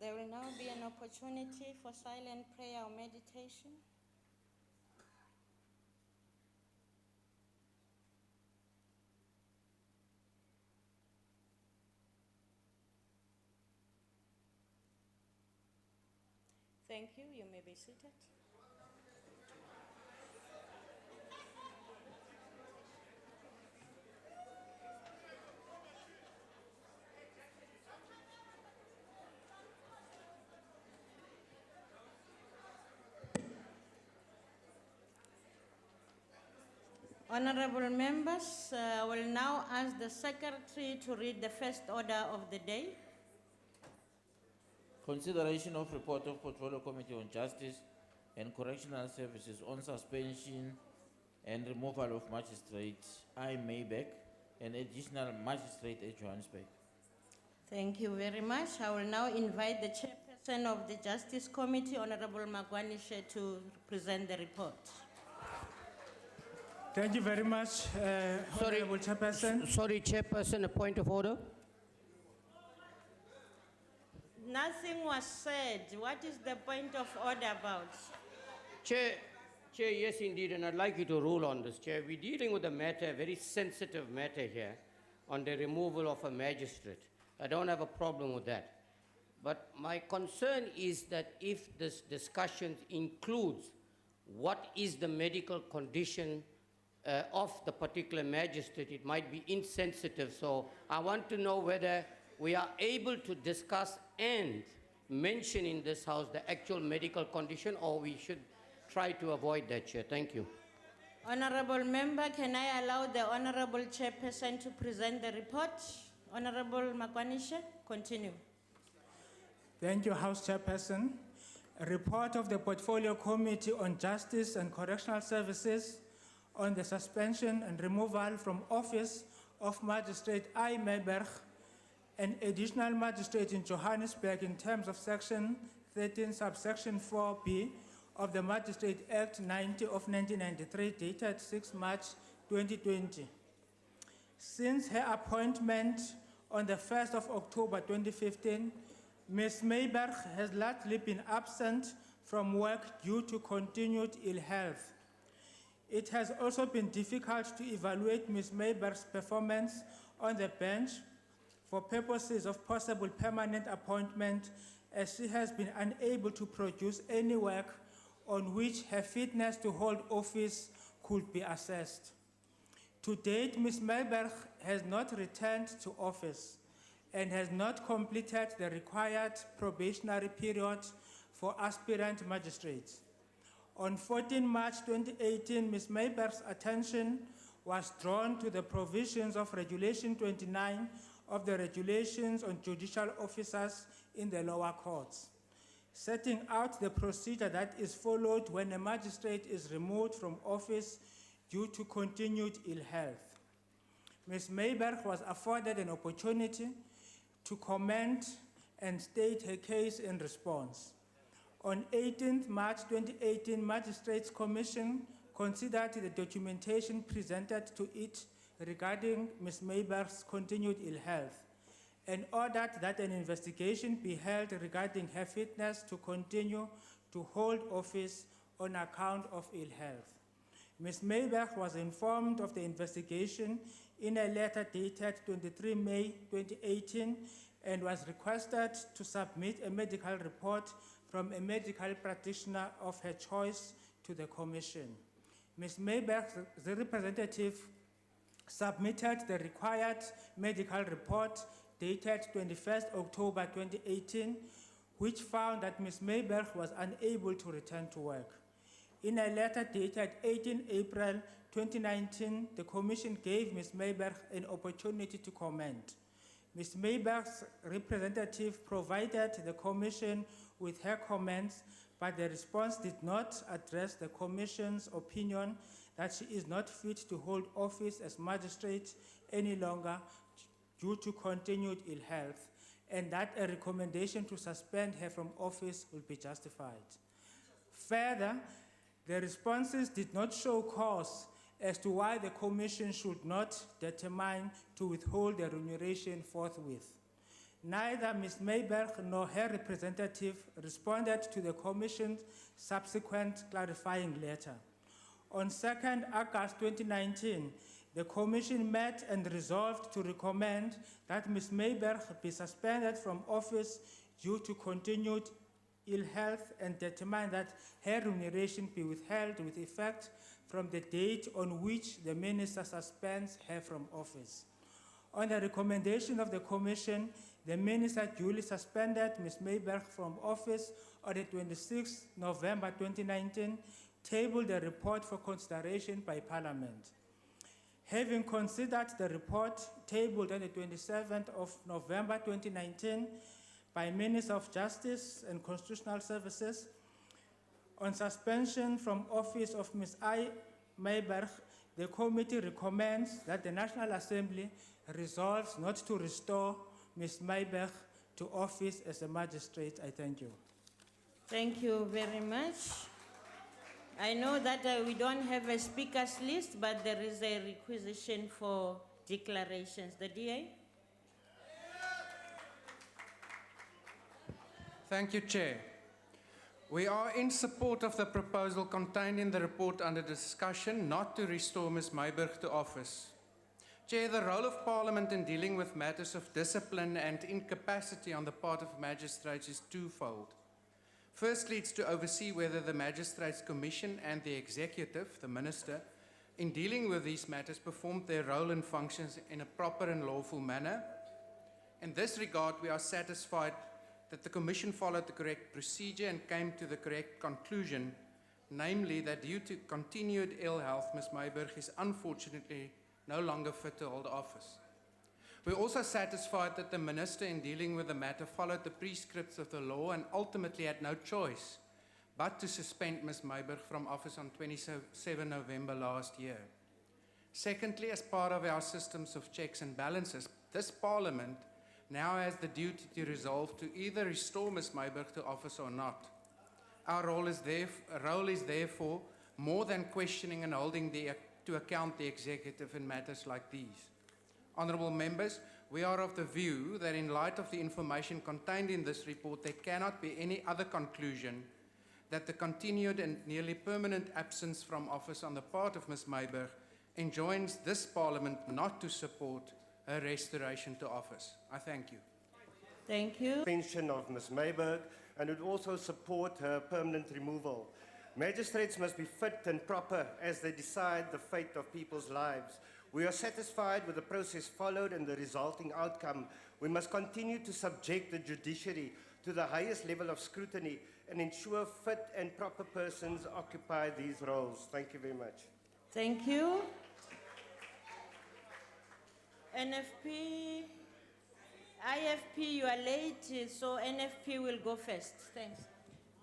There will now be an opportunity for silent prayer or meditation. Thank you. You may be seated. Honorable members, I will now ask the Secretary to read the first order of the day. Consideration of report of Portfolio Committee on Justice and Correctional Services on suspension and removal of Magistrate I. Maybeck and additional Magistrate at Johannesburg. Thank you very much. I will now invite the Chairperson of the Justice Committee, Honorable Magwanishe, to present the report. Thank you very much, Honorable Chairperson. Sorry, Chairperson, a point of order. Nothing was said. What is the point of order about? Chair, yes indeed, and I'd like you to rule on this, Chair. We're dealing with a matter, a very sensitive matter here, on the removal of a magistrate. I don't have a problem with that. But my concern is that if this discussion includes what is the medical condition of the particular magistrate, it might be insensitive. So I want to know whether we are able to discuss and mention in this House the actual medical condition, or we should try to avoid that, Chair. Thank you. Honorable Member, can I allow the Honorable Chairperson to present the report? Honorable Magwanishe, continue. Thank you, House Chairperson. A report of the Portfolio Committee on Justice and Correctional Services on the suspension and removal from office of Magistrate I. Mayberg, an additional magistrate in Johannesburg in terms of Section 13, subsection 4B of the Magistrate Act 90 of 1993, dated 6 March 2020. Since her appointment on the 1st of October 2015, Ms. Mayberg has largely been absent from work due to continued ill health. It has also been difficult to evaluate Ms. Mayberg's performance on the bench for purposes of possible permanent appointment, as she has been unable to produce any work on which her fitness to hold office could be assessed. To date, Ms. Mayberg has not returned to office and has not completed the required probationary period for aspirant magistrates. On 14 March 2018, Ms. Mayberg's attention was drawn to the provisions of Regulation 29 of the Regulations on Judicial Officers in the lower courts, setting out the procedure that is followed when a magistrate is removed from office due to continued ill health. Ms. Mayberg was afforded an opportunity to comment and state her case in response. On 18 March 2018, Magistrates Commission considered the documentation presented to it regarding Ms. Mayberg's continued ill health and ordered that an investigation be held regarding her fitness to continue to hold office on account of ill health. Ms. Mayberg was informed of the investigation in a letter dated 23 May 2018 and was requested to submit a medical report from a medical practitioner of her choice to the Commission. Ms. Mayberg's representative submitted the required medical report dated 21st October 2018, which found that Ms. Mayberg was unable to return to work. In a letter dated 18 April 2019, the Commission gave Ms. Mayberg an opportunity to comment. Ms. Mayberg's representative provided the Commission with her comments, but the response did not address the Commission's opinion that she is not fit to hold office as magistrate any longer due to continued ill health, and that a recommendation to suspend her from office will be justified. Further, the responses did not show cause as to why the Commission should not determine to withhold the remuneration forthwith. Neither Ms. Mayberg nor her representative responded to the Commission's subsequent clarifying letter. On 2nd August 2019, the Commission met and resolved to recommend that Ms. Mayberg be suspended from office due to continued ill health and determined that her remuneration be withheld with effect from the date on which the Minister suspends her from office. On the recommendation of the Commission, the Minister duly suspended Ms. Mayberg from office on the 26th November 2019, tabled the report for consideration by Parliament. Having considered the report tabled on the 27th of November 2019 by Minister of Justice and Constitutional Services on suspension from office of Ms. I. Mayberg, the committee recommends that the National Assembly resolves not to restore Ms. Mayberg to office as a magistrate. I thank you. Thank you very much. I know that we don't have a speakers list, but there is a requisition for declarations. The DA? Thank you, Chair. We are in support of the proposal contained in the report under discussion not to restore Ms. Mayberg to office. Chair, the role of Parliament in dealing with matters of discipline and incapacity on the part of magistrates is twofold. Firstly, it's to oversee whether the Magistrates Commission and the Executive, the Minister, in dealing with these matters performed their role and functions in a proper and lawful manner. In this regard, we are satisfied that the Commission followed the correct procedure and came to the correct conclusion, namely that due to continued ill health, Ms. Mayberg is unfortunately no longer fit to hold office. We are also satisfied that the Minister in dealing with the matter followed the prescripts of the law and ultimately had no choice but to suspend Ms. Mayberg from office on 27 November last year. Secondly, as part of our systems of checks and balances, this Parliament now has the duty to resolve to either restore Ms. Mayberg to office or not. Our role is therefore more than questioning and holding to account the Executive in matters like these. Honourable members, we are of the view that in light of the information contained in this report, there cannot be any other conclusion that the continued and nearly permanent absence from office on the part of Ms. Mayberg enjoins this Parliament not to support her restoration to office. I thank you. Thank you. Suspension of Ms. Mayberg and would also support her permanent removal. Magistrates must be fit and proper as they decide the fate of people's lives. We are satisfied with the process followed and the resulting outcome. We must continue to subject the judiciary to the highest level of scrutiny and ensure fit and proper persons occupy these roles. Thank you very much. Thank you. NFP, IFP, you are late, so NFP will go first. Thanks.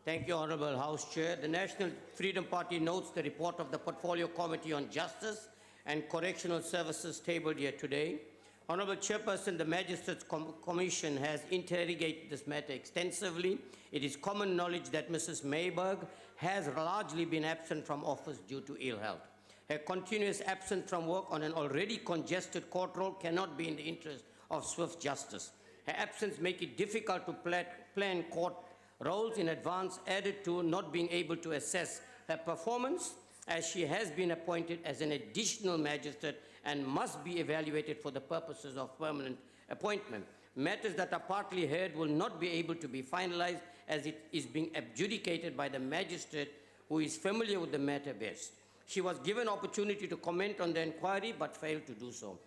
Thank you, Honourable House Chair. The National Freedom Party notes the report of the Portfolio Committee on Justice and Correctional Services tabled here today. Honourable Chairperson, the Magistrates Commission has interrogated this matter extensively. It is common knowledge that Mrs. Mayberg has largely been absent from office due to ill health. Her continuous absence from work on an already congested court roll cannot be in the interest of swift justice. Her absence makes it difficult to plan court rolls in advance, added to not being able to assess her performance, as she has been appointed as an additional magistrate and must be evaluated for the purposes of permanent appointment. Matters that are partly heard will not be able to be finalized as it is being adjudicated by the magistrate who is familiar with the matter best. She was given opportunity to comment on the inquiry but failed to do so.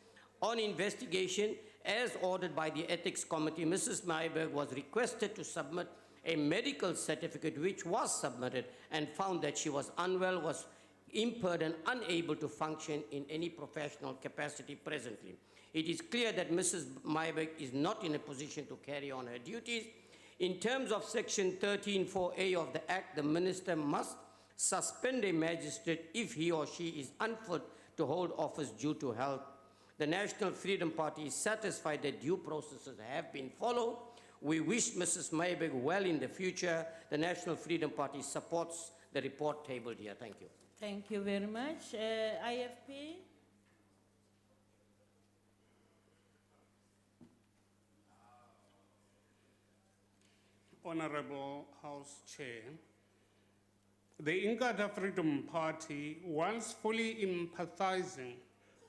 On investigation, as ordered by the Ethics Committee, Mrs. Mayberg was requested to submit a medical certificate which was submitted and found that she was unwell, was impaired and unable to function in any professional capacity presently. It is clear that Mrs. Mayberg is not in a position to carry on her duties. In terms of Section 13(4)(a) of the Act, the Minister must suspend a magistrate if he or she is unfit to hold office due to health. The National Freedom Party is satisfied that due processes have been followed. We wish Mrs. Mayberg well in the future. The National Freedom Party supports the report tabled here. Thank you. Thank you very much. IFP? Honorable House Chair. The Inkatha Freedom Party, whilst fully empathizing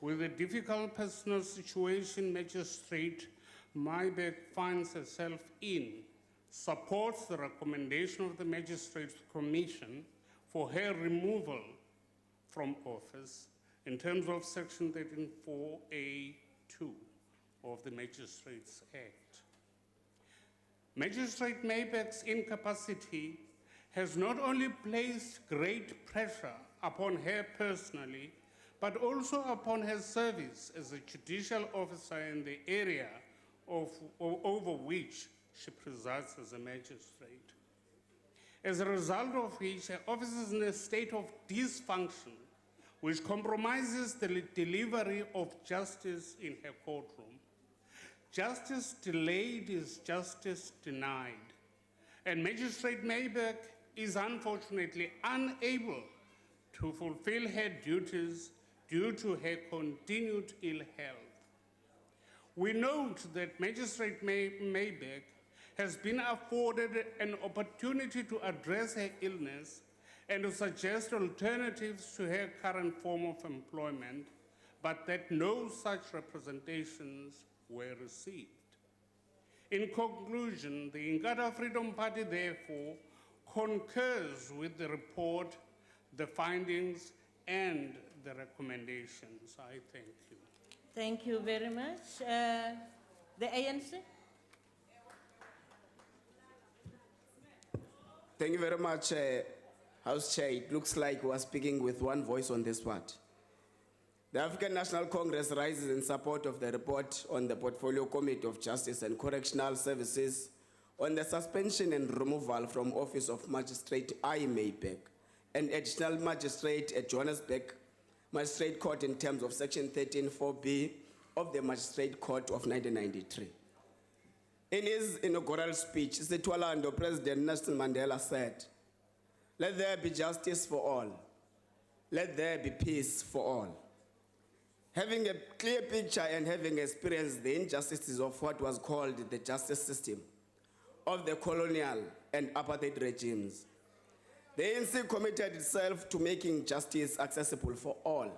with the difficult personal situation Magistrate Mybeck finds herself in, supports the recommendation of the Magistrates Commission for her removal from office in terms of Section 134A2 of the Magistrates Act. Magistrate Mybeck's incapacity has not only placed great pressure upon her personally, but also upon her service as a judicial officer in the area over which she presides as a magistrate. As a result of which, her office is in a state of dysfunction, which compromises the delivery of justice in her courtroom. Justice delayed is justice denied, and Magistrate Mybeck is unfortunately unable to fulfill her duties due to her continued ill health. We note that Magistrate Mybeck has been afforded an opportunity to address her illness and to suggest alternatives to her current form of employment, but that no such representations were received. In conclusion, the Inkatha Freedom Party therefore concurs with the report, the findings, and the recommendations. I thank you. Thank you very much. The ANC? Thank you very much, House Chair. It looks like we are speaking with one voice on this part. The African National Congress rises in support of the report on the Portfolio Committee of Justice and Correctional Services on the suspension and removal from office of Magistrate I. Mybeck, an additional magistrate at Johannesburg Magistrate Court in terms of Section 13(4)(b) of the Magistrate Court of 1993. In his inaugural speech, Sitwalando, President Nelson Mandela said, "Let there be justice for all. Let there be peace for all." Having a clear picture and having experienced the injustices of what was called the justice system of the colonial and apartheid regimes, the ANC committed itself to making justice accessible for all.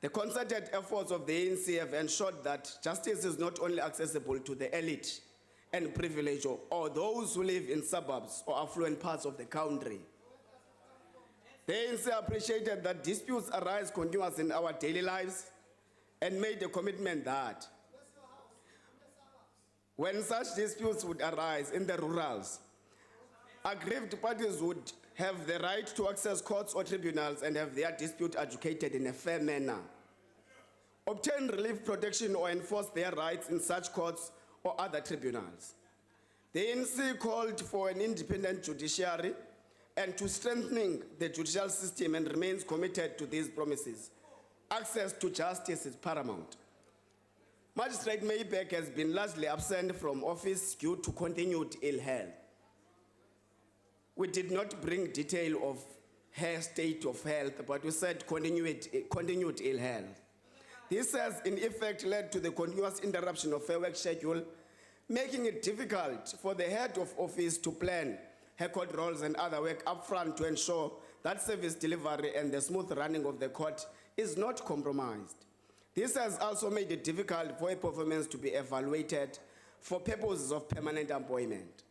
The concerted efforts of the ANC have ensured that justice is not only accessible to the elite and privileged or those who live in suburbs or affluent parts of the country. The ANC appreciated that disputes arise continuously in our daily lives and made a commitment that when such disputes would arise in the rurals, aggrieved parties would have the right to access courts or tribunals and have their dispute adjudicated in a fair manner, obtain relief, protection, or enforce their rights in such courts or other tribunals. The ANC called for an independent judiciary and to strengthening the judicial system and remains committed to these promises. Access to justice is paramount. Magistrate Mybeck has been largely absent from office due to continued ill health. We did not bring detail of her state of health, but we said continued ill health. This has in effect led to the continuous interruption of her work schedule, making it difficult for the head of office to plan her court roles and other work upfront to ensure that service delivery and the smooth running of the court is not compromised. This has also made it difficult for a performance to be evaluated for purposes of permanent employment.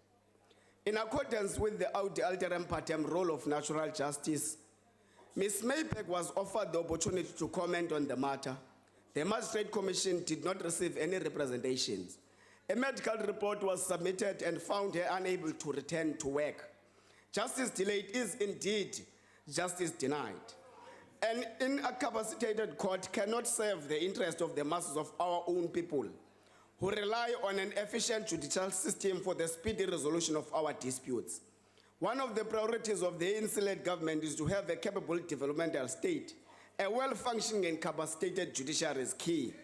In accordance with the alteram partem rule of natural justice, Ms. Mybeck was offered the opportunity to comment on the matter. The Magistrate Commission did not receive any representations. A medical report was submitted and found her unable to return to work. Justice delayed is indeed justice denied. An incapacitated court cannot serve the interest of the masses of our own people who rely on an efficient judicial system for the speedy resolution of our disputes. One of the priorities of the ANC-led government is to have a capable developmental state. A well-functioning and capacitated judiciary is key.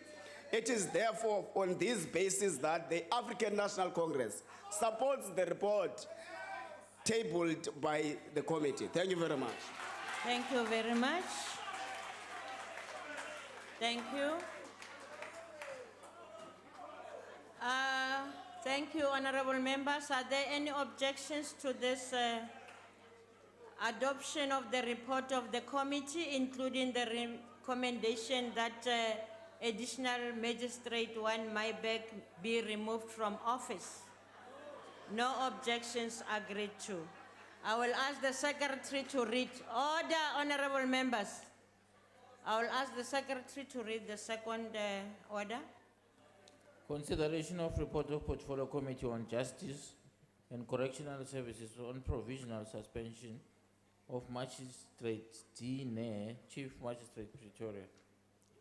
It is therefore on this basis that the African National Congress supports the report tabled by the committee. Thank you very much. Thank you very much. Thank you. Thank you, honorable members. Are there any objections to this adoption of the report of the committee, including the recommendation that additional magistrate 1 Mybeck be removed from office? No objections agreed to. I will ask the secretary to read. Order, honorable members. I will ask the secretary to read the second order. Consideration of report of Portfolio Committee on Justice and Correctional Services on provisional suspension of Magistrate D. Ne, Chief Magistrate Pretoria.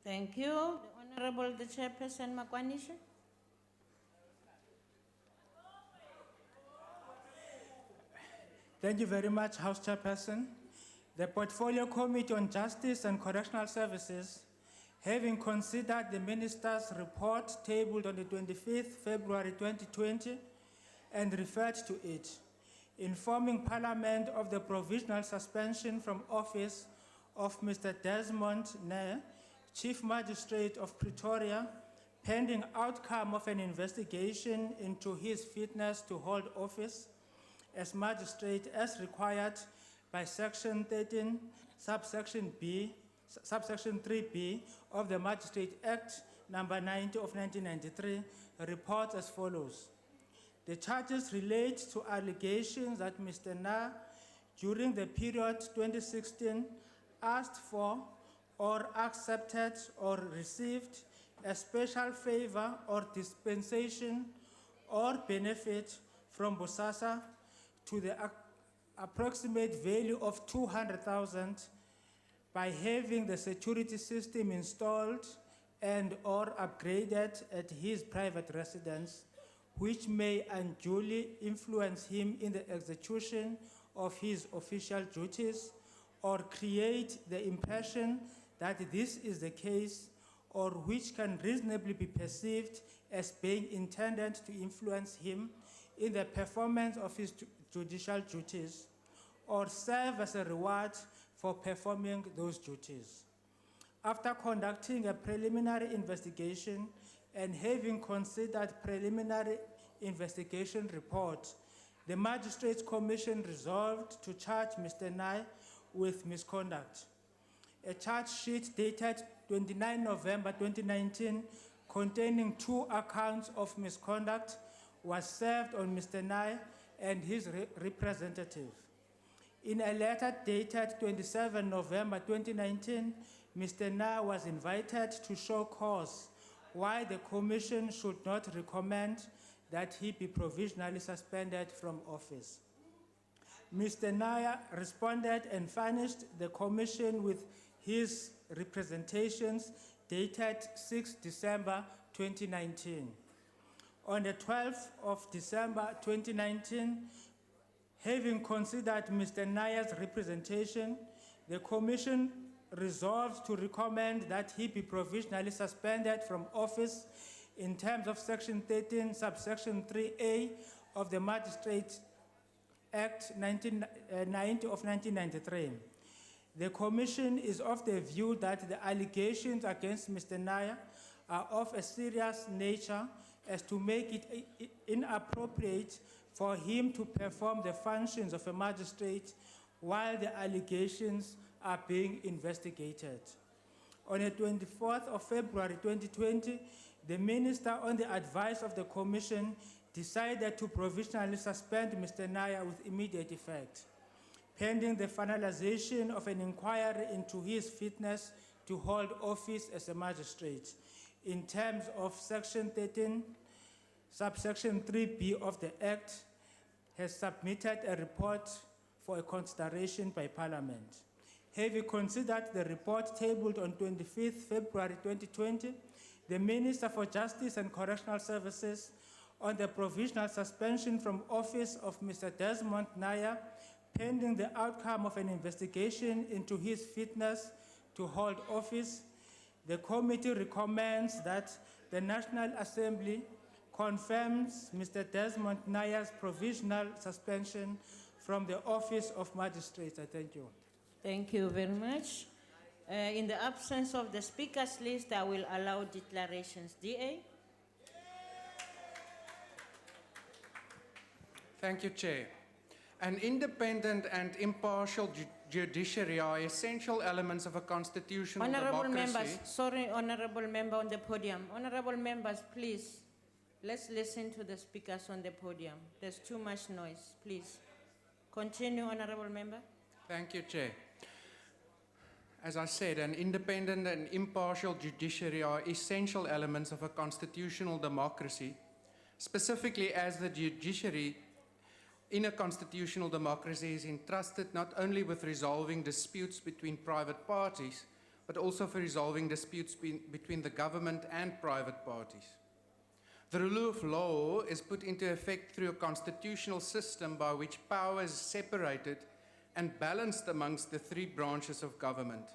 Thank you. The Honorable the Chairperson Makwanisha. Thank you very much, House Chairperson. The Portfolio Committee on Justice and Correctional Services, having considered the Minister's report tabled on the 25th February 2020 and referred to it, informing Parliament of the provisional suspension from office of Mr. Desmond Ne, Chief Magistrate of Pretoria, pending outcome of an investigation into his fitness to hold office as magistrate as required by Section 13, subsection 3B of the Magistrate Act number 90 of 1993, reports as follows. The charges relate to allegations that Mr. Na, during the period 2016, asked for or accepted or received a special favor or dispensation or benefit from Bosasa to the approximate value of 200,000 by having the security system installed and or upgraded at his private residence, which may unduly influence him in the execution of his official duties or create the impression that this is the case, or which can reasonably be perceived as being intended to influence him in the performance of his judicial duties, or serve as a reward for performing those duties. After conducting a preliminary investigation and having considered preliminary investigation report, the Magistrates Commission resolved to charge Mr. Nai with misconduct. A charge sheet dated 29 November 2019 containing 2 accounts of misconduct was served on Mr. Nai and his representative. In a letter dated 27 November 2019, Mr. Na was invited to show cause why the Commission should not recommend that he be provisionally suspended from office. Mr. Naya responded and furnished the Commission with his representations dated 6 December 2019. On the 12th of December 2019, having considered Mr. Naya's representation, the Commission resolved to recommend that he be provisionally suspended from office in terms of Section 13, subsection 3A of the Magistrate Act 90 of 1993. The Commission is of the view that the allegations against Mr. Naya are of a serious nature as to make it inappropriate for him to perform the functions of a magistrate while the allegations are being investigated. On the 24th of February 2020, the Minister, on the advice of the Commission, decided to provisionally suspend Mr. Naya with immediate effect, pending the finalization of an inquiry into his fitness to hold office as a magistrate in terms of Section 13, subsection 3B of the Act, has submitted a report for a consideration by Parliament. Having considered the report tabled on 25th February 2020, the Minister for Justice and Correctional Services on the provisional suspension from office of Mr. Desmond Naya, pending the outcome of an investigation into his fitness to hold office, the committee recommends that the National Assembly confirms Mr. Desmond Naya's provisional suspension from the office of magistrate. I thank you. Thank you very much. In the absence of the speakers list, I will allow declarations. DA? Thank you, Chair. An independent and impartial judiciary are essential elements of a constitutional Honorable democracy. members, sorry, honorable member on the podium. Honorable members, please, let's listen to the speakers on the podium. There's too much noise, please. Continue, honorable member. Thank you, Chair. As I said, an independent and impartial judiciary are essential elements of a constitutional democracy, specifically as the judiciary in a constitutional democracy is entrusted not only with resolving disputes between private parties, but also for resolving disputes between the government and private parties. The rule of law is put into effect through a constitutional system by which power is separated and balanced amongst the three branches of government.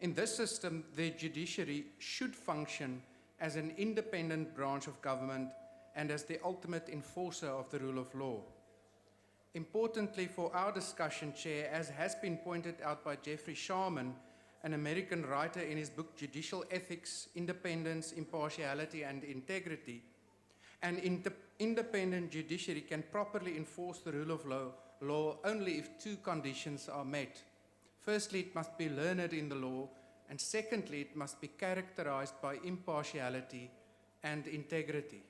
In this system, the judiciary should function as an independent branch of government and as the ultimate enforcer of the rule of law. Importantly for our discussion, Chair, as has been pointed out by Jeffrey Sharman, an American writer in his book Judicial Ethics, Independence, Impartiality and Integrity, an independent judiciary can properly enforce the rule of law only if two conditions are met. Firstly, it must be learned in the law, and secondly, it must be characterized by impartiality and integrity.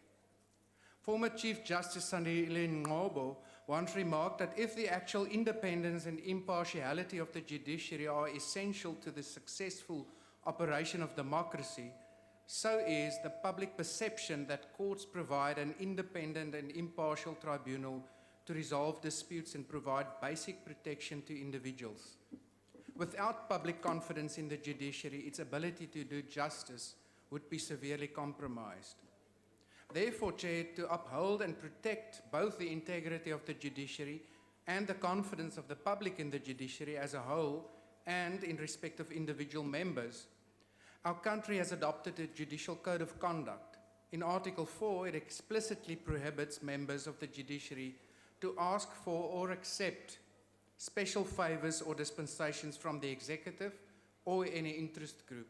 Former Chief Justice Sandile Ngcobo once remarked that if the actual independence and impartiality of the judiciary are essential to the successful operation of democracy, so is the public perception that courts provide an independent and impartial tribunal to resolve disputes and provide basic protection to individuals. Without public confidence in the judiciary, its ability to do justice would be severely compromised. Therefore, Chair, to uphold and protect both the integrity of the judiciary and the confidence of the public in the judiciary as a whole and in respect of individual members, our country has adopted a judicial code of conduct. In Article 4, it explicitly prohibits members of the judiciary to ask for or accept special favors or dispensations from the executive or any interest group.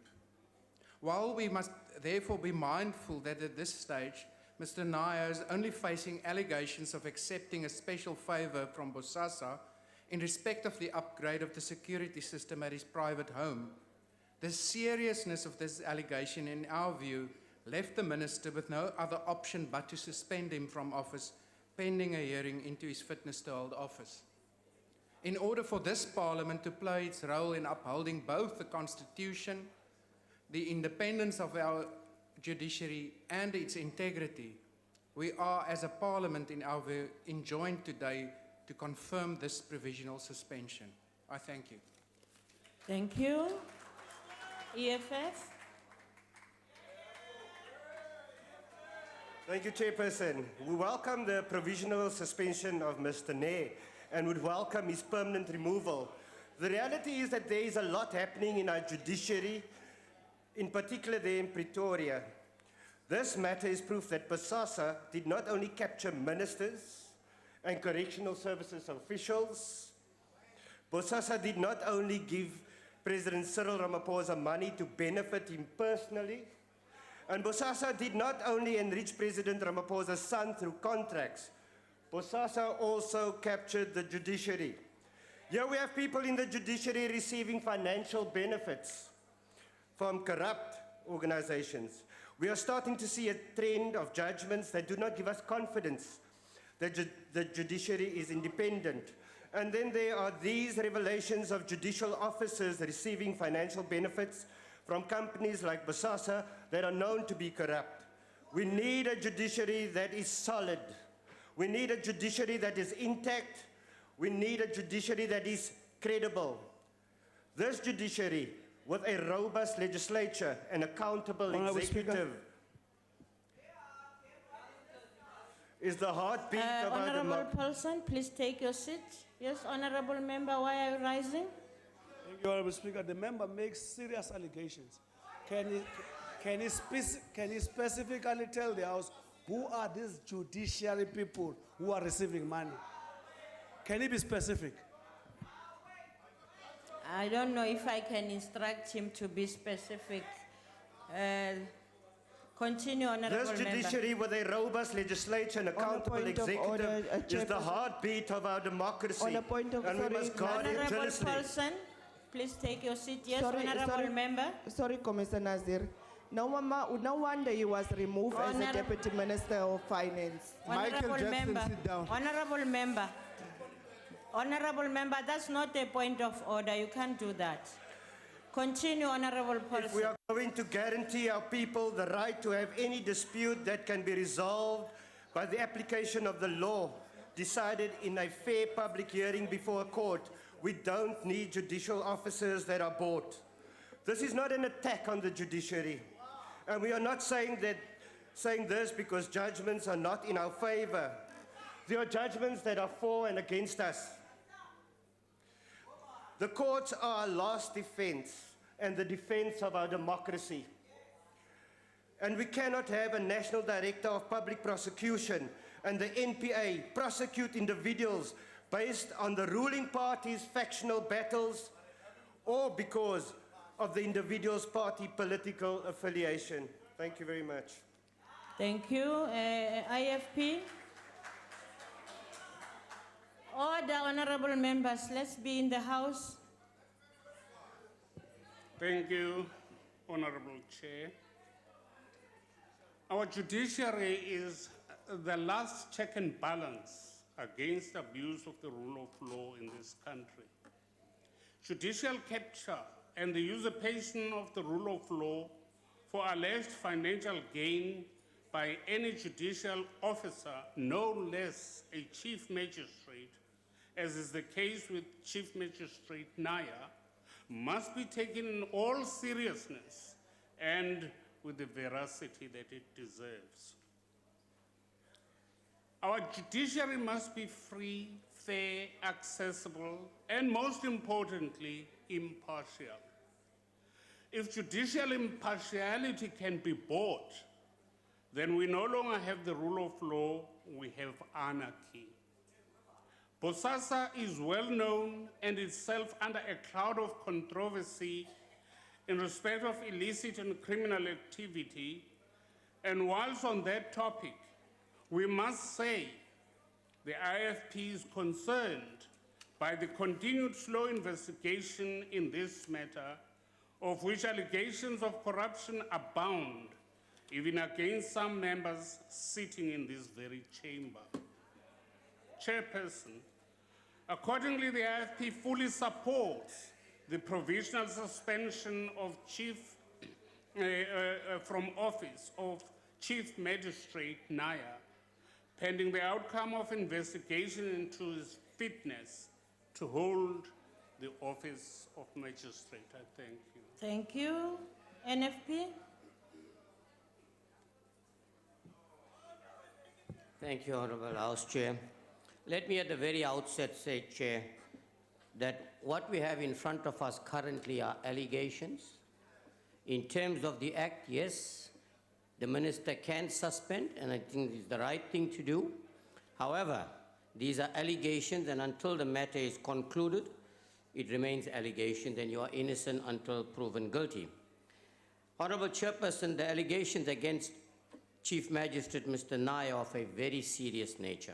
While we must therefore be mindful that at this stage, Mr. Naya is only facing allegations of accepting a special favor from Bosasa in respect of the upgrade of the security system at his private home, the seriousness of this allegation, in our view, left the minister with no other option but to suspend him from office pending a hearing into his fitness to hold office. In order for this Parliament to play its role in upholding both the Constitution, the independence of our judiciary and its integrity, we are, as a Parliament, in our view, enjoined today to confirm this provisional suspension. I thank you. Thank you. EFF. Thank you, Chairperson. We welcome the provisional suspension of Mr. Ney and would welcome his permanent removal. The reality is that there is a lot happening in our judiciary, in particular there in Pretoria. This matter is proof that Bosasa did not only capture ministers and correctional services officials, Bosasa did not only give President Cyril Ramaphosa money to benefit him personally, and Bosasa did not only enrich President Ramaphosa's son through contracts, Bosasa also captured the judiciary. Here we have people in the judiciary receiving financial benefits from corrupt organizations. We are starting to see a trend of judgments that do not give us confidence that the judiciary is independent. And then there are these revelations of judicial officers receiving financial benefits from companies like Bosasa that are known to be corrupt. We need a judiciary that is solid. We need a judiciary that is intact. We need a judiciary that is credible. This judiciary, with a robust legislature and accountable executive, is the heartbeat of our Honorable democracy. Paulson, please take your seat. Yes, Honorable Member, why are you rising? Thank you, Honorable Speaker. The member makes serious allegations. Can he specifically tell the House who are these judiciary people who are receiving money? Can he be specific? I don't know if I can instruct him to be specific. Continue, Honorable This Member. judiciary with a robust legislature and accountable point of executive order, is the Chairperson. heartbeat of our democracy. On a point of- and we sorry, must guard it Honorable jealously. Paulson, please take your seat. Yes, Sorry, Honorable sorry. Member. Sorry, Commissioner Nazir. No wonder he was removed as the Honor- Deputy Minister of Finance. Honorable Member. Honorable Member. Honorable Member, that's not a point of order. You can't do that. Continue, Honorable If we Paulson. are going to guarantee our people the right to have any dispute that can be resolved by the application of the law decided in a fair public hearing before a court, we don't need judicial officers that are bought. This is not an attack on the judiciary. And we are not saying this because judgments are not in our favor. There are judgments that are for and against us. The courts are our last defense and the defense of our democracy. And we cannot have a National Director of Public Prosecution and the NPA prosecute individuals based on the ruling party's factional battles or because of the individual's party political affiliation. Thank you very much. Thank you. IFP. Order, Honorable Members. Let's be in the House. Thank you, Honorable Chair. Our judiciary is the last check and balance against abuse of the rule of law in this country. Judicial capture and the usurpation of the rule of law for alleged financial gain by any judicial officer, no less a chief magistrate, as is the case with Chief Magistrate Naya, must be taken in all seriousness and with the veracity that it deserves. Our judiciary must be free, fair, accessible, and most importantly, impartial. If judicial impartiality can be bought, then we no longer have the rule of law, we have anarchy. Bosasa is well known and itself under a cloud of controversy in respect of illicit and criminal activity. And whilst on that topic, we must say the IFP is concerned by the continued slow investigation in this matter, of which allegations of corruption abound, even against some members sitting in this very chamber. Chairperson, accordingly, the IFP fully supports the provisional suspension of from office of Chief Magistrate Naya, pending the outcome of investigation into his fitness to hold the office of magistrate. I thank you. Thank you. NFP. Thank you, Honorable House Chair. Let me at the very outset say, Chair, that what we have in front of us currently are allegations. In terms of the Act, yes, the Minister can suspend, and I think it's the right thing to do. However, these are allegations, and until the matter is concluded, it remains allegations, and you are innocent until proven guilty. Honorable Chairperson, the allegations against Chief Magistrate Mr. Naya are of a very serious nature.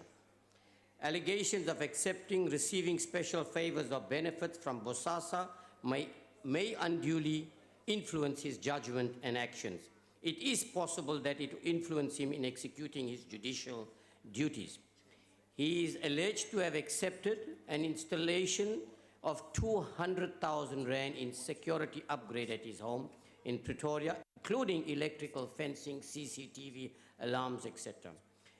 Allegations of accepting, receiving special favors or benefits from Bosasa may unduly influence his judgment and actions. It is possible that it will influence him in executing his judicial duties. He is alleged to have accepted an installation of 200,000 rand in security upgrade at his home in Pretoria, including electrical fencing, CCTV, alarms, etc.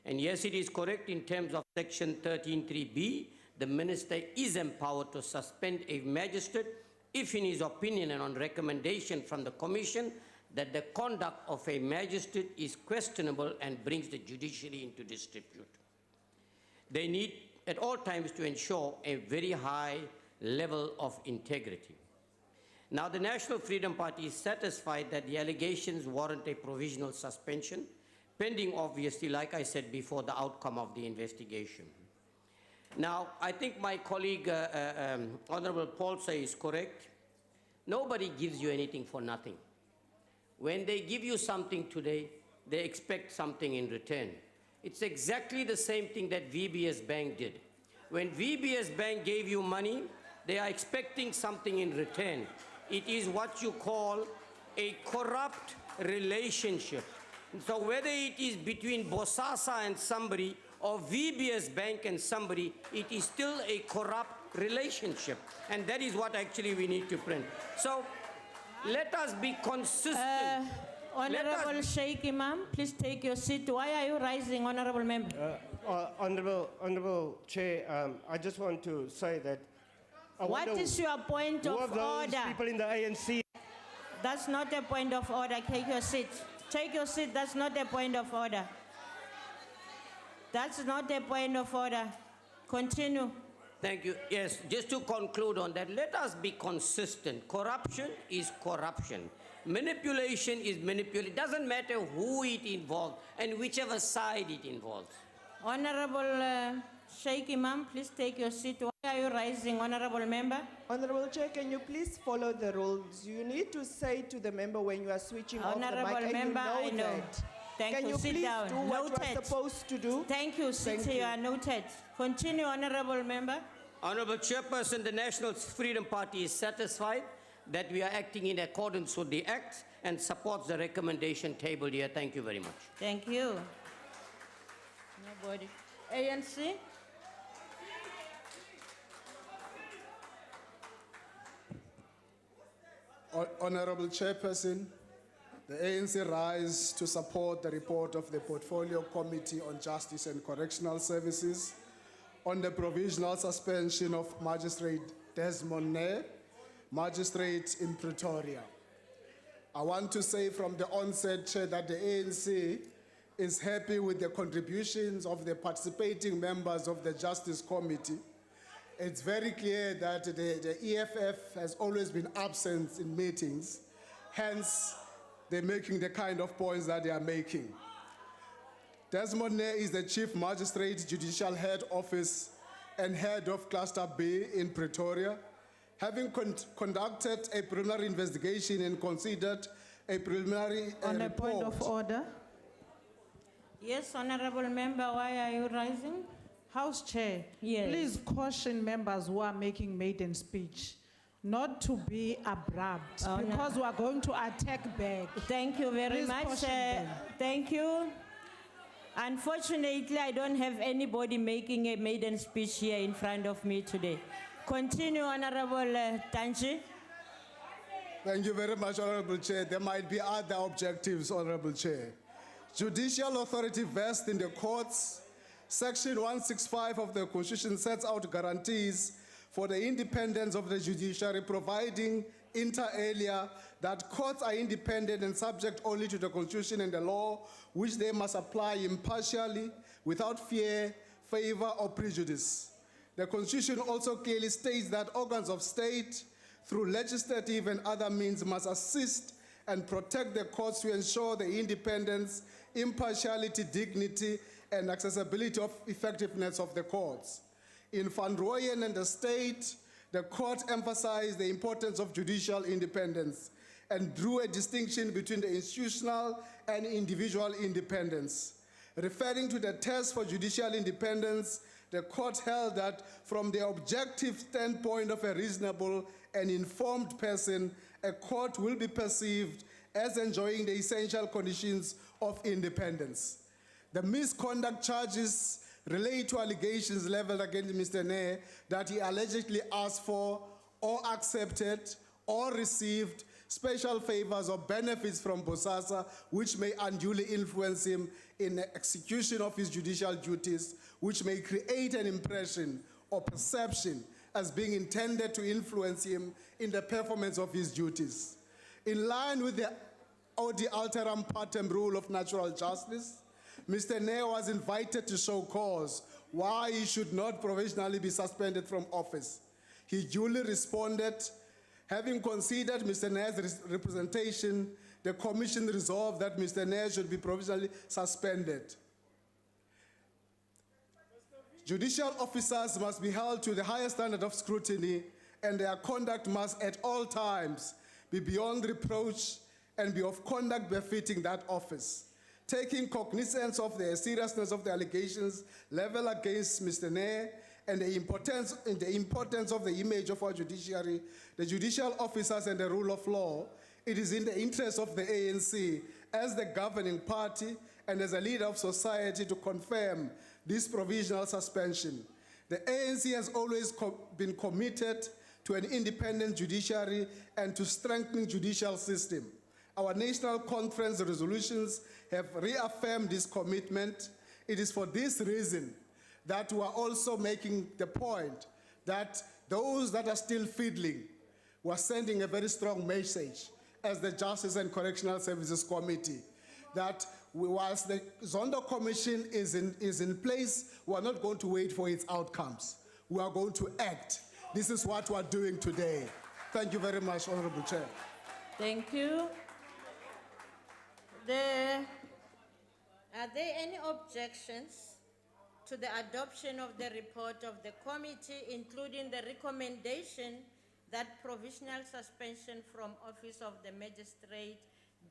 And yes, it is correct in terms of Section 13(3)(b), the Minister is empowered to suspend a magistrate if in his opinion and on recommendation from the Commission that the conduct of a magistrate is questionable and brings the judiciary into disrepute. They need at all times to ensure a very high level of integrity. Now, the National Freedom Party is satisfied that the allegations warrant a provisional suspension, pending, obviously, like I said before, the outcome of the investigation. Now, I think my colleague, Honorable Paulsa, is correct. Nobody gives you anything for nothing. When they give you something today, they expect something in return. It's exactly the same thing that VBS Bank did. When VBS Bank gave you money, they are expecting something in return. It is what you call a corrupt relationship. So whether it is between Bosasa and somebody or VBS Bank and somebody, it is still a corrupt relationship. And that is what actually we need to print. So let us be consistent. Honorable Sheikh Imam, please take your seat. Why are you rising, Honorable Member? Honorable Chair, I just want to say that. What is your point who of those order? people in the ANC? That's not a point of order. Take your seat. Take your seat. That's not a point of order. That's not a point of order. Continue. Thank you. Yes, just to conclude on that, let us be consistent. Corruption is corruption. Manipulation is manipulation. It doesn't matter who it involves and whichever side it involves. Honorable Sheikh Imam, please take your seat. Why are you rising, Honorable Member? Honorable Chair, can you please follow the rules? You need to say to the member when you are switching off the mic, Honorable and Member, I you know know. that. Thank Can you. you Sit please down. do what you are Noted. supposed to do? Thank you. Sit Thank here. you. You are noted. Continue, Honorable Member. Honorable Chairperson, the National Freedom Party is satisfied that we are acting in accordance with the Act and supports the recommendation tabled here. Thank you very much. Thank you. Nobody. ANC? Honorable Chairperson, the ANC rise to support the report of the Portfolio Committee on Justice and Correctional Services on the provisional suspension of Magistrate Desmond Nair, Magistrate in Pretoria. I want to say from the onset, Chair, that the ANC is happy with the contributions of the participating members of the Justice Committee. It's very clear that the EFF has always been absent in meetings, hence they're making the kind of points that they are making. Desmond Nair is the Chief Magistrate, Judicial Head Office and Head of Cluster B in Pretoria, having conducted a preliminary investigation and considered a preliminary On a report. point of order, Yes, Honorable Member, why are you rising? House Chair, Yes. please caution members who are making maiden speech not to be abrupt Oh, no. because we are going to attack back. Thank you very Please much. caution them. Thank you. Unfortunately, I don't have anybody making a maiden speech here in front of me today. Continue, Honorable Tanji. Thank you very much, Honorable Chair. There might be other objectives, Honorable Chair. Judicial authority vests in the courts. Section 165 of the Constitution sets out guarantees for the independence of the judiciary, providing inter alia that courts are independent and subject only to the Constitution and the law, which they must apply impartially, without fear, favor, or prejudice. The Constitution also clearly states that organs of state, through legislative and other means, must assist and protect the courts to ensure the independence, impartiality, dignity, and accessibility of effectiveness of the courts. In Van Rooyen and the state, the court emphasized the importance of judicial independence and drew a distinction between the institutional and individual independence. Referring to the test for judicial independence, the court held that from the objective standpoint of a reasonable and informed person, a court will be perceived as enjoying the essential conditions of independence. The misconduct charges relate to allegations leveled against Mr. Nair that he allegedly asked for or accepted or received special favors or benefits from Bosasa, which may unduly influence him in the execution of his judicial duties, which may create an impression or perception as being intended to influence him in the performance of his duties. In line with the Odi Alteram Partem rule of natural justice, Mr. Nair was invited to show cause why he should not provisionally be suspended from office. He duly responded. Having considered Mr. Nair's representation, the commission resolved that Mr. Nair should be provisionally suspended. Judicial officers must be held to the highest standard of scrutiny, and their conduct must at all times be beyond reproach and be of conduct befitting that office. taking cognizance of the seriousness of the allegations leveled against Mr. Nair and the importance of the image of our judiciary, the judicial officers and the rule of law, it is in the interest of the ANC as the governing party and as a leader of society to confirm this provisional suspension. The ANC has always been committed to an independent judiciary and to strengthening judicial system. Our national conference resolutions have reaffirmed this commitment. It is for this reason that we are also making the point that those that are still fiddling, we are sending a very strong message as the Justice and Correctional Services Committee that whilst the Zondo Commission is in place, we are not going to wait for its outcomes. We are going to act. This is what we are doing today. Thank you very much, Honorable Chair. Thank you. Are there any objections to the adoption of the report of the committee, including the recommendation that provisional suspension from office of the magistrate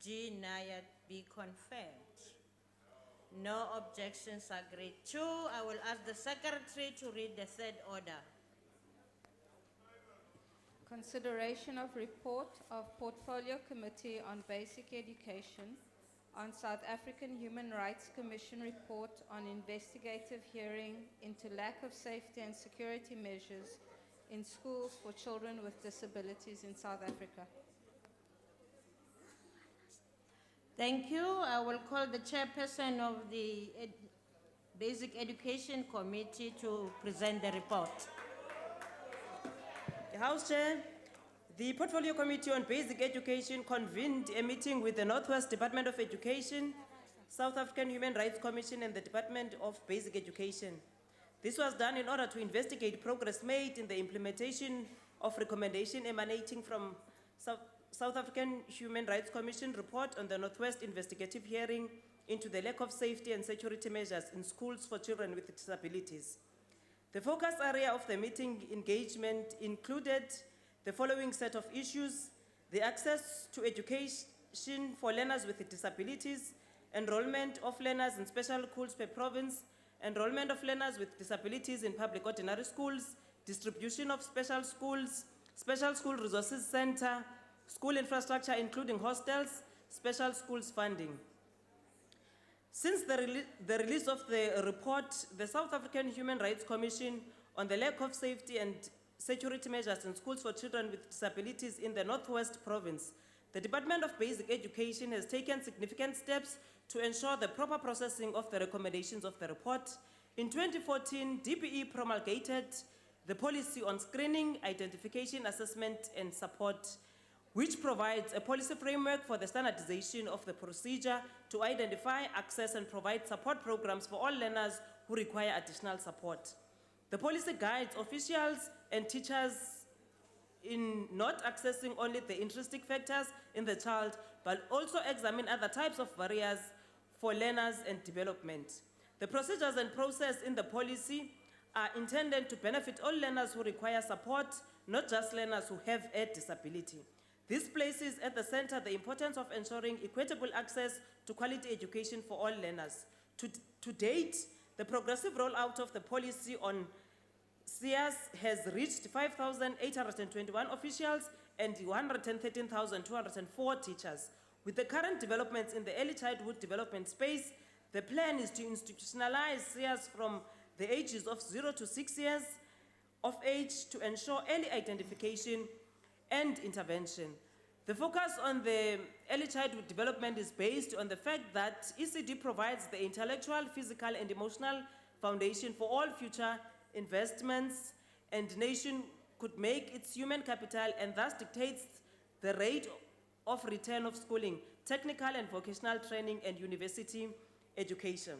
G. Nayar be confirmed? No objections, agreed to. I will ask the secretary to read the third order. Consideration of report of Portfolio Committee on Basic Education on South African Human Rights Commission report on investigative hearing into lack of safety and security measures in schools for children with disabilities in South Africa. Thank you. I will call the chairperson of the Basic Education Committee to present the report. The House Chair, the Portfolio Committee on Basic Education convened a meeting with the Northwest Department of Education, South African Human Rights Commission, and the Department of Basic Education. This was done in order to investigate progress made in the implementation of recommendation emanating from South African Human Rights Commission report on the Northwest investigative hearing into the lack of safety and security measures in schools for children with disabilities. The focus area of the meeting engagement included the following set of issues: the access to education for learners with disabilities, enrollment of learners in special schools per province, enrollment of learners with disabilities in public ordinary schools, distribution of special schools, special school resources center, school infrastructure including hostels, special schools funding. Since the release of the report, the South African Human Rights Commission on the lack of safety and security measures in schools for children with disabilities in the Northwest Province, the Department of Basic Education has taken significant steps to ensure the proper processing of the recommendations of the report. In 2014, DBE promulgated the policy on screening, identification, assessment, and support, which provides a policy framework for the standardization of the procedure to identify, access, and provide support programs for all learners who require additional support. The policy guides officials and teachers in not accessing only the intrinsic factors in the child, but also examine other types of barriers for learners and development. The procedures and process in the policy are intended to benefit all learners who require support, not just learners who have a disability. This places at the center the importance of ensuring equitable access to quality education for all learners. To date, the progressive rollout of the policy on SEAS has reached 5,821 officials and 113,204 teachers. With the current developments in the early childhood development space, the plan is to institutionalize SEAS from the ages of 0 to 6 years of age to ensure early identification and intervention. The focus on the early childhood development is based on the fact that ECD provides the intellectual, physical, and emotional foundation for all future investments, and the nation could make its human capital and thus dictates the rate of return of schooling, technical and vocational training, and university education.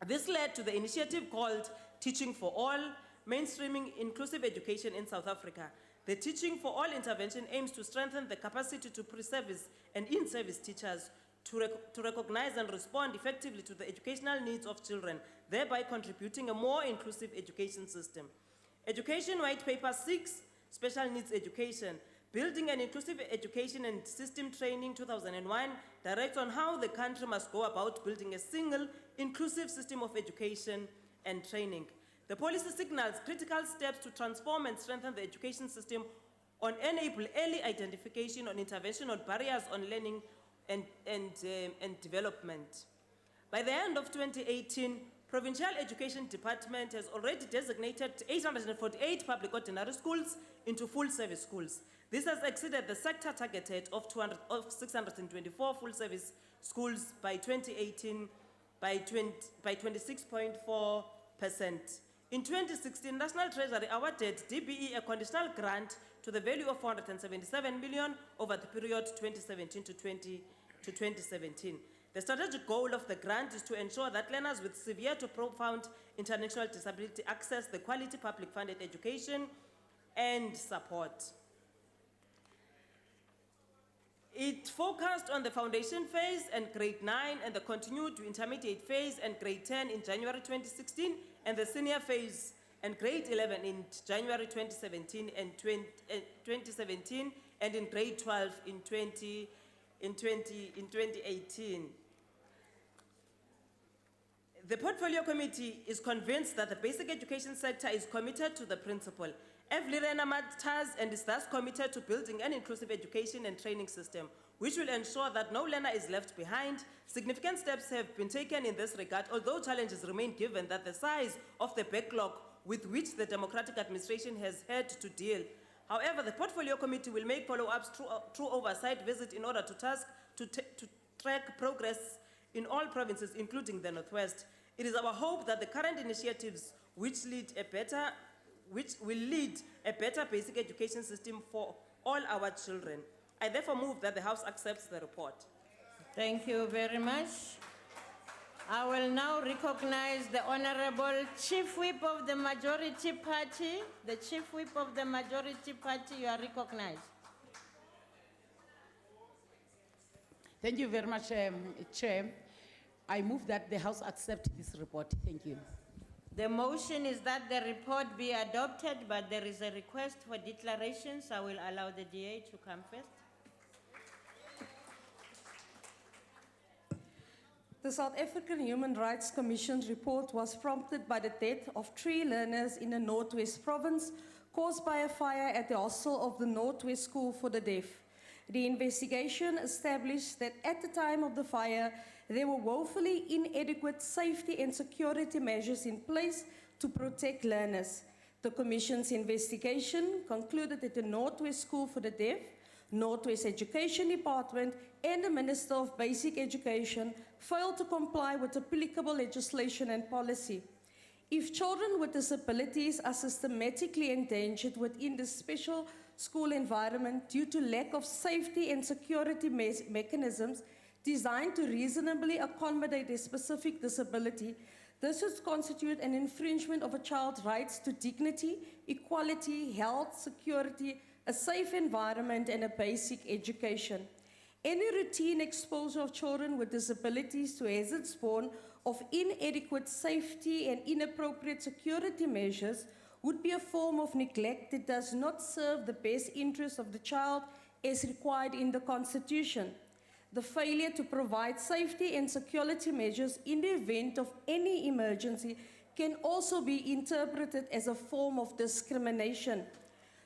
This led to the initiative called Teaching for All, mainstreaming inclusive education in South Africa. The Teaching for All intervention aims to strengthen the capacity to pre-service and in-service teachers to recognize and respond effectively to the educational needs of children, thereby contributing a more inclusive education system. Education White Paper 6, Special Needs Education. Building an Inclusive Education and System Training 2001 directs on how the country must go about building a single, inclusive system of education and training. The policy signals critical steps to transform and strengthen the education system on enable early identification on intervention on barriers on learning and development. By the end of 2018, Provincial Education Department has already designated 848 public ordinary schools into full service schools. This has exceeded the sector targeted of 624 full service schools by 2018 by 26.4%. In 2016, National Treasury awarded DBE a conditional grant to the value of 477 million over the period 2017 to 2017. The strategic goal of the grant is to ensure that learners with severe to profound intellectual disability access the quality public funded education and support. It focused on the foundation phase and grade 9 and the continued to intermediate phase and grade 10 in January 2016 and the senior phase and grade 11 in January 2017 and 2017 and in grade 12 in 2018. The Portfolio Committee is convinced that the basic education sector is committed to the principle. Every learner matters and is thus committed to building an inclusive education and training system, which will ensure that no learner is left behind. Significant steps have been taken in this regard, although challenges remain given that the size of the backlog with which the democratic administration has had to deal. However, the Portfolio Committee will make follow-ups through oversight visit in order to track progress in all provinces, including the Northwest. It is our hope that the current initiatives which will lead a better basic education system for all our children. I therefore move that the House accepts the report. Thank you very much. I will now recognize the Honorable Chief Whip of the Majority Party. The Chief Whip of the Majority Party, you are recognized. Thank you very much, Chair. I move that the House accept this report. Thank you. The motion is that the report be adopted, but there is a request for declarations. I will allow the DA to come first. The South African Human Rights Commission's report was prompted by the death of 3 learners in the Northwest Province caused by a fire at the hostel of the Northwest School for the Deaf. The investigation established that at the time of the fire, there were woefully inadequate safety and security measures in place to protect learners. The Commission's investigation concluded that the Northwest School for the Deaf, Northwest Education Department, and the Minister of Basic Education failed to comply with applicable legislation and policy. If children with disabilities are systematically endangered within the special school environment due to lack of safety and security mechanisms designed to reasonably accommodate their specific disability, this would constitute an infringement of a child's rights to dignity, equality, health, security, a safe environment, and a basic education. Any routine exposure of children with disabilities to hazards born of inadequate safety and inappropriate security measures would be a form of neglect that does not serve the best interests of the child as required in the Constitution. The failure to provide safety and security measures in the event of any emergency can also be interpreted as a form of discrimination.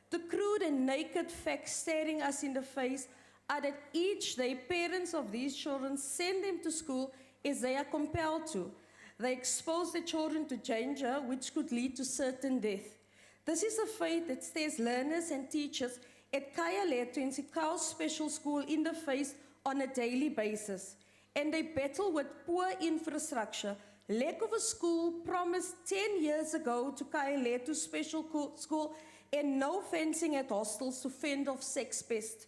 The crude and naked facts staring us in the face are that each day parents of these children send them to school as they are compelled to. They expose their children to danger which could lead to certain death. This is a fate that stares learners and teachers at Kaya Leto in Sikau Special School in the face on a daily basis. And they battle with poor infrastructure, lack of a school promised 10 years ago to Kaya Leto Special School, and no fencing at hostels to fend off sex pests.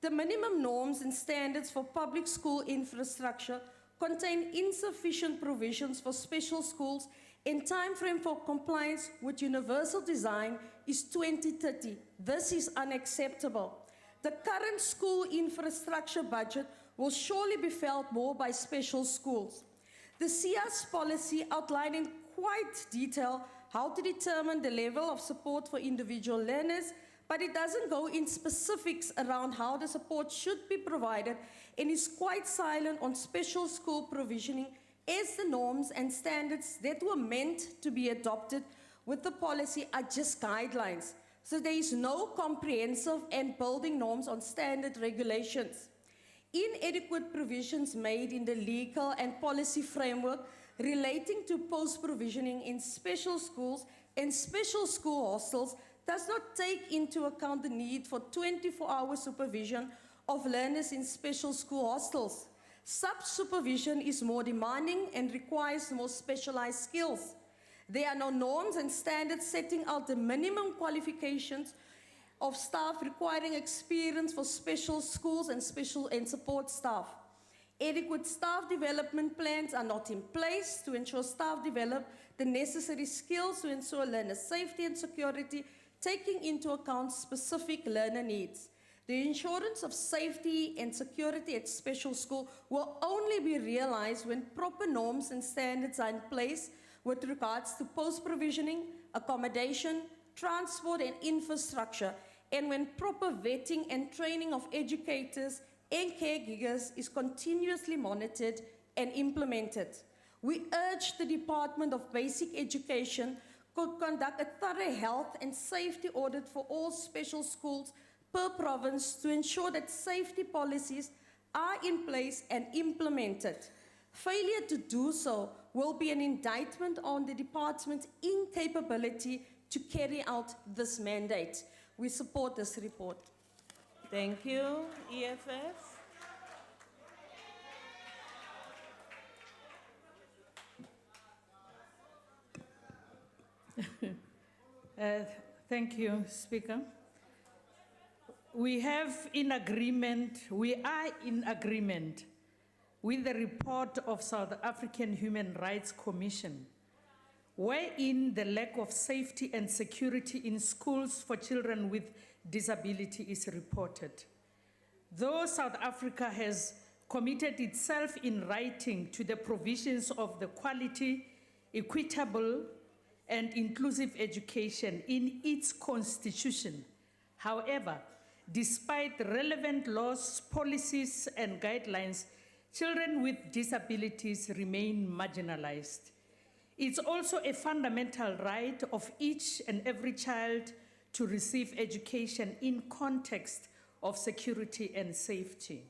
The minimum norms and standards for public school infrastructure contain insufficient provisions for special schools, and time frame for compliance with universal design is 2030. This is unacceptable. The current school infrastructure budget will surely be felt more by special schools. The SIA's policy outlined in quite detail how to determine the level of support for individual learners, but it doesn't go in specifics around how the support should be provided and is quite silent on special school provisioning as the norms and standards that were meant to be adopted with the policy are just guidelines. So there is no comprehensive and building norms on standard regulations. Inadequate provisions made in the legal and policy framework relating to post-provisioning in special schools and special school hostels does not take into account the need for 24-hour supervision of learners in special school hostels. Such supervision is more demanding and requires more specialized skills. There are no norms and standards setting out the minimum qualifications of staff requiring experience for special schools and special and support staff. Adequate staff development plans are not in place to ensure staff develop the necessary skills to ensure learner safety and security, taking into account specific learner needs. The assurance of safety and security at special school will only be realized when proper norms and standards are in place with regards to post-provisioning, accommodation, transport and infrastructure, and when proper vetting and training of educators and caregivers is continuously monitored and implemented. We urge the Department of Basic Education to conduct a thorough health and safety audit for all special schools per province to ensure that safety policies are in place and implemented. Failure to do so will be an indictment on the department's incapability to carry out this mandate. We support this report. Thank you, EFF. Thank you, Speaker. We are in agreement with the report of South African Human Rights Commission, wherein the lack of safety and security in schools for children with disability is reported. Though South Africa has committed itself in writing to the provisions of the quality, equitable, and inclusive education in its constitution, however, despite relevant laws, policies, and guidelines, children with disabilities remain marginalized. It's also a fundamental right of each and every child to receive education in context of security and safety.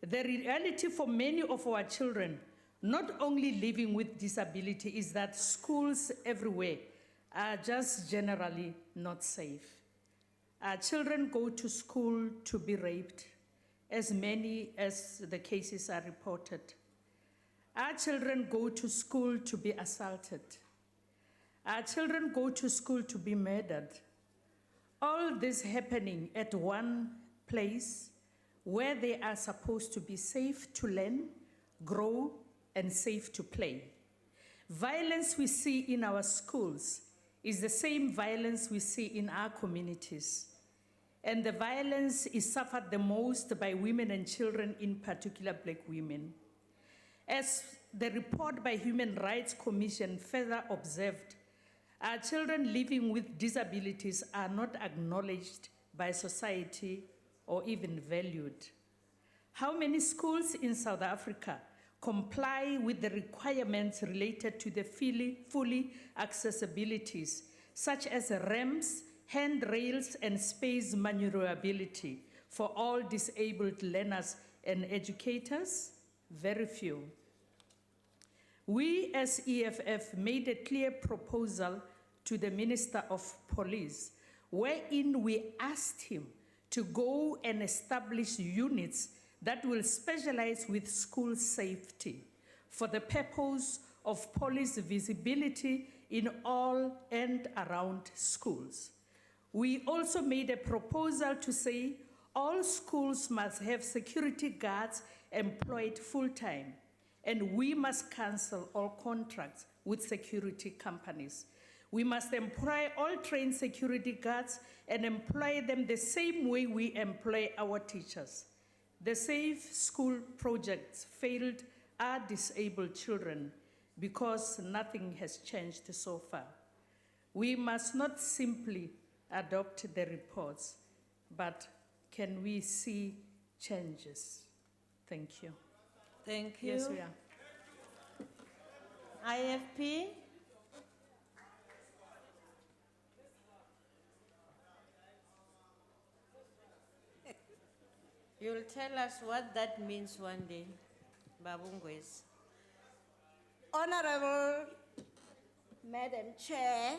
The reality for many of our children, not only living with disability, is that schools everywhere are just generally not safe. Our children go to school to be raped, as many as the cases are reported. Our children go to school to be assaulted. Our children go to school to be murdered. All this happening at one place where they are supposed to be safe to learn, grow, and safe to play. Violence we see in our schools is the same violence we see in our communities. And the violence is suffered the most by women and children, in particular Black women. As the report by Human Rights Commission further observed, our children living with disabilities are not acknowledged by society or even valued. How many schools in South Africa comply with the requirements related to the fully accessibilities, such as ramps, handrails, and space maneuverability for all disabled learners and educators? Very few. We as EFF made a clear proposal to the Minister of Police, wherein we asked him to go and establish units that will specialize with school safety for the purpose of police visibility in all and around schools. We also made a proposal to say all schools must have security guards employed full-time, and we must cancel all contracts with security companies. We must employ all trained security guards and employ them the same way we employ our teachers. The Safe School projects failed our disabled children because nothing has changed so far. We must not simply adopt the reports, but can we see changes? Thank you. Thank you. Yes, we are. IFP. You'll tell us what that means one day, Babungwes. Honorable Madam Chair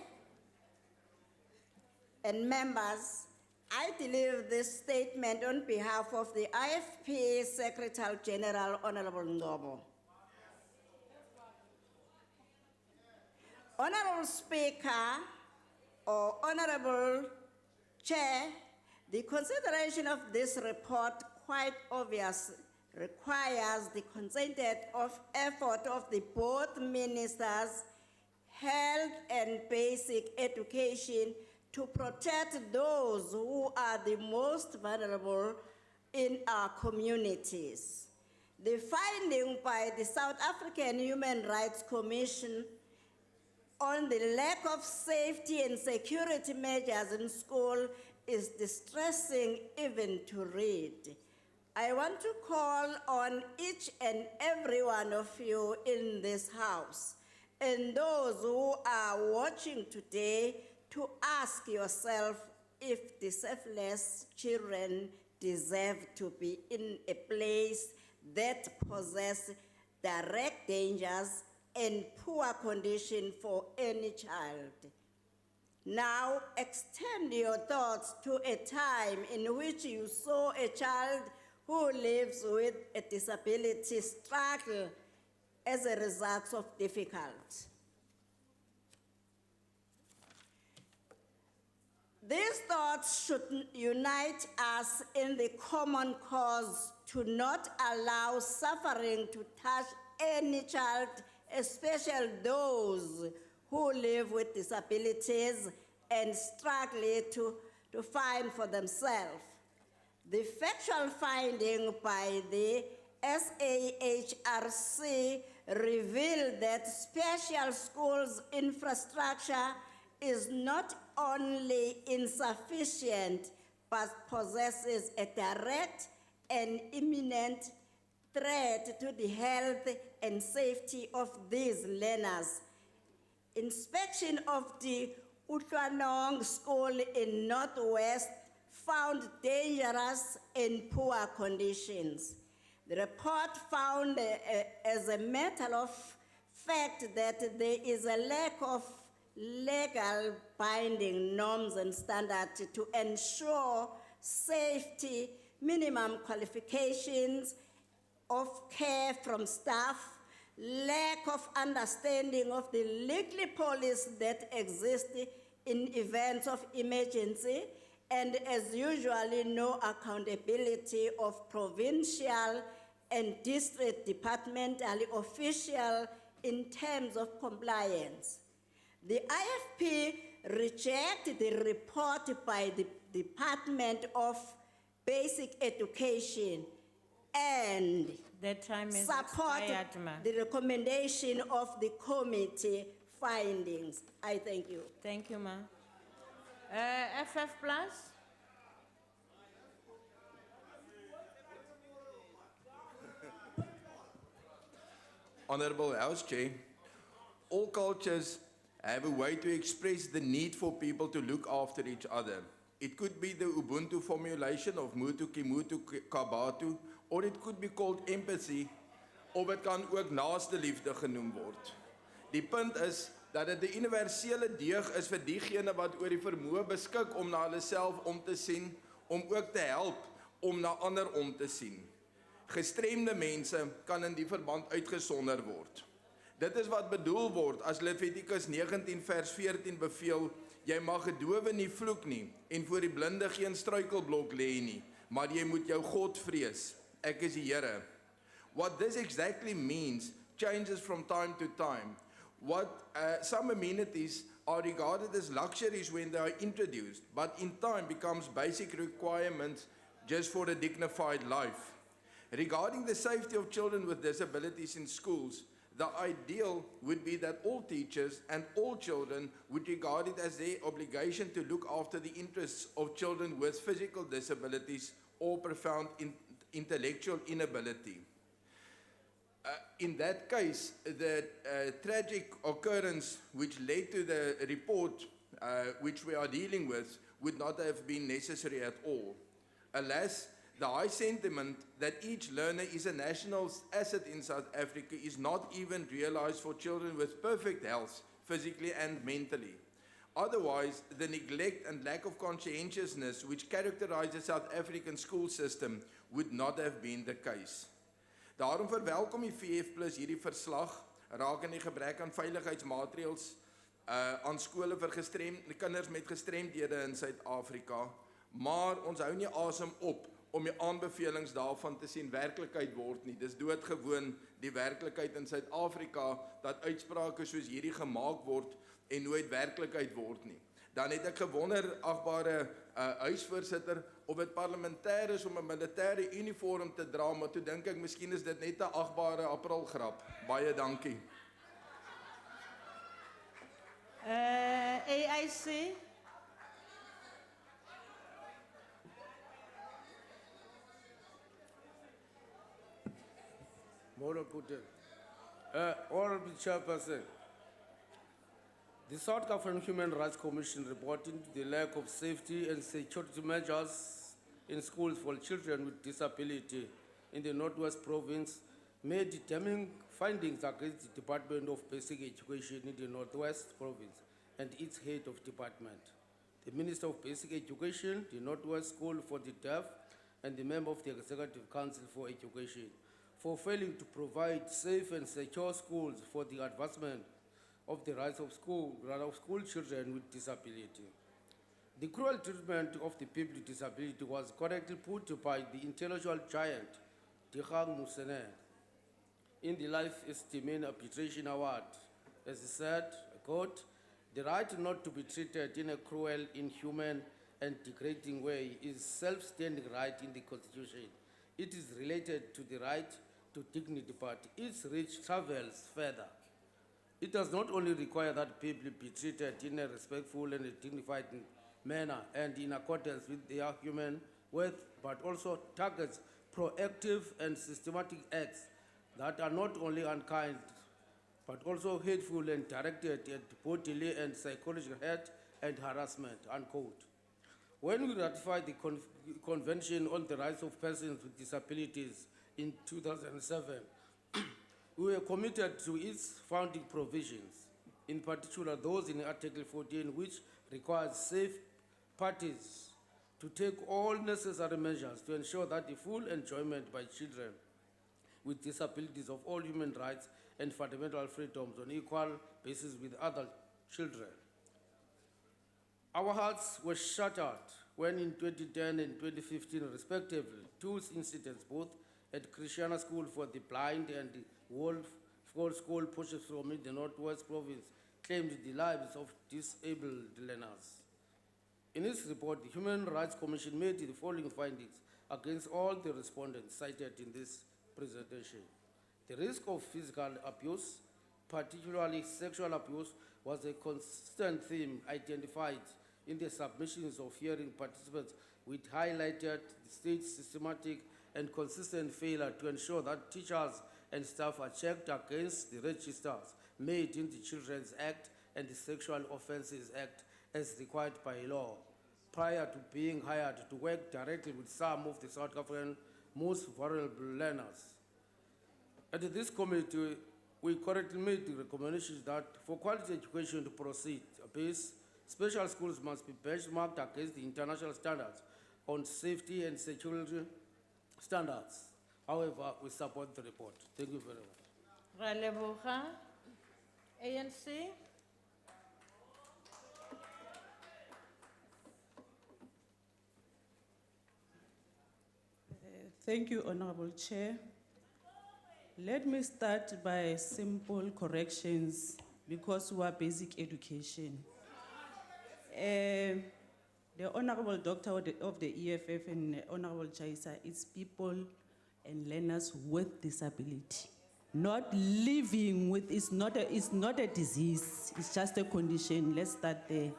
and members, I deliver this statement on behalf of the IFP Secretary General, Honorable Ngobo. Honorable Speaker or Honorable Chair, the consideration of this report quite obvious requires the concerted effort of the both ministers, health and basic education, to protect those who are the most vulnerable in our communities. The finding by the South African Human Rights Commission on the lack of safety and security measures in school is distressing even to read. I want to call on each and every one of you in this house and those who are watching today to ask yourself if the selfless children deserve to be in a place that possesses direct dangers and poor condition for any child. Now extend your thoughts to a time in which you saw a child who lives with a disability struggle as a result of difficulty. These thoughts should unite us in the common cause to not allow suffering to touch any child, especially those who live with disabilities and struggle to find for themselves. The factual finding by the SAHRC revealed that special schools infrastructure is not only insufficient, but possesses a direct and imminent threat to the health and safety of these learners. Inspection of the Utlanong school in Northwest found dangerous and poor conditions. The report found as a matter of fact that there is a lack of legal binding norms and standards to ensure safety, minimum qualifications of care from staff, lack of understanding of the legal policies that exist in events of emergency, and as usually no accountability of provincial and district departmental officials in terms of compliance. The IFP rejected the report by the Department of Basic Education and support the recommendation of the committee findings. I thank you. Thank you, ma. FF Plus. Honorable House Chair, all cultures have a way to express the need for people to look after each other. It could be the Ubuntu formulation of Mutu Kimutu Kabatu, or it could be called empathy, of het kan ook naaste liefde genoem word. Die punt is dat dit 'n universele deug is vir diegene wat oor die vermoë beskik om na hulle self om te sien, om ook te help om na ander om te sien. Gestremde mense kan in die verband uitgesonder word. Dit is wat bedoel word as Levitikus 19 vers 14 beveel, jy mag gedowe nie vloek nie en voor die blinde geen struikelblok lê nie, maar jy moet jou God vrees. Ek is die Here. What this exactly means changes from time to time. Some amenities are regarded as luxuries when they are introduced, but in time becomes basic requirements just for a dignified life. Regarding the safety of children with disabilities in schools, The ideal would be that all teachers and all children would regard it as their obligation to look after the interests of children with physical disabilities or profound intellectual inability. In that case, the tragic occurrence which led to the report which we are dealing with would not have been necessary at all. Alas, the high sentiment that each learner is a national asset in South Africa is not even realized for children with perfect health, physically and mentally. Otherwise, the neglect and lack of conscientiousness which characterize the South African school system would not have been the case. Daarom verwelkom die VF Plus hierdie verslag rakende die gebrek aan veiligheidsmaatreëls aan skole vir kinders met gestremdhede in Suid-Afrika, maar ons hou nie asem op om die aanbevelings daarvan te sien werklikheid word nie. Dis doodgewoon die werklikheid in Suid-Afrika dat uitsprake soos hierdie gemaak word en nooit werklikheid word nie. Dan het ek gewonder, agbare huisvoorsitter, of het parlementêr is om 'n militêre uniform te dra, maar toe dink ek miskien is dit net 'n agbare aprilgrap. Baie dankie. AIC. Honorable Chairperson, the South African Human Rights Commission reporting to the lack of safety and security measures in schools for children with disability in the Northwest Province made damning findings against the Department of Basic Education in the Northwest Province and its head of department, the Minister of Basic Education, the Northwest School for the Deaf, and the member of the Executive Council for Education, for failing to provide safe and secure schools for the advancement of the rights of school children with disability. The cruel treatment of the people with disability was correctly put by the intellectual giant, Dikgang Moseneke, in the Life Esteem Arbitration Award. As he said, I quote, "The right not to be treated in a cruel, inhuman, and degrading way is self-standing right in the Constitution. It is related to the right to dignity, but its reach travels further. It does not only require that people be treated in a respectful and a dignified manner and in accordance with their human worth, but also targets proactive and systematic acts that are not only unkind, but also hateful and directed at bodily and psychological hurt and harassment," unquote. When we ratified the Convention on the Rights of Persons with Disabilities in 2007, we were committed to its founding provisions, in particular those in Article 14, which requires safe parties to take all necessary measures to ensure that the full enjoyment by children with disabilities of all human rights and fundamental freedoms on equal basis with other children. Our hearts were shattered when in 2010 and 2015, respectively, two incidents, both at Christiana School for the Blind and the Wolf School pushes from the Northwest Province, claimed the lives of disabled learners. In its report, the Human Rights Commission made the following findings against all the respondents cited in this presentation. The risk of physical abuse, particularly sexual abuse, was a consistent theme identified in the submissions of hearing participants, which highlighted the state's systematic and consistent failure to ensure that teachers and staff are checked against the registers made in the Children's Act and the Sexual Offences Act as required by law, prior to being hired to work directly with some of the South African most vulnerable learners. At this committee, we correctly made the recommendation that for quality education to proceed apace, special schools must be benchmarked against the international standards on safety and security standards. However, we support the report. Thank you very much. Ra leboga. ANC. Thank you, Honorable Chair. Let me start by simple corrections because we are basic education. The Honorable Doctor of the EFF and Honorable Chaisa is people and learners with disability. Not living with is not a disease, it's just a condition. Let's start there.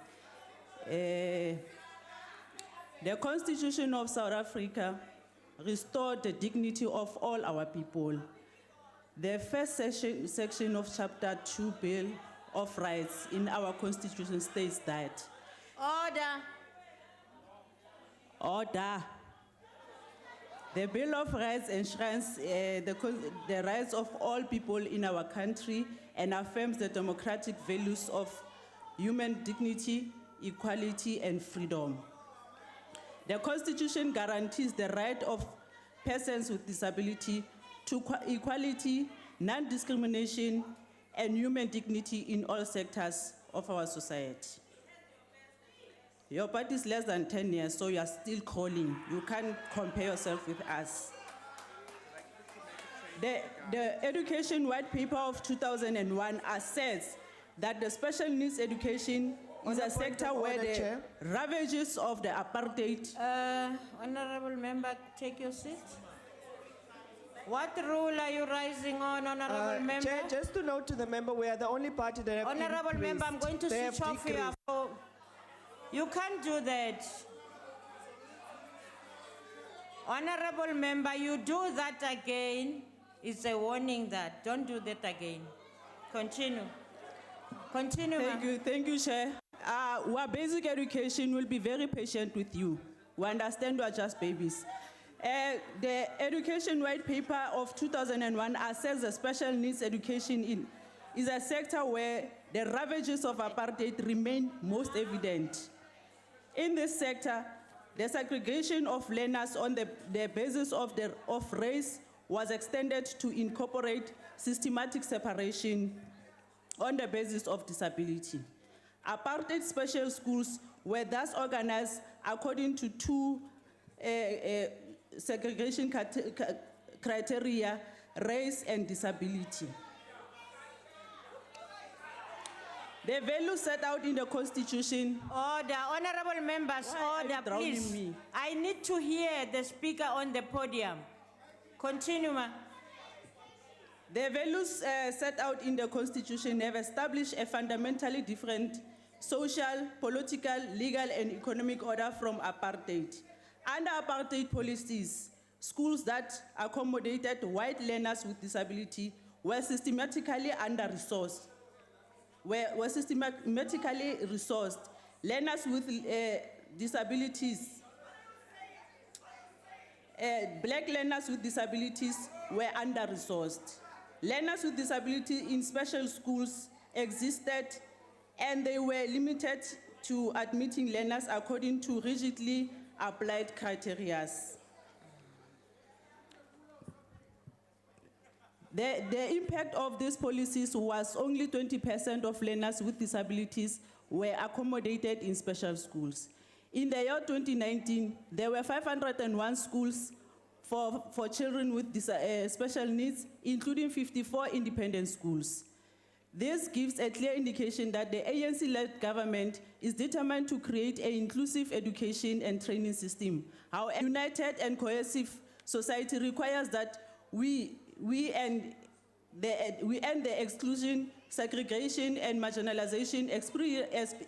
The Constitution of South Africa restored the dignity of all our people. The first section of Chapter 2 Bill of Rights in our Constitution states that. Order. The Bill of Rights enshrines the rights of all people in our country and affirms the democratic values of human dignity, equality, and freedom. The Constitution guarantees the right of persons with disability to equality, non-discrimination, and human dignity in all sectors of our society. Your party is less than 10 years, so you are still calling. You can't compare yourself with us. The Education White Paper of 2001 asserts that the special needs education is a sector where the ravages of the apartheid. Honorable member, take your seat. What rule are you rising on, honorable member? Chair, just to note to the member, we are the only party that have Honorable member, I'm going to switch off your phone. You can't do that. Honorable member, you do that again, it's a warning that. Don't do that again. Continue. Continue. Thank you, Chair. Our basic education will be very patient with you. We understand you are just babies. The Education White Paper of 2001 assesses the special needs education is a sector where the ravages of apartheid remain most evident. In this sector, the segregation of learners on the basis of race was extended to incorporate systematic separation on the basis of disability. Apartheid special schools were thus organized according to two segregation criteria, race and disability. The values set out in the Constitution. Order, honorable members, order, please. I need to hear the speaker on the podium. Continue, ma'am. The values set out in the Constitution have established a fundamentally different social, political, legal, and economic order from apartheid. Under apartheid policies, schools that accommodated white learners with disability were systematically under-resourced. Were systematically resourced. Learners with disabilities, black learners with disabilities were under-resourced. Learners with disability in special schools existed and they were limited to admitting learners according to rigidly applied criteria. The impact of these policies was only 20% of learners with disabilities were accommodated in special schools. In the year 2019, there were 501 schools for children with special needs, including 54 independent schools. This gives a clear indication that the ANC-led government is determined to create an inclusive education and training system. Our united and cohesive society requires that we end the exclusion, segregation, and marginalization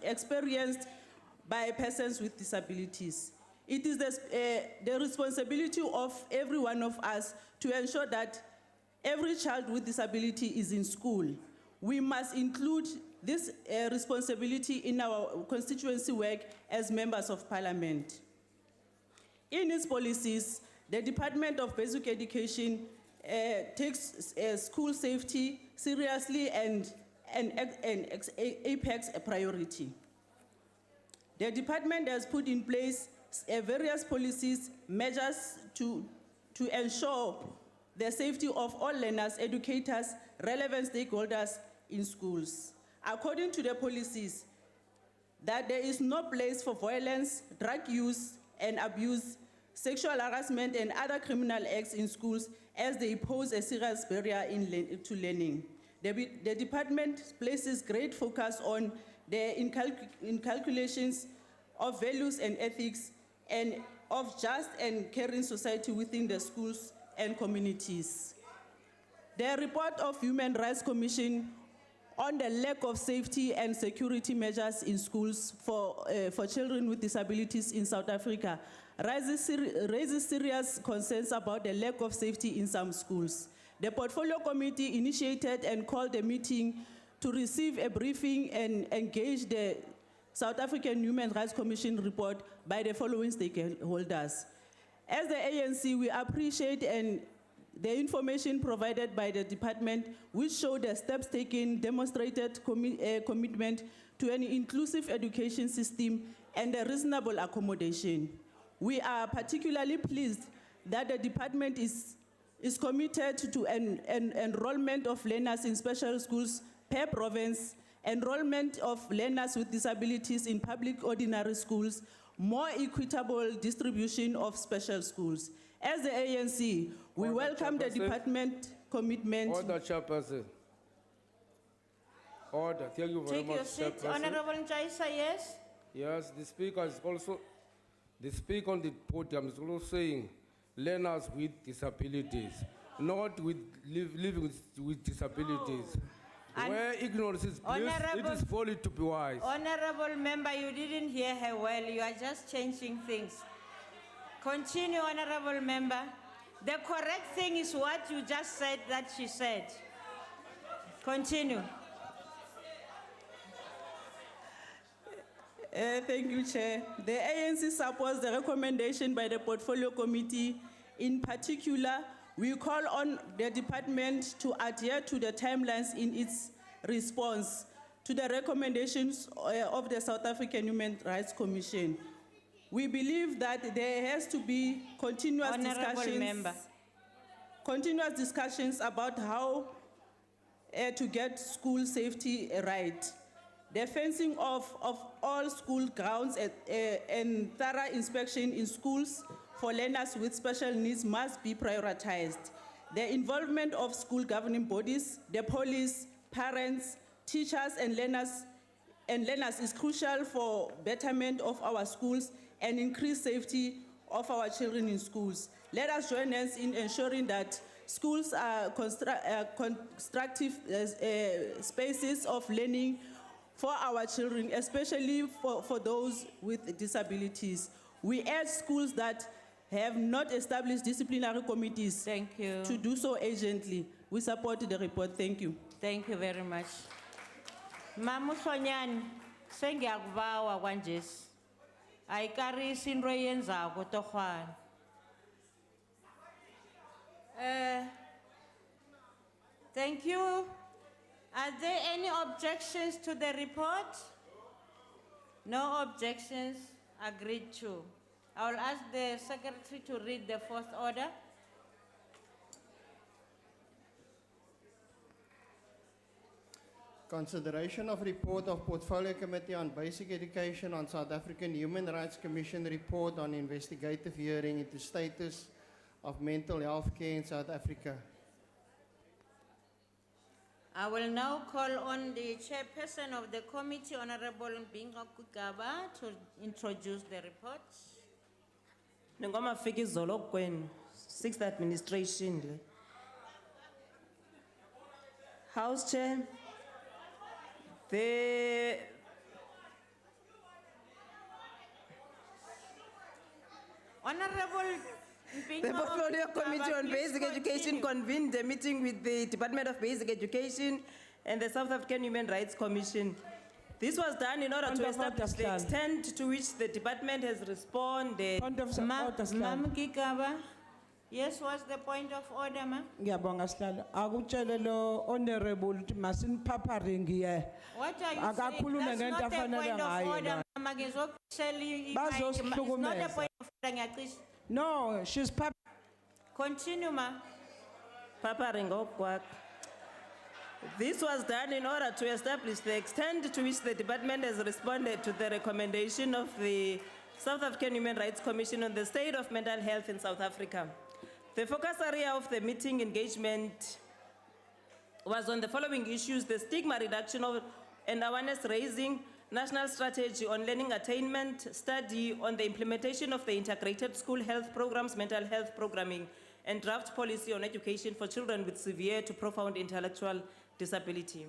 experienced by persons with disabilities. It is the responsibility of every one of us to ensure that every child with disability is in school. We must include this responsibility in our constituency work as members of parliament. In its policies, the Department of Basic Education takes school safety seriously and apex a priority. The department has put in place various policies, measures to ensure the safety of all learners, educators, relevant stakeholders in schools. According to the policies, that there is no place for violence, drug use and abuse, sexual harassment and other criminal acts in schools as they pose a serious barrier to learning. The department places great focus on the inculcations of values and ethics and of just and caring society within the schools and communities. The report of Human Rights Commission on the lack of safety and security measures in schools for children with disabilities in South Africa raises serious concerns about the lack of safety in some schools. The Portfolio Committee initiated and called a meeting to receive a briefing and engage the South African Human Rights Commission report by the following stakeholders. As the ANC, we appreciate the information provided by the department, which showed the steps taken, demonstrated commitment to an inclusive education system and a reasonable accommodation. We are particularly pleased that the department is committed to an enrollment of learners in special schools per province, enrollment of learners with disabilities in public ordinary schools, more equitable distribution of special schools. As the ANC, we welcome the department commitment. Order, Chairperson. Order. Thank you very Take much, your seat. Chairperson. Honorable Njaisa, yes? Yes, the speaker is also, the speaker on the podium is also saying learners with disabilities, not with living with disabilities. And Where ignorance is bliss, it is folly to be wise. Honorable member, you didn't hear her well. You are just changing things. Continue, honorable member. The correct thing is what you just said that she said. Continue. Thank you, Chair. The ANC supports the recommendation by the Portfolio Committee. In particular, we call on the department to adhere to the timelines in its response to the recommendations of the South African Human Rights Commission. We believe that there has to be continuous discussions about how to get school safety right. The fencing of all school grounds and thorough inspection in schools for learners with special needs must be prioritized. The involvement of school governing bodies, the police, parents, teachers, and learners is crucial for betterment of our schools and increased safety of our children in schools. Let us join hands in ensuring that schools are constructive spaces of learning for our children, especially for those with disabilities. We urge schools that have not established disciplinary committees to do so urgently. We support the report. Thank you. Thank you very much. Mama Sonyani, sengiyakubawa kwanjesi. Ayikarisi into eyenzako torhwana. Thank you. Are there any objections to the report? No objections. Agreed to. I will ask the secretary to read the fourth order. Consideration of report of Portfolio Committee on Basic Education on South African Human Rights Commission report on investigative hearing into status of mental health care in South Africa. I will now call on the chairperson of the committee, Honorable Mbinga Kugaba, to introduce the report. Ngoma fika izolo kwenu, 6th administration le. House Chair, the Honorable The Portfolio Committee on Basic Education convened a meeting with the Department of Basic Education and the South African Human Rights Commission. This was done in order to establish the extent to which the department has responded. Ma'am Kigaba, yes, what's the point of order, ma'am? Ngiyabonga sihlalo. Akutshele lo honorable ukuthi masiniphaphare ngiye. What are you Akakhulume saying? ngento That's not a afanele point of ngayo order, la. ma'am. It's not a point of order, ngiyacisha. No, she's Continue, ma'am. Paparing okwakho. This was done in order to establish the extent to which the department has responded to the recommendation of the South African Human Rights Commission on the state of mental health in South Africa. The focus area of the meeting engagement was on the following issues: the stigma reduction and awareness raising, national strategy on learning attainment, study on the implementation of the integrated school health programs, mental health programming, and draft policy on education for children with severe to profound intellectual disability.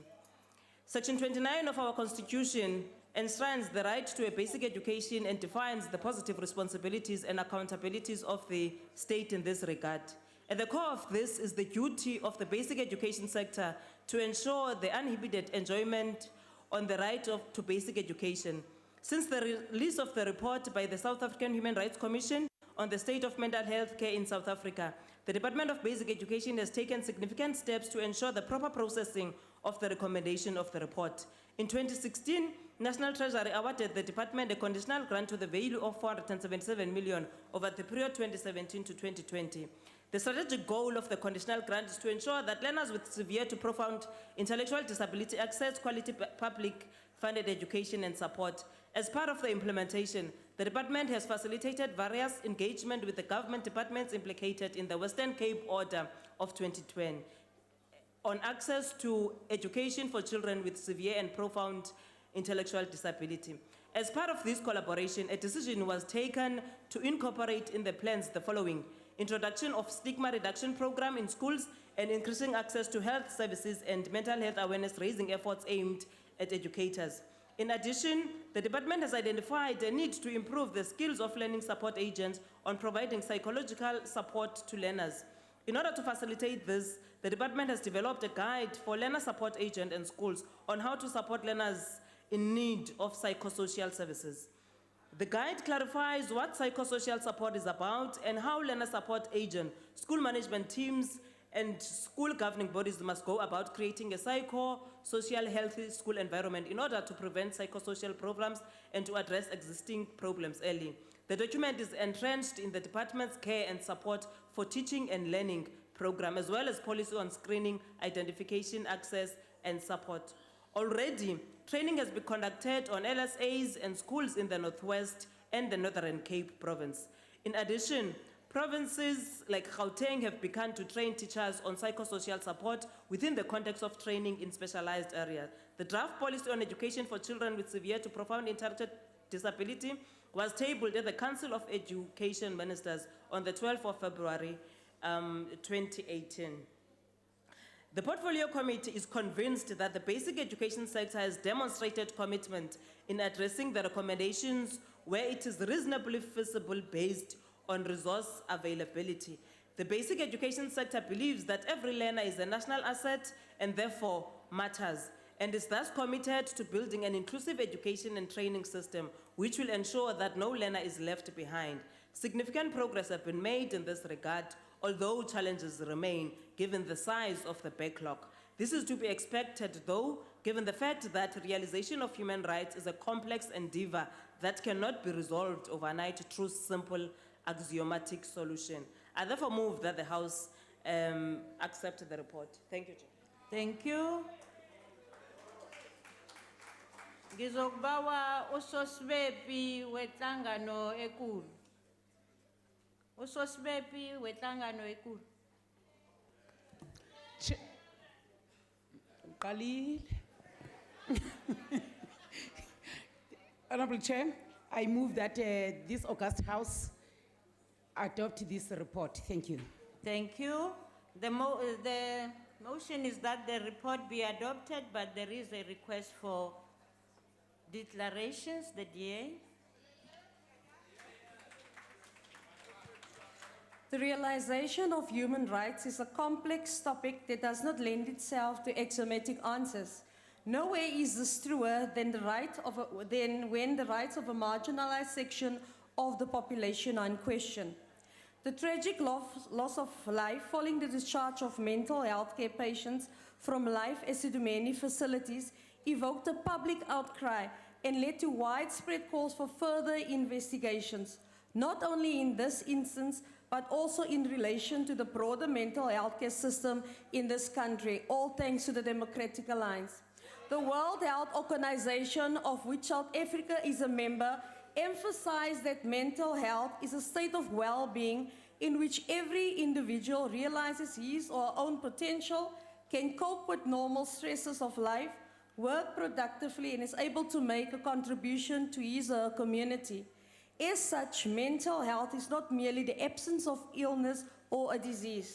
Section 29 of our Constitution enshrines the right to a basic education and defines the positive responsibilities and accountabilities of the state in this regard. At the core of this is the duty of the basic education sector to ensure the uninhibited enjoyment on the right to basic education. Since the release of the report by the South African Human Rights Commission on the state of mental health care in South Africa, the Department of Basic Education has taken significant steps to ensure the proper processing of the recommendation of the report. In 2016, National Treasury awarded the department a conditional grant to the value of 477 million over the period 2017 to 2020. The strategic goal of the conditional grant is to ensure that learners with severe to profound intellectual disability access quality public funded education and support. As part of the implementation, the department has facilitated various engagement with the government departments implicated in the Western Cape Order of 2020 on access to education for children with severe and profound intellectual disability. As part of this collaboration, a decision was taken to incorporate in the plans the following: introduction of stigma reduction program in schools and increasing access to health services and mental health awareness raising efforts aimed at educators. In addition, the department has identified a need to improve the skills of learning support agents on providing psychological support to learners. In order to facilitate this, the department has developed a guide for learner support agents and schools on how to support learners in need of psychosocial services. The guide clarifies what psychosocial support is about and how learner support agent, school management teams, and school governing bodies must go about creating a psychosocial healthy school environment in order to prevent psychosocial problems and to address existing problems early. The document is entrenched in the department's care and support for teaching and learning program, as well as policy on screening, identification, access, and support. Already, training has been conducted on LSAs and schools in the Northwest and the Northern Cape province. In addition, provinces like Gauteng have begun to train teachers on psychosocial support within the context of training in specialized areas. The draft policy on education for children with severe to profound intellectual disability was tabled at the Council of Education Ministers on the 12th of February 2018. The Portfolio Committee is convinced that the basic education sector has demonstrated commitment in addressing the recommendations where it is reasonably feasible based on resource availability. The basic education sector believes that every learner is a national asset and therefore matters, and is thus committed to building an inclusive education and training system which will ensure that no learner is left behind. Significant progress has been made in this regard, although challenges remain given the size of the backlog. This is to be expected, though, given the fact that realization of human rights is a complex endeavor that cannot be resolved overnight through simple axiomatic solution. I therefore move that the House accept the report. Thank you, Chair. Thank you. Ngizokbawa usosbepi wetlangano ekulu. Usosbepi wetlangano ekulu. Khalil. Honorable Chair, I move that this August House adopt this report. Thank you. Thank you. The motion is that the report be adopted, but there is a request for declarations, the DA. The realization of human rights is a complex topic that does not lend itself to axiomatic answers. Nowhere is this truer than when the rights of a marginalized section of the population are in question. The tragic loss of life following the discharge of mental health care patients from Life Esidumeni facilities evoked a public outcry and led to widespread calls for further investigations, not only in this instance, but also in relation to the broader mental health care system in this country, all thanks to the Democratic Alliance. The World Health Organization, of which South Africa is a member, emphasized that mental health is a state of well-being in which every individual realizes his or her own potential, can cope with normal stresses of life, work productively, and is able to make a contribution to his or her community. As such, mental health is not merely the absence of illness or a disease.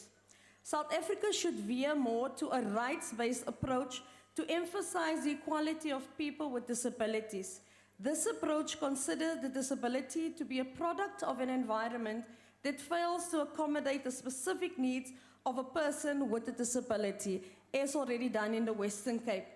South Africa should veer more to a rights-based approach to emphasize the equality of people with disabilities. This approach considers the disability to be a product of an environment that fails to accommodate the specific needs of a person with a disability, as already done in the Western Cape.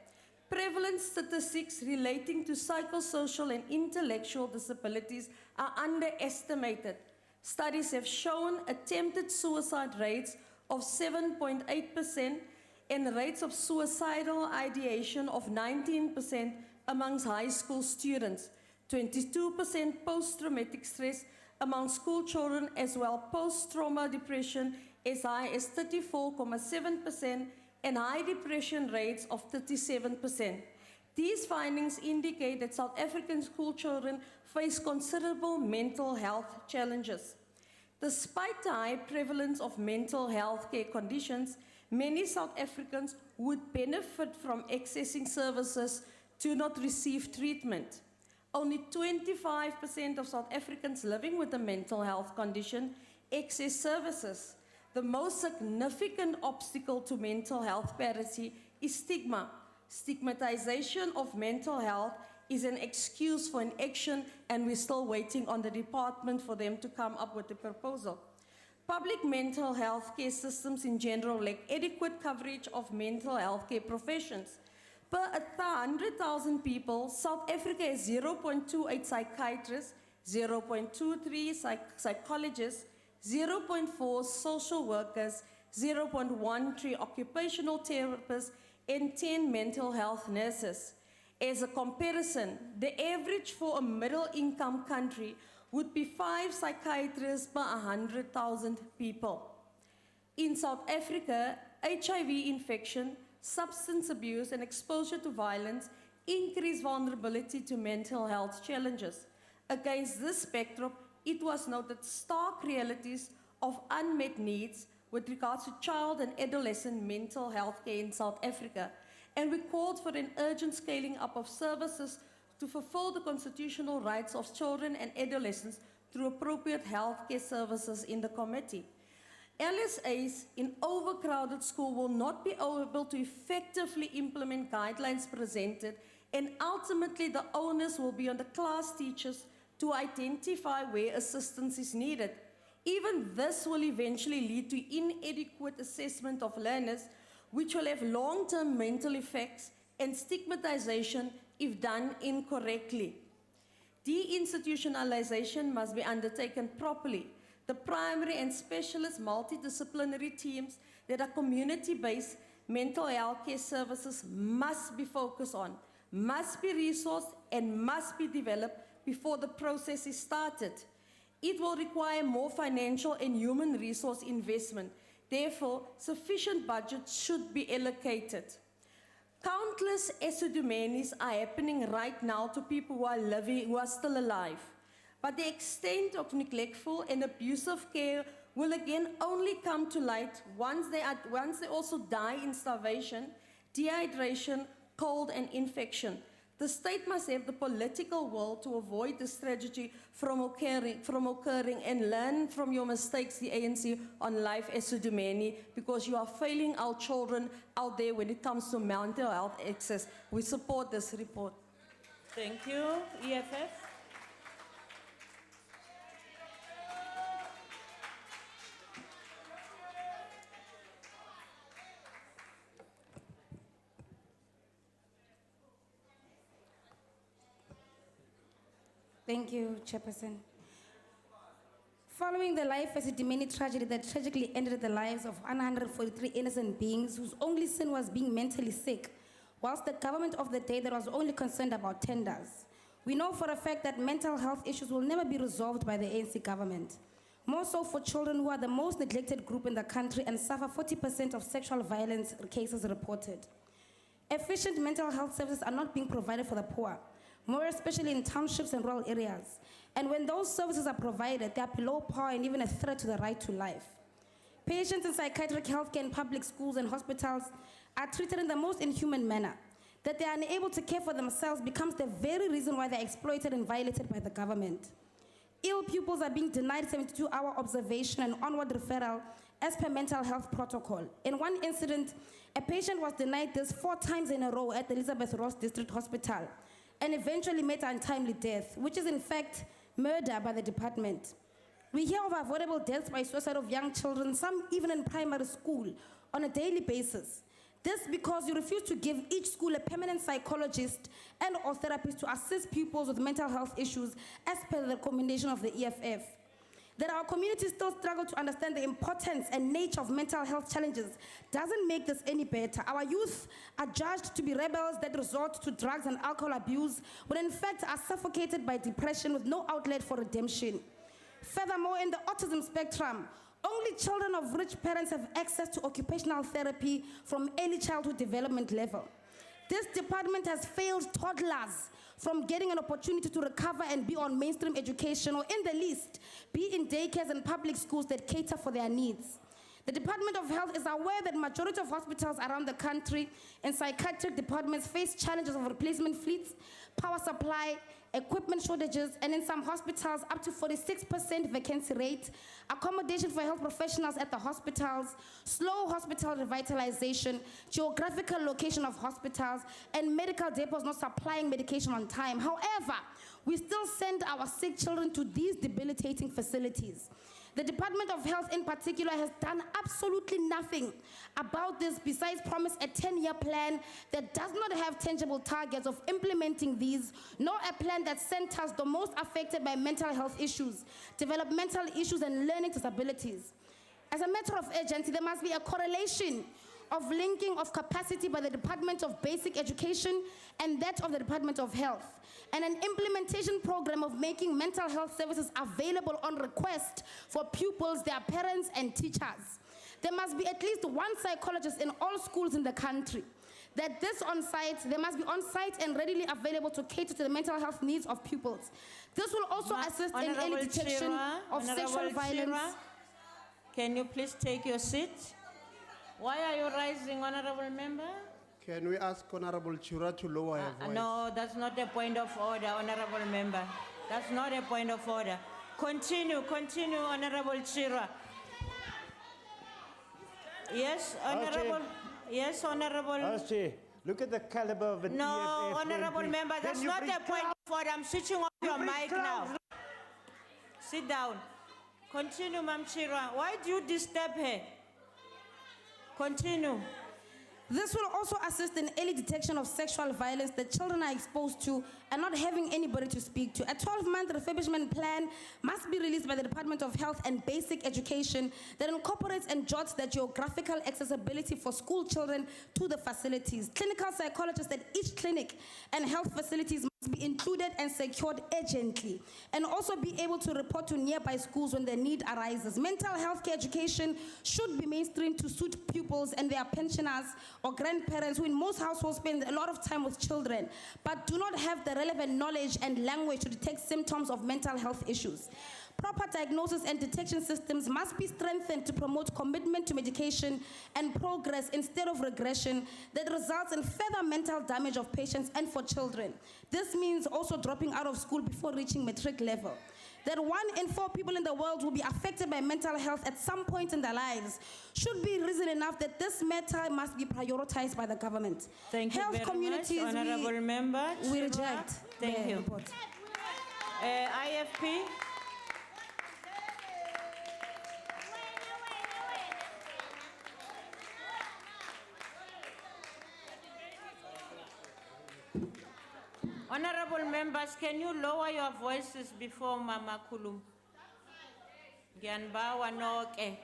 Prevalent statistics relating to psychosocial and intellectual disabilities are underestimated. Studies have shown attempted suicide rates of 7.8% and rates of suicidal ideation of 19% amongst high school students, 22% post-traumatic stress among school children, as well post-trauma depression as high as 34.7%, and high depression rates of 37%. These findings indicate that South African school children face considerable mental health challenges. Despite the high prevalence of mental health care conditions, many South Africans would benefit from accessing services do not receive treatment. Only 25% of South Africans living with a mental health condition access services. The most significant obstacle to mental health parity is stigma. Stigmatization of mental health is an excuse for inaction, and we're still waiting on the department for them to come up with a proposal. Public mental health care systems in general lack adequate coverage of mental health care professions. Per 100,000 people, South Africa has 0.28 psychiatrists, 0.23 psychologists, 0.4 social workers, 0.13 occupational therapists, and 10 mental health nurses. As a comparison, the average for a middle-income country would be 5 psychiatrists per 100,000 people. In South Africa, HIV infection, substance abuse, and exposure to violence increase vulnerability to mental health challenges. Against this backdrop, it was noted stark realities of unmet needs with regards to child and adolescent mental health care in South Africa, and we called for an urgent scaling up of services to fulfill the constitutional rights of children and adolescents through appropriate health care services in the committee. LSAs in overcrowded schools will not be able to effectively implement guidelines presented, and ultimately the onus will be on the class teachers to identify where assistance is needed. Even this will eventually lead to inadequate assessment of learners, which will have long-term mental effects and stigmatization if done incorrectly. Deinstitutionalization must be undertaken properly. The primary and specialist multidisciplinary teams that are community-based mental health care services must be focused on, must be resourced, and must be developed before the process is started. It will require more financial and human resource investment. Therefore, sufficient budget should be allocated. Countless acidumenies are happening right now to people who are still alive. But the extent of neglectful and abusive care will again only come to light once they also die in starvation, dehydration, cold, and infection. The state must have the political will to avoid this tragedy from occurring and learn from your mistakes, the ANC, on life acidumeni, because you are failing our children out there when it comes to mental health access. We support this report. Thank you. EFF. Thank you, Chairperson. Following the life acidumeni tragedy that tragically ended the lives of 143 innocent beings whose only sin was being mentally sick, whilst the government of the day that was only concerned about tenders, we know for a fact that mental health issues will never be resolved by the ANC government. More so for children who are the most neglected group in the country and suffer 40% of sexual violence cases reported. Efficient mental health services are not being provided for the poor, more especially in townships and rural areas. And when those services are provided, they are below par and even a threat to the right to life. Patients in psychiatric healthcare in public schools and hospitals are treated in the most inhuman manner. That they are unable to care for themselves becomes the very reason why they're exploited and violated by the government. Ill pupils are being denied 72-hour observation and onward referral as per mental health protocol. In one incident, a patient was denied this 4 times in a row at the Elizabeth Ross District Hospital and eventually met untimely death, which is in fact murder by the department. We hear of avoidable deaths by suicide of young children, some even in primary school, on a daily basis. This because you refuse to give each school a permanent psychologist and or therapist to assist pupils with mental health issues as per the recommendation of the EFF. That our community still struggle to understand the importance and nature of mental health challenges doesn't make this any better. Our youth are judged to be rebels that resort to drugs and alcohol abuse, when in fact are suffocated by depression with no outlet for redemption. Furthermore, in the autism spectrum, only children of rich parents have access to occupational therapy from early childhood development level. This department has failed toddlers from getting an opportunity to recover and be on mainstream education, or in the least, be in daycares and public schools that cater for their needs. The Department of Health is aware that majority of hospitals around the country and psychiatric departments face challenges of replacement fleets, power supply, equipment shortages, and in some hospitals up to 46% vacancy rate, accommodation for health professionals at the hospitals, slow hospital revitalization, geographical location of hospitals, and medical depots not supplying medication on time. However, we still send our sick children to these debilitating facilities. The Department of Health in particular has done absolutely nothing about this besides promise a 10-year plan that does not have tangible targets of implementing these, nor a plan that centers the most affected by mental health issues, developmental issues, and learning disabilities. As a matter of urgency, there must be a correlation of linking of capacity by the Department of Basic Education and that of the Department of Health, and an implementation program of making mental health services available on request for pupils, their parents, and teachers. There must be at least one psychologist in all schools in the country. There must be on-site and readily available to cater to the mental health needs of pupils. This will also assist in early detection of sexual violence. Can you please take your seat? Why are you rising, Honorable Member? Can we ask Honorable Chira to lower her voice? No, that's not a point of order, Honorable Member. That's not a point of order. Continue, Honorable Chira. Yes, Honorable. Yes, Honorable. Look at the caliber of an No, EFF Honorable MP. Member, that's Then you not bring a point of order. I'm switching off your mic now. Sit down. Continue, Ma'am Chira. Why do you disturb her? Continue. This will also assist in early detection of sexual violence that children are exposed to and not having anybody to speak to. A 12-month refurbishment plan must be released by the Department of Health and Basic Education that incorporates and jots the geographical accessibility for school children to the facilities. Clinical psychologists at each clinic and health facilities must be included and secured urgently, and also be able to report to nearby schools when the need arises. Mental health care education should be mainstream to suit pupils and their pensioners or grandparents who in most households spend a lot of time with children but do not have the relevant knowledge and language to detect symptoms of mental health issues. Proper diagnosis and detection systems must be strengthened to promote commitment to medication and progress instead of regression that results in further mental damage of patients and for children. This means also dropping out of school before reaching matric level. That 1 in 4 people in the world will be affected by mental health at some point in their lives should be reason enough that this matter must be prioritized by the government. Thank you Health very communities, much, Honorable Member. we Chira. reject Thank the you. report. IFP. Honorable members, can you lower your voices before Mama Kulum? Gyanbawa noke.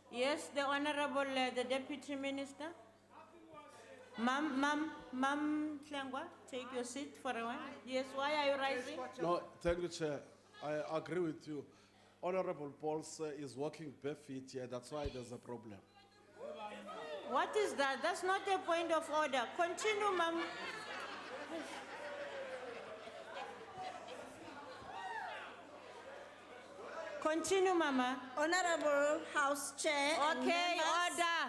Yes, the Honorable, the Deputy Minister. Ma'am Tlengwa, take your seat for a while. Yes, why are you rising? No, thank you, Chair. I agree with you. Honorable Pauls is walking barefoot here. That's why there's a problem. What is that? That's not a point of order. Continue, ma'am. Continue, Mama. Honorable House Chair. and Okay, members. order.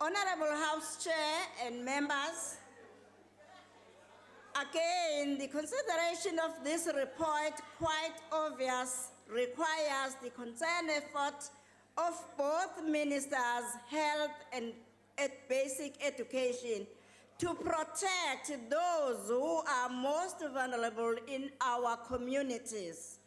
Honorable House Chair and members, Again, the consideration of this report, quite obvious, requires the concerned effort of both ministers, health and basic education, to protect those who are most vulnerable in our communities.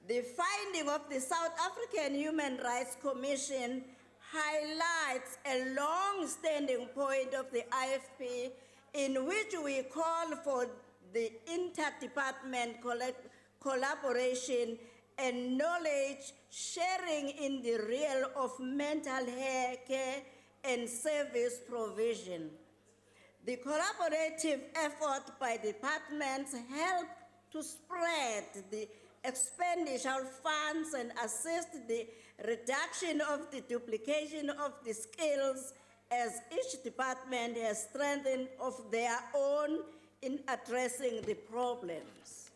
The finding of the South African Human Rights Commission highlights a long-standing point of the IFP in which we call for the interdepartment collaboration and knowledge sharing in the realm of mental health care and service provision. The collaborative effort by departments help to spread the expenditure funds and assist the reduction of the duplication of the skills as each department has strengthened of their own in addressing the problems.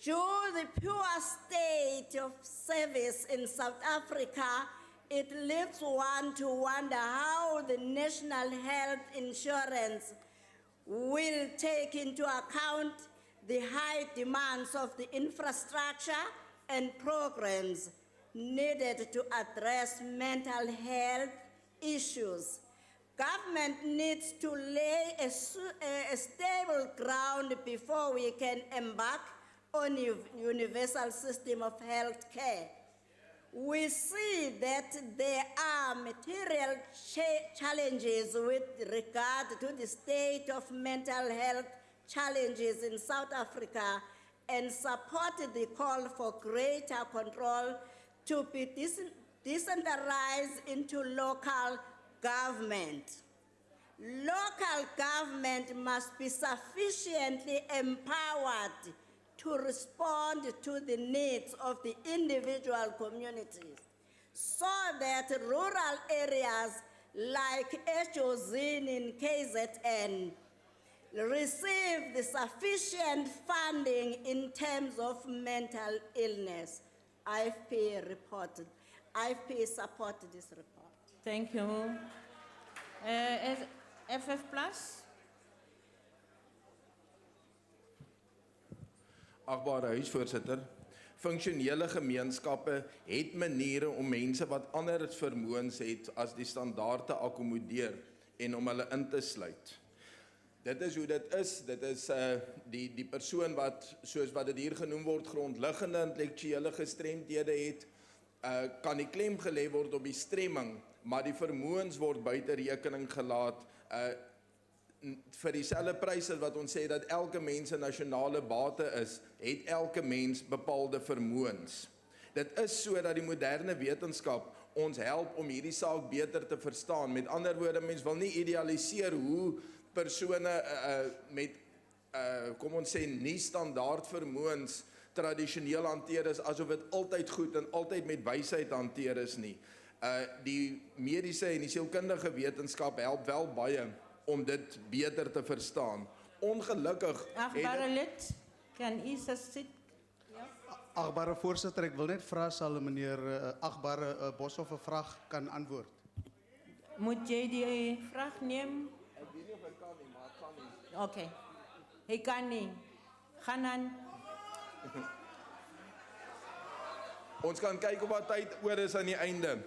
Due to the poor state of service in South Africa, it leads one to wonder how the national health insurance will take into account the high demands of the infrastructure and programs needed to address mental health issues. Government needs to lay a stable ground before we can embark on a universal system of health care. We see that there are material challenges with regard to the state of mental health challenges in South Africa and support the call for greater control to be decentralized into local government. Local government must be sufficiently empowered to respond to the needs of the individual communities so that rural areas like Echozini in KZN receive the sufficient funding in terms of mental illness. IFP supported this report. Thank you. FF Plus? Agbare huisvoorsitter, funksionele gemeenskappe het maniere om mense wat ander vermoëns het as die standaard te akkommodeer en om hulle in te sluit. Dit is hoe dit is. Dit is die persoon wat, soos wat dit hier genoem word, grondliggende intellektuele gestremdhede het, kan die klem gelê word op die stremming, maar die vermoëns word buite rekening gelaat, vir dieselfde pryse wat ons sê dat elke mens 'n nasionale bate is, het elke mens bepaalde vermoëns. Dit is so dat die moderne wetenskap ons help om hierdie saak beter te verstaan. Met ander woorde, mens wil nie idealiseer hoe persone met, kom ons sê, nie standaard vermoëns tradisioneel hanteer is, asof dit altyd goed en altyd met wysheid hanteer is nie. Die mediese en die sielkundige wetenskap help wel baie om dit beter te verstaan. Ongelukkig Agbare lid, kan u sit? Agbare voorsitter, ek wil net vra sal meneer Agbare Boshoff 'n vraag kan antwoord. Moet jy die vraag neem? Ek weet nie of ek kan nie, maar ek kan nie. Okay. Hy kan nie. Gaan aan. Ons kan kyk of wat tyd oor is aan die einde.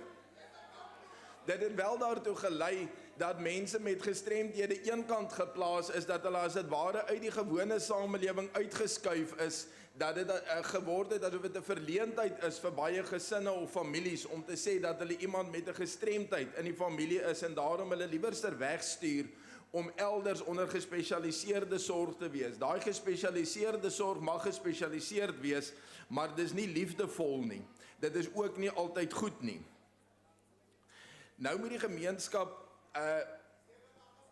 Dit het wel daartoe gelei dat mense met gestremdhede eenkant geplaas is, dat hulle as dit ware uit die gewone samelewing uitgeskuif is, dat dit geword het asof dit 'n verleentheid is vir baie gesinne of families om te sê dat hulle iemand met 'n gestremdheid in die familie is en daarom hulle liewerster wegstuur om elders onder gespesialiseerde sorg te wees. Daai gespesialiseerde sorg mag gespesialiseerd wees, maar dis nie liefdevol nie. Dit is ook nie altyd goed nie. Nou moet die gemeenskap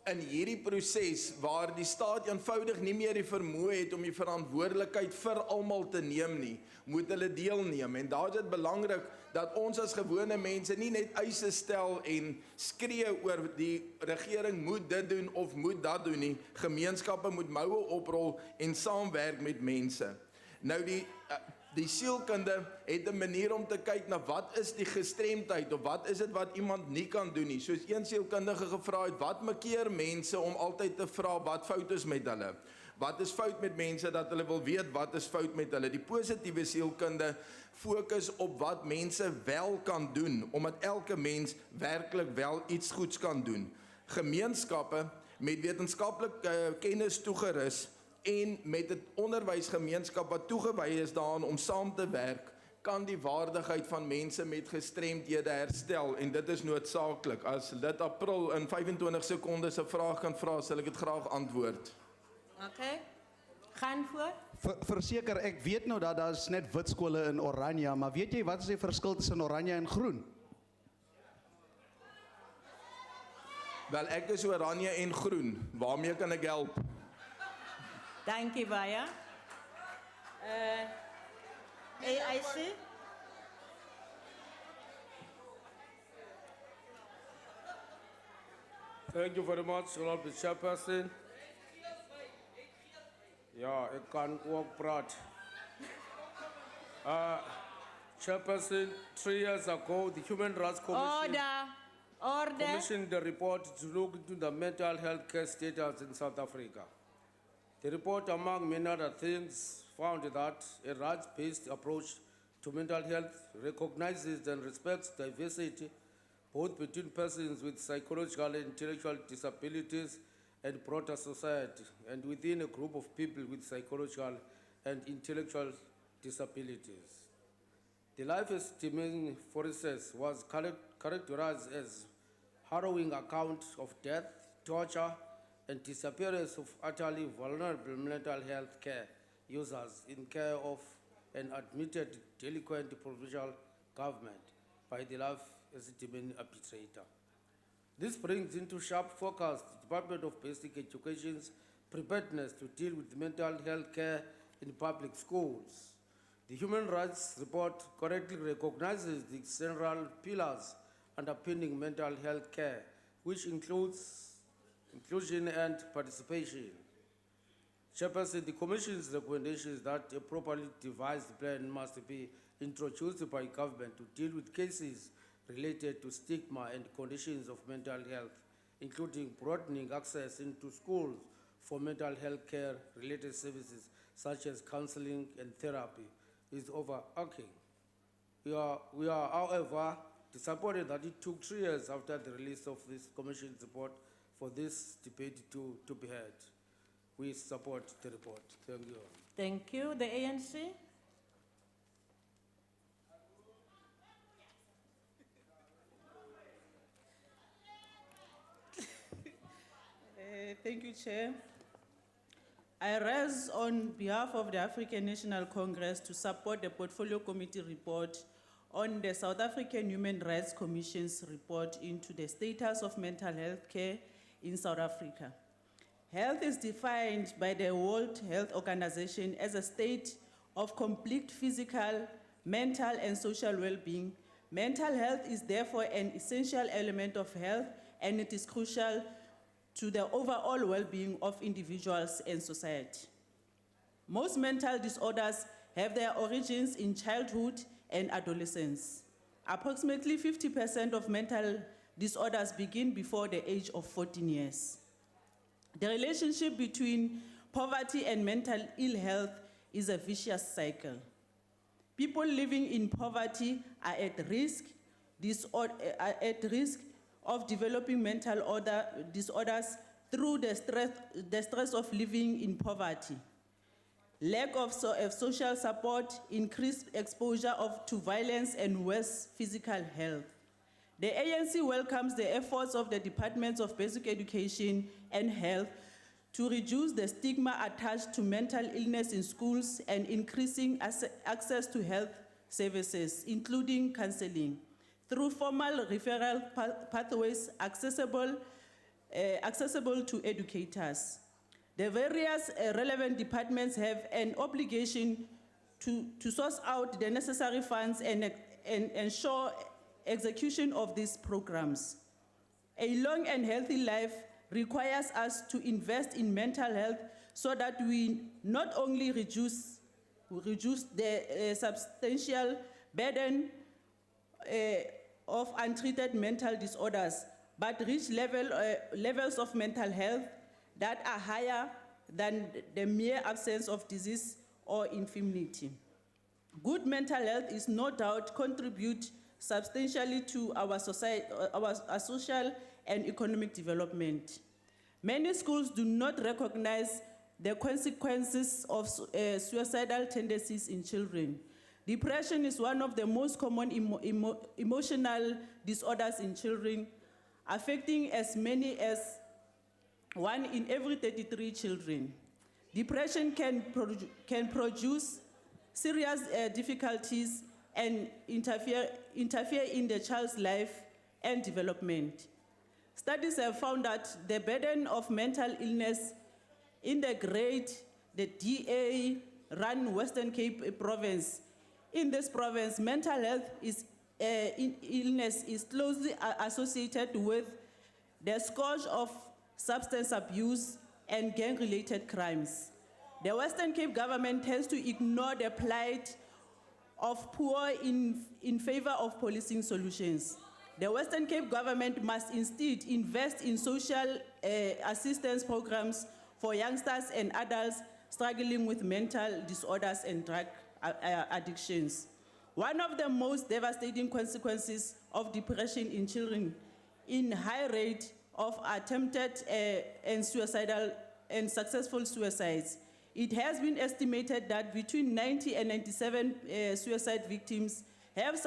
in hierdie proses waar die staat eenvoudig nie meer die vermoë het om die verantwoordelikheid vir almal te neem nie, moet hulle deelneem. En daar is dit belangrik dat ons as gewone mense nie net eise stel en skree oor die regering moet dit doen of moet dat doen nie. Gemeenskappe moet moue oprol en saamwerk met mense. Nou Die sielkunde het 'n manier om te kyk na wat is die gestremdheid of wat is dit wat iemand nie kan doen nie. Soos een sielkundige gevra het, wat makkeer mense om altyd te vra wat fout is met hulle? Wat is fout met mense dat hulle wil weet wat is fout met hulle? Die positiewe sielkunde fokus op wat mense wel kan doen, omdat elke mens werklik wel iets goeds kan doen. Gemeenskappe met wetenskaplike kennis toegerus en met 'n onderwysgemeenskap wat toegewy is daaraan om saam te werk, kan die waardigheid van mense met gestremdhede herstel en dit is noodsaaklik. As lid April in 25 sekondes 'n vraag kan vra, sal ek dit graag antwoord. Okay. Gaan voor. Verseker, ek weet nou dat daar's net wit skole in Oranje, maar weet jy wat is die verskil tussen Oranje en groen? Wel, ek is oranje en groen. Waarmee kan ek help? Dankie baie. AIC. Thank you very much, Honorable Chairperson. Ja, ik kan ook praten. Chairperson, 3 years ago, the Human Rights Commission commissioned the report to look into the mental health care status in South Africa. The report, among many other things, found that a rights-based approach to mental health recognizes and respects diversity, both between persons with psychological and intellectual disabilities and broader society, and within a group of people with psychological and intellectual disabilities. The life estimation, for instance, was characterized as harrowing account of death, torture, and disappearance of utterly vulnerable mental health care users in care of an admitted delinquent provisional government by the life estimation arbitrator. This brings into sharp focus the Department of Basic Education's preparedness to deal with mental health care in public schools. The Human Rights Report correctly recognizes the central pillars underpinning mental health care, which includes inclusion and participation. Chairperson, the Commission's recommendation is that a properly devised plan must be introduced by government to deal with cases related to stigma and conditions of mental health, including broadening access into schools for mental health care related services such as counseling and therapy is overarching. We are, however, disappointed that it took 3 years after the release of this Commission's report for this debate to be heard. We support the report. Thank you. Thank you. The ANC. Thank you, Chair. I rise on behalf of the African National Congress to support the Portfolio Committee report on the South African Human Rights Commission's report into the status of mental health care in South Africa. Health is defined by the World Health Organization as a state of complete physical, mental, and social well-being. Mental health is therefore an essential element of health, and it is crucial to the overall well-being of individuals and society. Most mental disorders have their origins in childhood and adolescence. Approximately 50% of mental disorders begin before the age of 14 years. The relationship between poverty and mental ill health is a vicious cycle. People living in poverty are at risk of developing mental disorders through the stress of living in poverty, lack of social support, increased exposure to violence, and worse physical health. The ANC welcomes the efforts of the Departments of Basic Education and Health to reduce the stigma attached to mental illness in schools and increasing access to health services, including counseling, through formal referral pathways accessible to educators. The various relevant departments have an obligation to source out the necessary funds and ensure execution of these programs. A long and healthy life requires us to invest in mental health so that we not only reduce will reduce the substantial burden of untreated mental disorders, but reach levels of mental health that are higher than the mere absence of disease or infirmity. Good mental health is no doubt contribute substantially to our society, our social and economic development. Many schools do not recognize the consequences of suicidal tendencies in children. Depression is one of the most common emotional disorders in children, affecting as many as 1 in every 33 children. Depression can produce serious difficulties and interfere in the child's life and development. Studies have found that the burden of mental illness in the DA-run Western Cape province. In this province, mental health illness is closely associated with the scourge of substance abuse and gang-related crimes. The Western Cape government tends to ignore the plight of poor in favor of policing solutions. The Western Cape government must instead invest in social assistance programs for youngsters and adults struggling with mental disorders and drug addictions. One of the most devastating consequences of depression in children in high rate of attempted and suicidal and successful suicides. It has been estimated that between 90 and 97 suicide victims have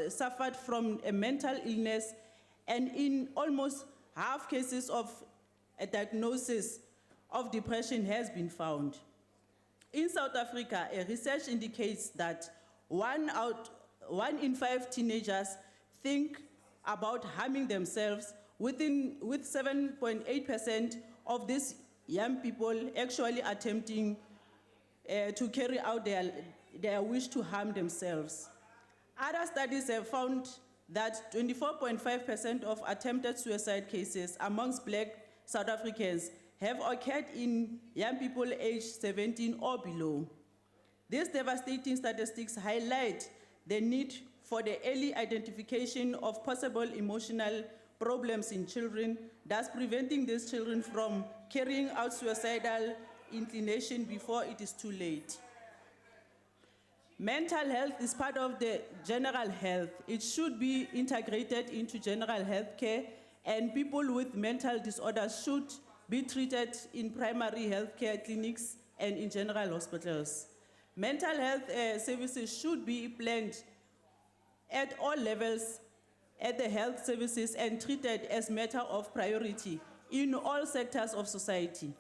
suffered from a mental illness, and in almost half cases of a diagnosis of depression has been found. In South Africa, research indicates that 1 in 5 teenagers think about harming themselves, with 7.8% of these young people actually attempting to carry out their wish to harm themselves. Other studies have found that 24.5% of attempted suicide cases amongst Black South Africans have occurred in young people aged 17 or below. These devastating statistics highlight the need for the early identification of possible emotional problems in children, thus preventing these children from carrying out suicidal inclination before it is too late. Mental health is part of the general health. It should be integrated into general health care, and people with mental disorders should be treated in primary health care clinics and in general hospitals. Mental health services should be planned at all levels at the health services and treated as matter of priority in all sectors of society,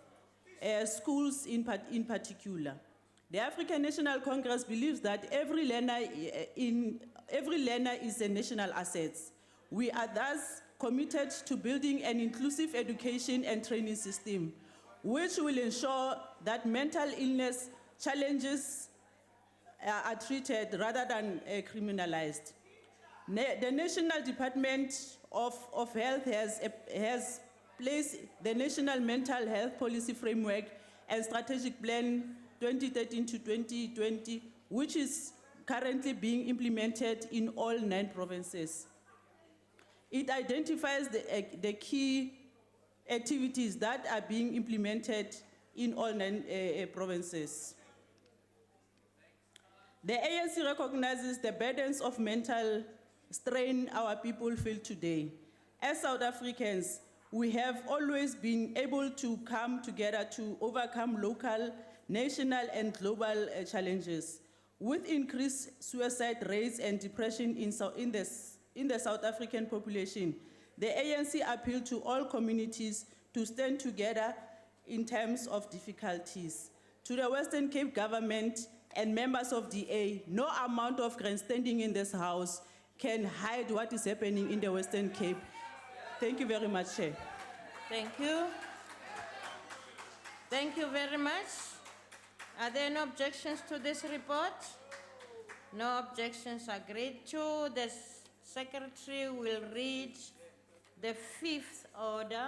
schools in particular. The African National Congress believes that every learner is a national asset. We are thus committed to building an inclusive education and training system, which will ensure that mental illness challenges are treated rather than criminalized. The National Department of Health has placed the National Mental Health Policy Framework and Strategic Plan 2013 to 2020, which is currently being implemented in all 9 provinces. It identifies the key activities that are being implemented in all 9 provinces. The ANC recognizes the burdens of mental strain our people feel today. As South Africans, we have always been able to come together to overcome local, national, and global challenges. With increased suicide rates and depression in the South African population, the ANC appealed to all communities to stand together in times of difficulties. To the Western Cape government and members of DA, no amount of grandstanding in this house can hide what is happening in the Western Cape. Thank you very much, Chair. Thank you. Thank you very much. Are there no objections to this report? No objections agreed to. The Secretary will read the 5th order.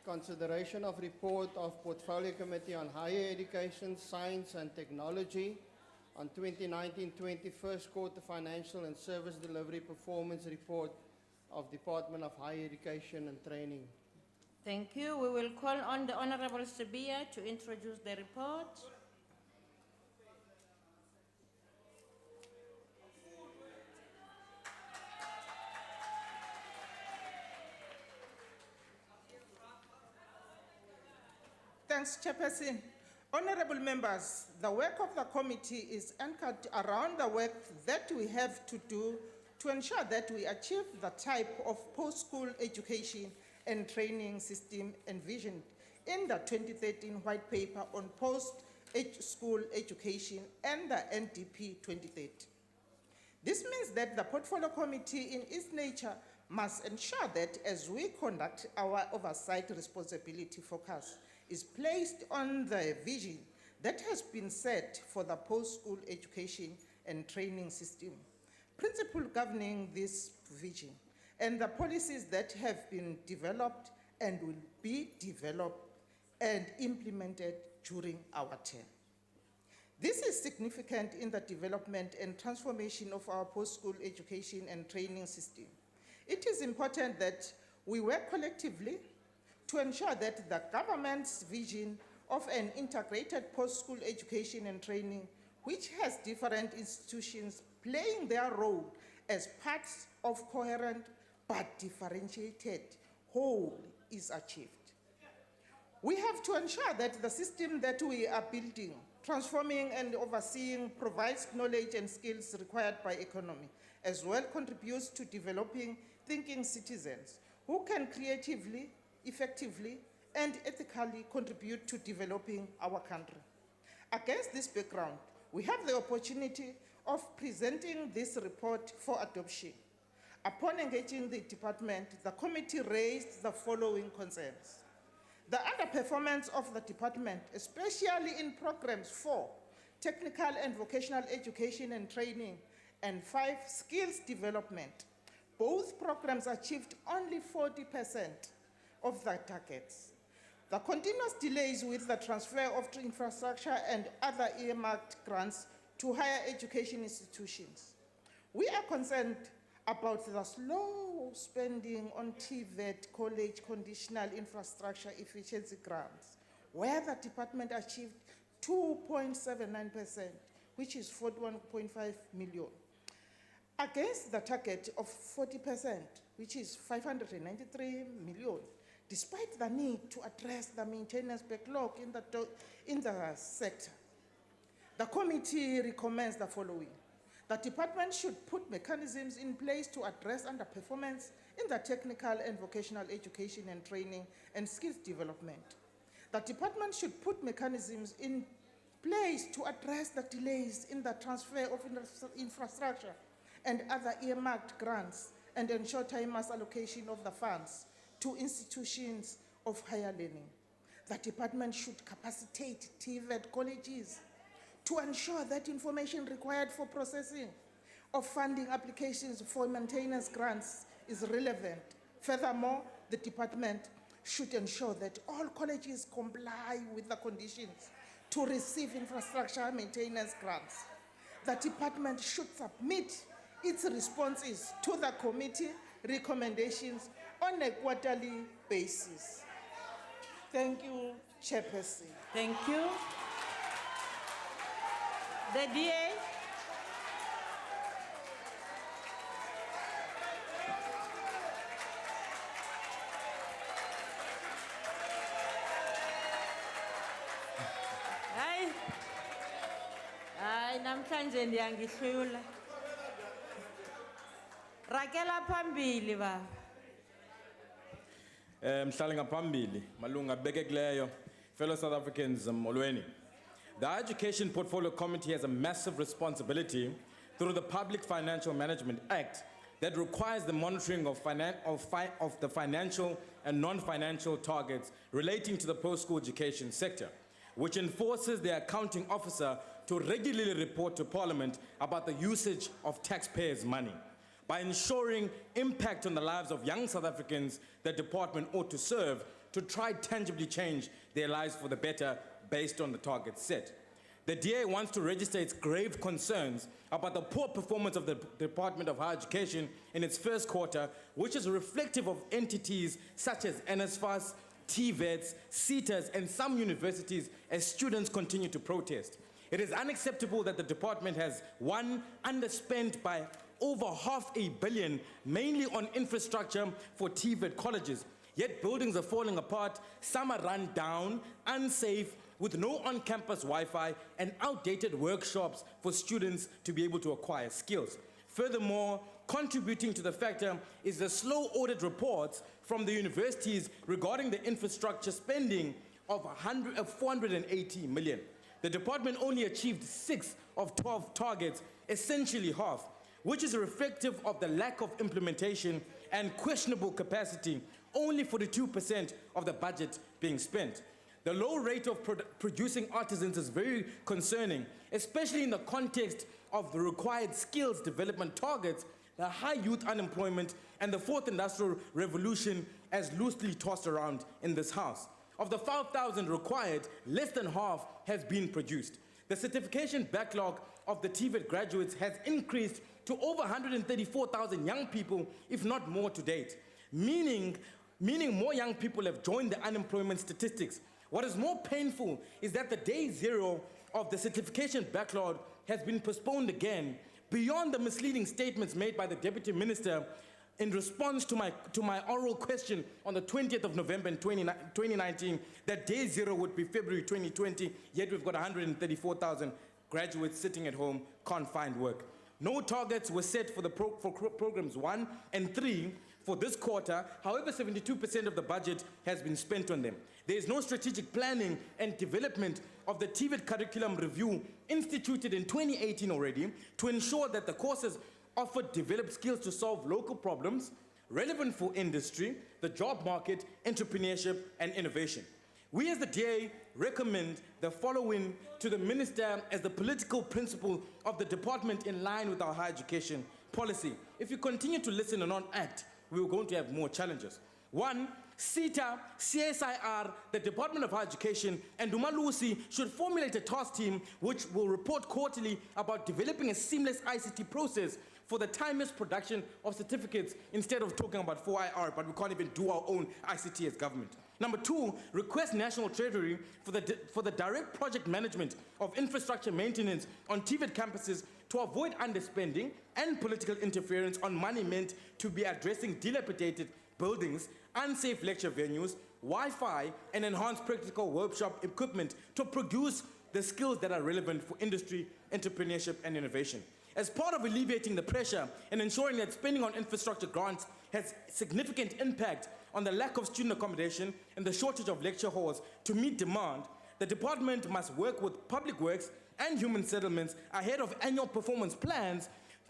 consideration of report of Portfolio Committee on Higher Education, Science and Technology on 2019-20 first quarter financial and service delivery performance report of Department of Higher Education and Training. Thank you. We will call on the Honorable Sabia to introduce the report. Thanks, Chairperson. Honorable members, the work of the committee is anchored around the work that we have to do to ensure that we achieve the type of post-school education and training system envisioned in the 2013 White Paper on Post-School Education and the NDP 2030. This means that the Portfolio Committee in its nature must ensure that as we conduct our oversight responsibility focus is placed on the vision that has been set for the post-school education and training system, principles governing this vision, and the policies that have been developed and will be developed and implemented during our term. This is significant in the development and transformation of our post-school education and training system. It is important that we work collectively to ensure that the government's vision of an integrated post-school education and training, which has different institutions playing their role as parts of coherent but differentiated whole, is achieved. We have to ensure that the system that we are building, transforming and overseeing provides knowledge and skills required by economy, as well contributes to developing thinking citizens who can creatively, effectively, and ethically contribute to developing our country. Against this background, we have the opportunity of presenting this report for adoption. Upon engaging the department, the committee raised the following concerns. The underperformance of the department, especially in programs 4, technical and vocational education and training, and 5, skills development. Both programs achieved only 40% of the targets. The continuous delays with the transfer of infrastructure and other earmarked grants to higher education institutions. We are concerned about the slow spending on TVET college conditional infrastructure efficiency grants, where the department achieved 2.79%, which is 41.5 million, against the target of 40%, which is 593 million, despite the need to address the maintenance backlog in the sector. The committee recommends the following. The department should put mechanisms in place to address underperformance in the technical and vocational education and training and skills development. The department should put mechanisms in place to address the delays in the transfer of infrastructure and other earmarked grants and ensure timely allocation of the funds to institutions of higher learning. The department should capacitate TVET colleges to ensure that information required for processing of funding applications for maintenance grants is relevant. Furthermore, the department should ensure that all colleges comply with the conditions to receive infrastructure maintenance grants. The department should submit its responses to the committee recommendations on a quarterly basis. Thank you, Chairperson. Thank you. The DA. Hayi namhlanje ndiyangihlula. Rakela phambili baba. Mhlali ngaphambili malunga bekekileyo fellow South Africans molweni. The Education Portfolio Committee has a massive responsibility through the Public Financial Management Act that requires the monitoring of the financial and non-financial targets relating to the post-school education sector, which enforces the accounting officer to regularly report to Parliament about the usage of taxpayers' money. By ensuring impact on the lives of young South Africans, the department ought to serve to try tangibly change their lives for the better based on the targets set. The DA wants to register its grave concerns about the poor performance of the Department of Higher Education in its first quarter, which is reflective of entities such as NSFAS, TVETs, CETAs, and some universities as students continue to protest. It is unacceptable that the department has, one, underspent by over $500 million, mainly on infrastructure for TVET colleges, yet buildings are falling apart, some are run down, unsafe, with no on-campus Wi-Fi and outdated workshops for students to be able to acquire skills. Furthermore, contributing to the factor is the slow audit reports from the universities regarding the infrastructure spending of 480 million. The department only achieved 6 of 12 targets, essentially half, which is reflective of the lack of implementation and questionable capacity, only 42% of the budget being spent. The low rate of producing artisans is very concerning, especially in the context of the required skills development targets, the high youth unemployment, and the fourth industrial revolution as loosely tossed around in this house. Of the 5,000 required, less than half has been produced. The certification backlog of the TVET graduates has increased to over 134,000 young people, if not more to date, meaning more young people have joined the unemployment statistics. What is more painful is that the day zero of the certification backlog has been postponed again, beyond the misleading statements made by the Deputy Minister in response to my oral question on the 20th of November in 2019, that day zero would be February 2020, yet we've got 134,000 graduates sitting at home, can't find work. No targets were set for programs 1 and 3 for this quarter. However, 72% of the budget has been spent on them. There is no strategic planning and development of the TVET curriculum review instituted in 2018 already to ensure that the courses offered develop skills to solve local problems relevant for industry, the job market, entrepreneurship, and innovation. We as the DA recommend the following to the Minister as the political principle of the department in line with our higher education policy. If you continue to listen and not act, we are going to have more challenges. 1, CETA, CSIR, the Department of Higher Education, and Umalusi should formulate a task team which will report quarterly about developing a seamless ICT process for the timeless production of certificates instead of talking about 4IR, but we can't even do our own ICT as government. Number 2, request National Treasury for the direct project management of infrastructure maintenance on TVET campuses to avoid underspending and political interference on money meant to be addressing dilapidated buildings, unsafe lecture venues, Wi-Fi, and enhanced practical workshop equipment to produce the skills that are relevant for industry, entrepreneurship, and innovation. As part of alleviating the pressure and ensuring that spending on infrastructure grants has significant impact on the lack of student accommodation and the shortage of lecture halls to meet demand, the department must work with Public Works and Human Settlements ahead of annual performance plans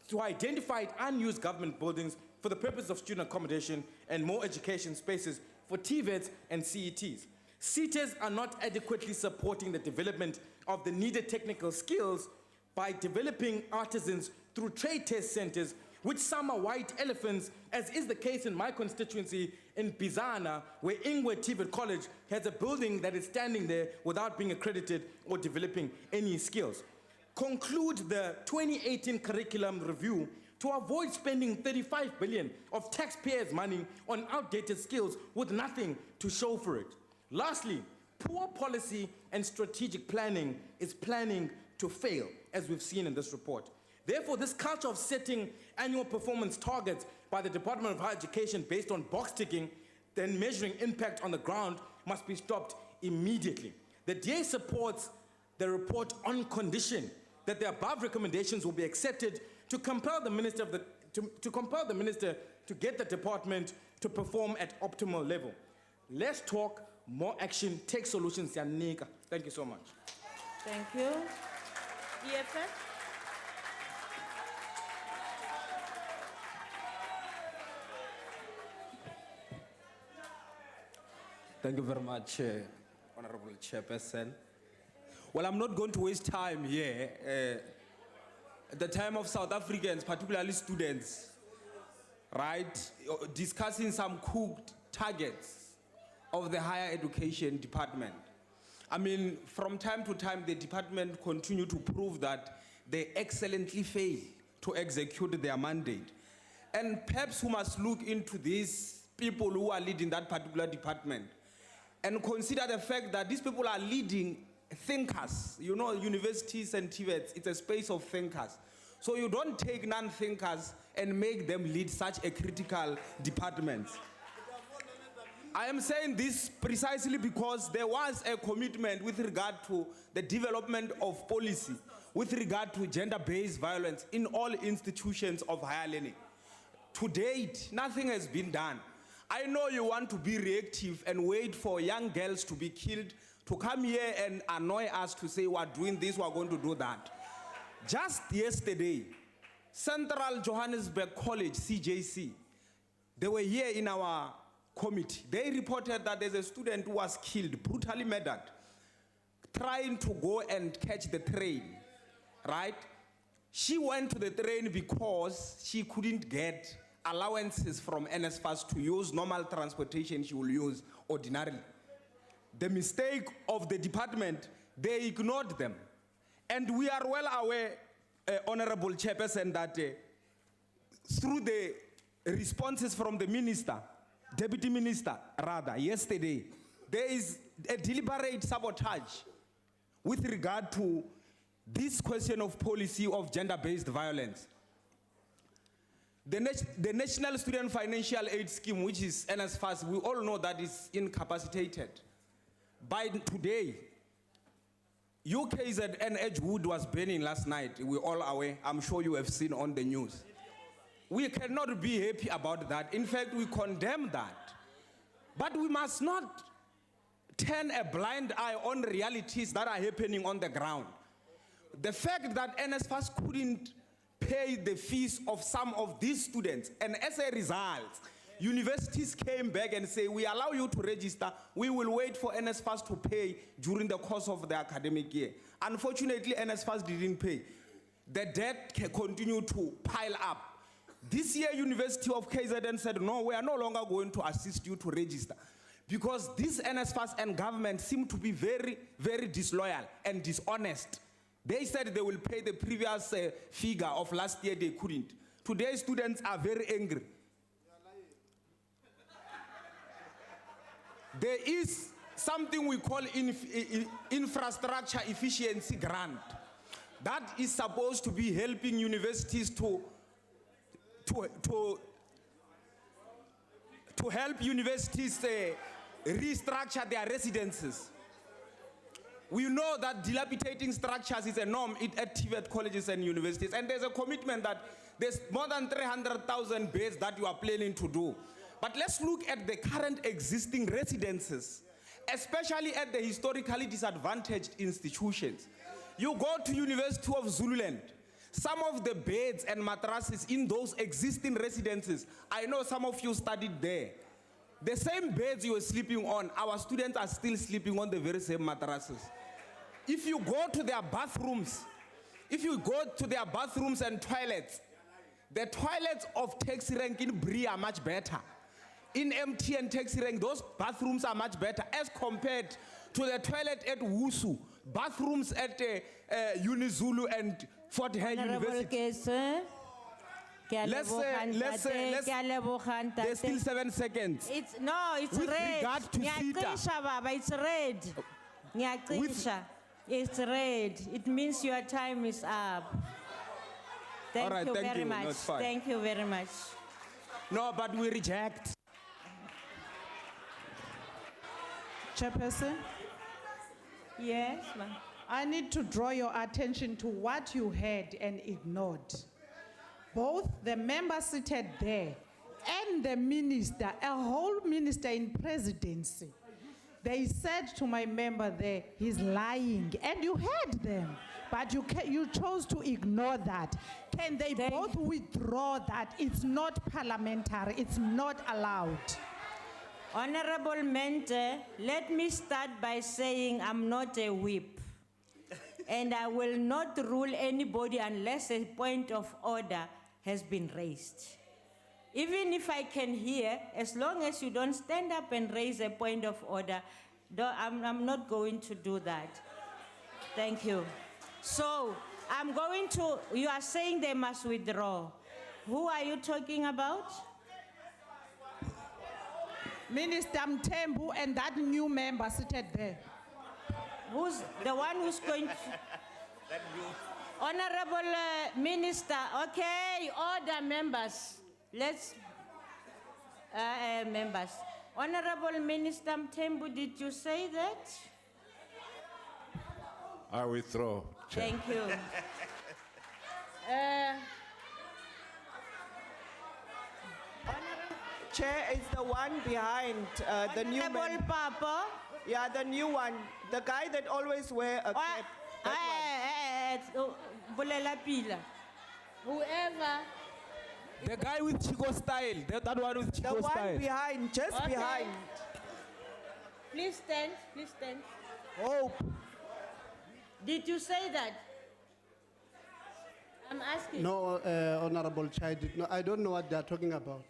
to identify unused government buildings for the purpose of student accommodation and more education spaces for TVETs and CETs. CETAs are not adequately supporting the development of the needed technical skills by developing artisans through trade test centers, which some are white elephants, as is the case in my constituency in Bizana, where Ingwe TVET College has a building that is standing there without being accredited or developing any skills. Conclude the 2018 curriculum review to avoid spending 35 billion of taxpayers' money on outdated skills with nothing to show for it. Lastly, poor policy and strategic planning is planning to fail, as we've seen in this report. Therefore, this culture of setting annual performance targets by the Department of Higher Education based on box ticking, then measuring impact on the ground, must be stopped immediately. The DA supports the report on condition that the above recommendations will be accepted to compel the Minister to get the department to perform at optimal level. Less talk, more action, take solutions. Thank you so much. Thank you. EFF? Thank you very much, Honorable Chairperson. Well, I'm not going to waste time here. At the time of South Africans, particularly students, right, discussing some cooked targets of the higher education department. I mean, from time to time, the department continue to prove that they excellently fail to execute their mandate. And perhaps we must look into these people who are leading that particular department and consider the fact that these people are leading thinkers. You know, universities and TVETs, it's a space of thinkers. So you don't take non-thinkers and make them lead such a critical department. I am saying this precisely because there was a commitment with regard to the development of policy with regard to gender-based violence in all institutions of higher learning. To date, nothing has been done. I know you want to be reactive and wait for young girls to be killed to come here and annoy us to say we're doing this, we're going to do that. Just yesterday, Central Johannesburg College, CJC, they were here in our committee. They reported that there's a student who was killed, brutally murdered, trying to go and catch the train, right? She went to the train because she couldn't get allowances from NSFAS to use normal transportation she will use ordinarily. The mistake of the department, they ignored them. And we are well aware, Honorable Chairperson, that through the responses from the minister, Deputy Minister, rather, yesterday, there is a deliberate sabotage with regard to this question of policy of gender-based violence. The National Student Financial Aid Scheme, which is NSFAS, we all know that is incapacitated. By today, UKZN Edgewood was burning last night. We're all aware. I'm sure you have seen on the news. We cannot be happy about that. In fact, we condemn that. But we must not turn a blind eye on realities that are happening on the ground. The fact that NSFAS couldn't pay the fees of some of these students, and as a result, universities came back and say, we allow you to register, we will wait for NSFAS to pay during the course of the academic year. Unfortunately, NSFAS didn't pay. The debt continued to pile up. This year, University of KZN said, no, we are no longer going to assist you to register, because this NSFAS and government seem to be very, very disloyal and dishonest. They said they will pay the previous figure of last year, they couldn't. Today, students are very angry. There is something we call infrastructure efficiency grant. That is supposed to be helping universities to help universities restructure their residences. We know that dilapidating structures is a norm at TVET colleges and universities, and there's a commitment that there's more than 300,000 beds that you are planning to do. But let's look at the current existing residences, especially at the historically disadvantaged institutions. You go to University of Zululand, some of the beds and mattresses in those existing residences, I know some of you studied there. The same beds you were sleeping on, our students are still sleeping on the very same mattresses. If you go to their bathrooms, and toilets, the toilets of taxi rank in Bri are much better. In MT and taxi rank, those bathrooms are much better as compared to the toilet at Wusu, bathrooms at Unizulu and Fort Hare University. Let's say, there's still 7 seconds. It's With red. regard to Ngiyaqisha, Baba, it's red. Ngiyaqisha. It's red. It means your time is up. Thank All right, you thank very you. much. No, it's fine. Thank you very much. No, but we reject. Chairperson, Yes, ma'am. I need to draw your attention to what you heard and ignored. Both the member seated there and the minister, a whole minister in presidency, they said to my member there, he's lying, and you heard them, but you chose to ignore that. Can they both withdraw that? It's not parliamentary, it's not allowed. Honorable Mente, let me start by saying I'm not a whip. And I will not rule anybody unless a point of order has been raised. Even if I can hear, as long as you don't stand up and raise a point of order, I'm not going to do that. Thank you. So, you are saying they must withdraw. Who are you talking about? Minister Mthembu and that new member seated there. Who's the one who's going to... Honorable Minister, okay, order members. Let's, members. Honorable Minister Mthembu, did you say that? I withdraw, Chair. Thank you. Chair is the one behind the new Honorable member. Papa. Yeah, the new one. The guy that always wear a cap. Bulela Pila. Whoever. The guy with Chico style, that one with Chico The style. one behind, just Okay. behind. Please stand, please stand. Hope. Did you say that? I'm asking. No, Honorable Chair, I don't know what they are talking about.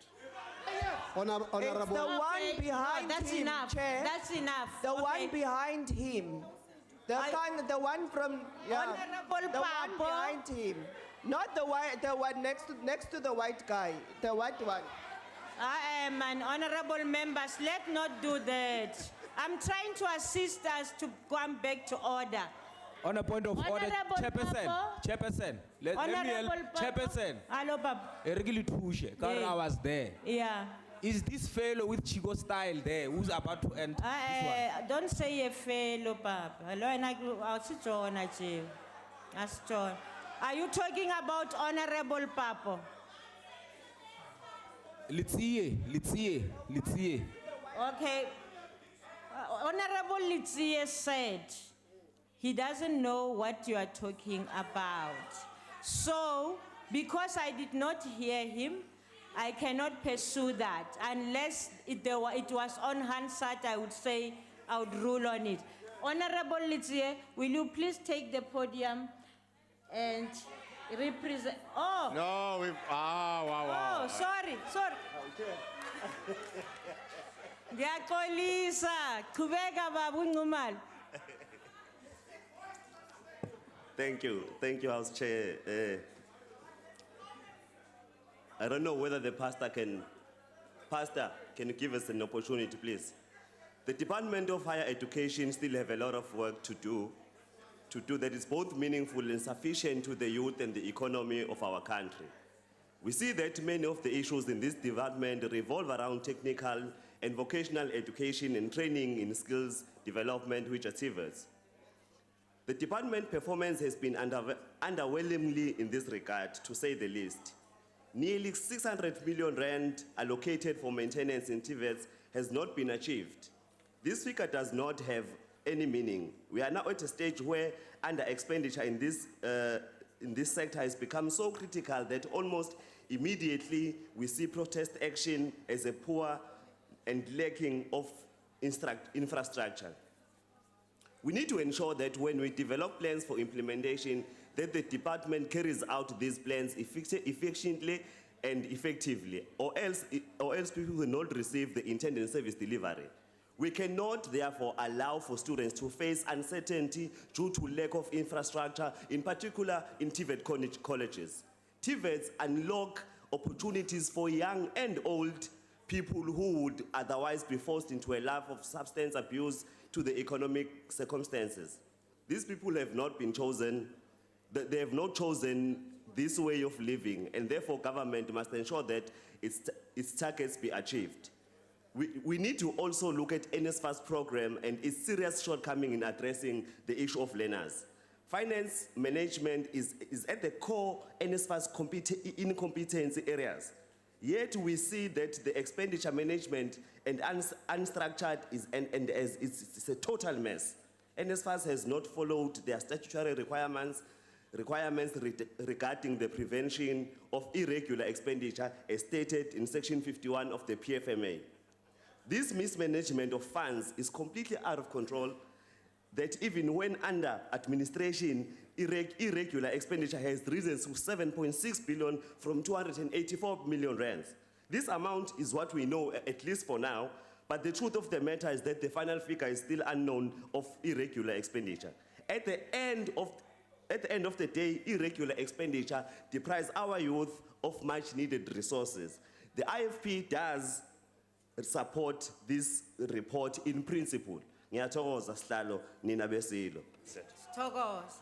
Honorable. It's the one behind that's him, enough. Chair. That's enough. The Okay. one behind him. The one from, yeah. Honorable The one Papa. behind him. Not the one next to the white guy. The white one. I am an honorable members. Let's not do that. I'm trying to assist us to come back to order. On a point of order, Honorable Chairperson, Papa. Chairperson, let me help. Honorable Papa. Chairperson, Hello, Papa. I was there. Yeah. Is this fellow with Chico style there who's about to enter this one? Don't say a fellow, Papa. Hello, and I'll sit on at you. That's John. Are you talking about Honorable Papa? Litsie. Okay. Honorable Litsie said he doesn't know what you are talking about. So, because I did not hear him, I cannot pursue that. Unless it was on Hansard, I would say I would rule on it. Honorable Litsie, will you please take the podium and represent? Oh. No, wow. Oh, sorry. Ndiyaxolisa, qhubeka baba uNcumalo. Thank you, House Chair. I don't know whether the pastor can give us an opportunity, please. The Department of Higher Education still have a lot of work to do that is both meaningful and sufficient to the youth and the economy of our country. We see that many of the issues in this department revolve around technical and vocational education and training in skills development which achievers. The department performance has been underwhelmingly in this regard, to say the least. Nearly 600 million rand allocated for maintenance in TVETs has not been achieved. This figure does not have any meaning. We are now at a stage where under expenditure in this sector has become so critical that almost immediately we see protest action as a poor and lacking of infrastructure. We need to ensure that when we develop plans for implementation, that the department carries out these plans efficiently and effectively, or else people will not receive the intended service delivery. We cannot, therefore, allow for students to face uncertainty due to lack of infrastructure, in particular in TVET colleges. TVETs unlock opportunities for young and old people who would otherwise be forced into a life of substance abuse to the economic circumstances. These people have not been chosen, they have not chosen this way of living, and therefore government must ensure that its targets be achieved. We need to also look at NSFAS program and its serious shortcoming in addressing the issue of learners. Finance management is at the core NSFAS incompetency areas. Yet we see that the expenditure management and unstructured it's a total mess. NSFAS has not followed their statutory requirements regarding the prevention of irregular expenditure as stated in Section 51 of the PFMA. This mismanagement of funds is completely out of control, that even when under administration, irregular expenditure has risen to 7.6 billion from 284 million rands. This amount is what we know, at least for now, but the truth of the matter is that the final figure is still unknown of irregular expenditure. At the end of the day, irregular expenditure deprives our youth of much needed resources. The IFP does support this report in principle. Ngiyathokoza sihlalo nina besilo. Thokoza.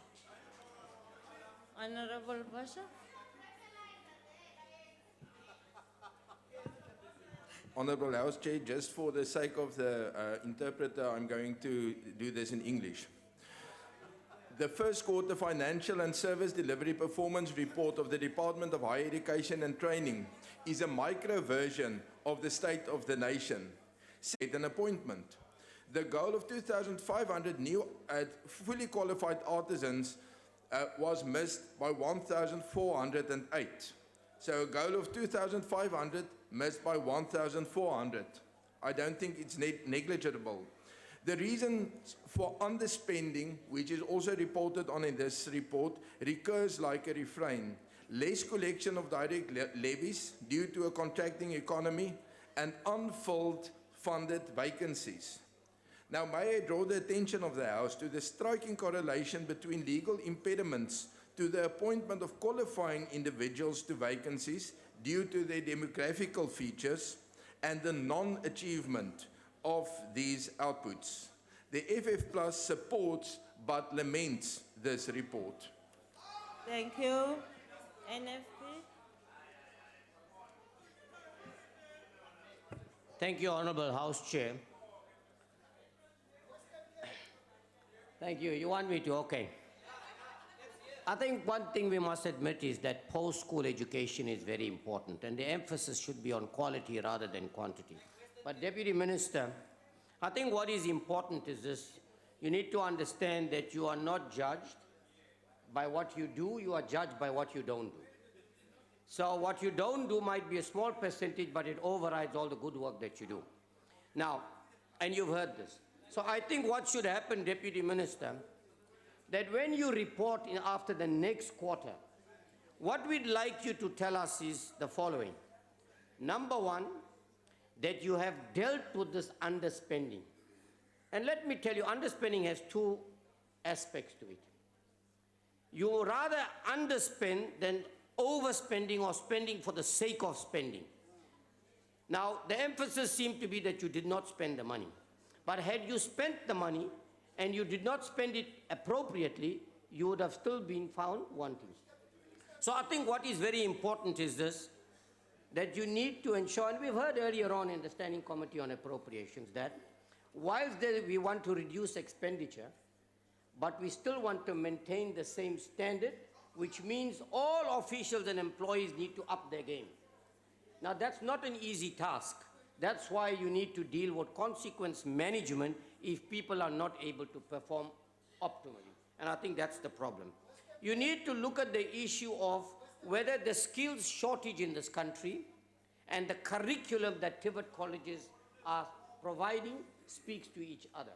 Honorable Basha. Honorable House Chair, just for the sake of the interpreter, I'm going to do this in English. The first quarter financial and service delivery performance report of the Department of Higher Education and Training is a micro version of the state of the nation. Set an appointment. The goal of 2,500 new fully qualified artisans was missed by 1,408. So a goal of 2,500 missed by 1,400. I don't think it's negligible. The reason for underspending, which is also reported on in this report, recurs like a refrain. Less collection of direct levies due to a contracting economy and unfilled funded vacancies. Now, may I draw the attention of the House to the striking correlation between legal impediments to the appointment of qualifying individuals to vacancies due to their demographical features and the non-achievement of these outputs. The FF Plus supports but laments this report. Thank you. NFP. Thank you, Honorable House Chair. Thank you. You want me to? Okay. I think one thing we must admit is that post-school education is very important, and the emphasis should be on quality rather than quantity. But Deputy Minister, I think what is important is this. You need to understand that you are not judged by what you do, you are judged by what you don't do. So what you don't do might be a small percentage, but it overrides all the good work that you do. Now, and you've heard this. So I think what should happen, Deputy Minister, that when you report after the next quarter, what we'd like you to tell us is the following. Number one, that you have dealt with this underspending. And let me tell you, underspending has two aspects to it. You rather underspend than overspending or spending for the sake of spending. Now, the emphasis seemed to be that you did not spend the money. But had you spent the money and you did not spend it appropriately, you would have still been found wanting. So I think what is very important is this, that you need to ensure, and we've heard earlier on in the Standing Committee on Appropriations that whilst we want to reduce expenditure, but we still want to maintain the same standard, which means all officials and employees need to up their game. Now that's not an easy task. That's why you need to deal with consequence management if people are not able to perform optimally. And I think that's the problem. You need to look at the issue of whether the skills shortage in this country and the curriculum that TVET colleges are providing speaks to each other.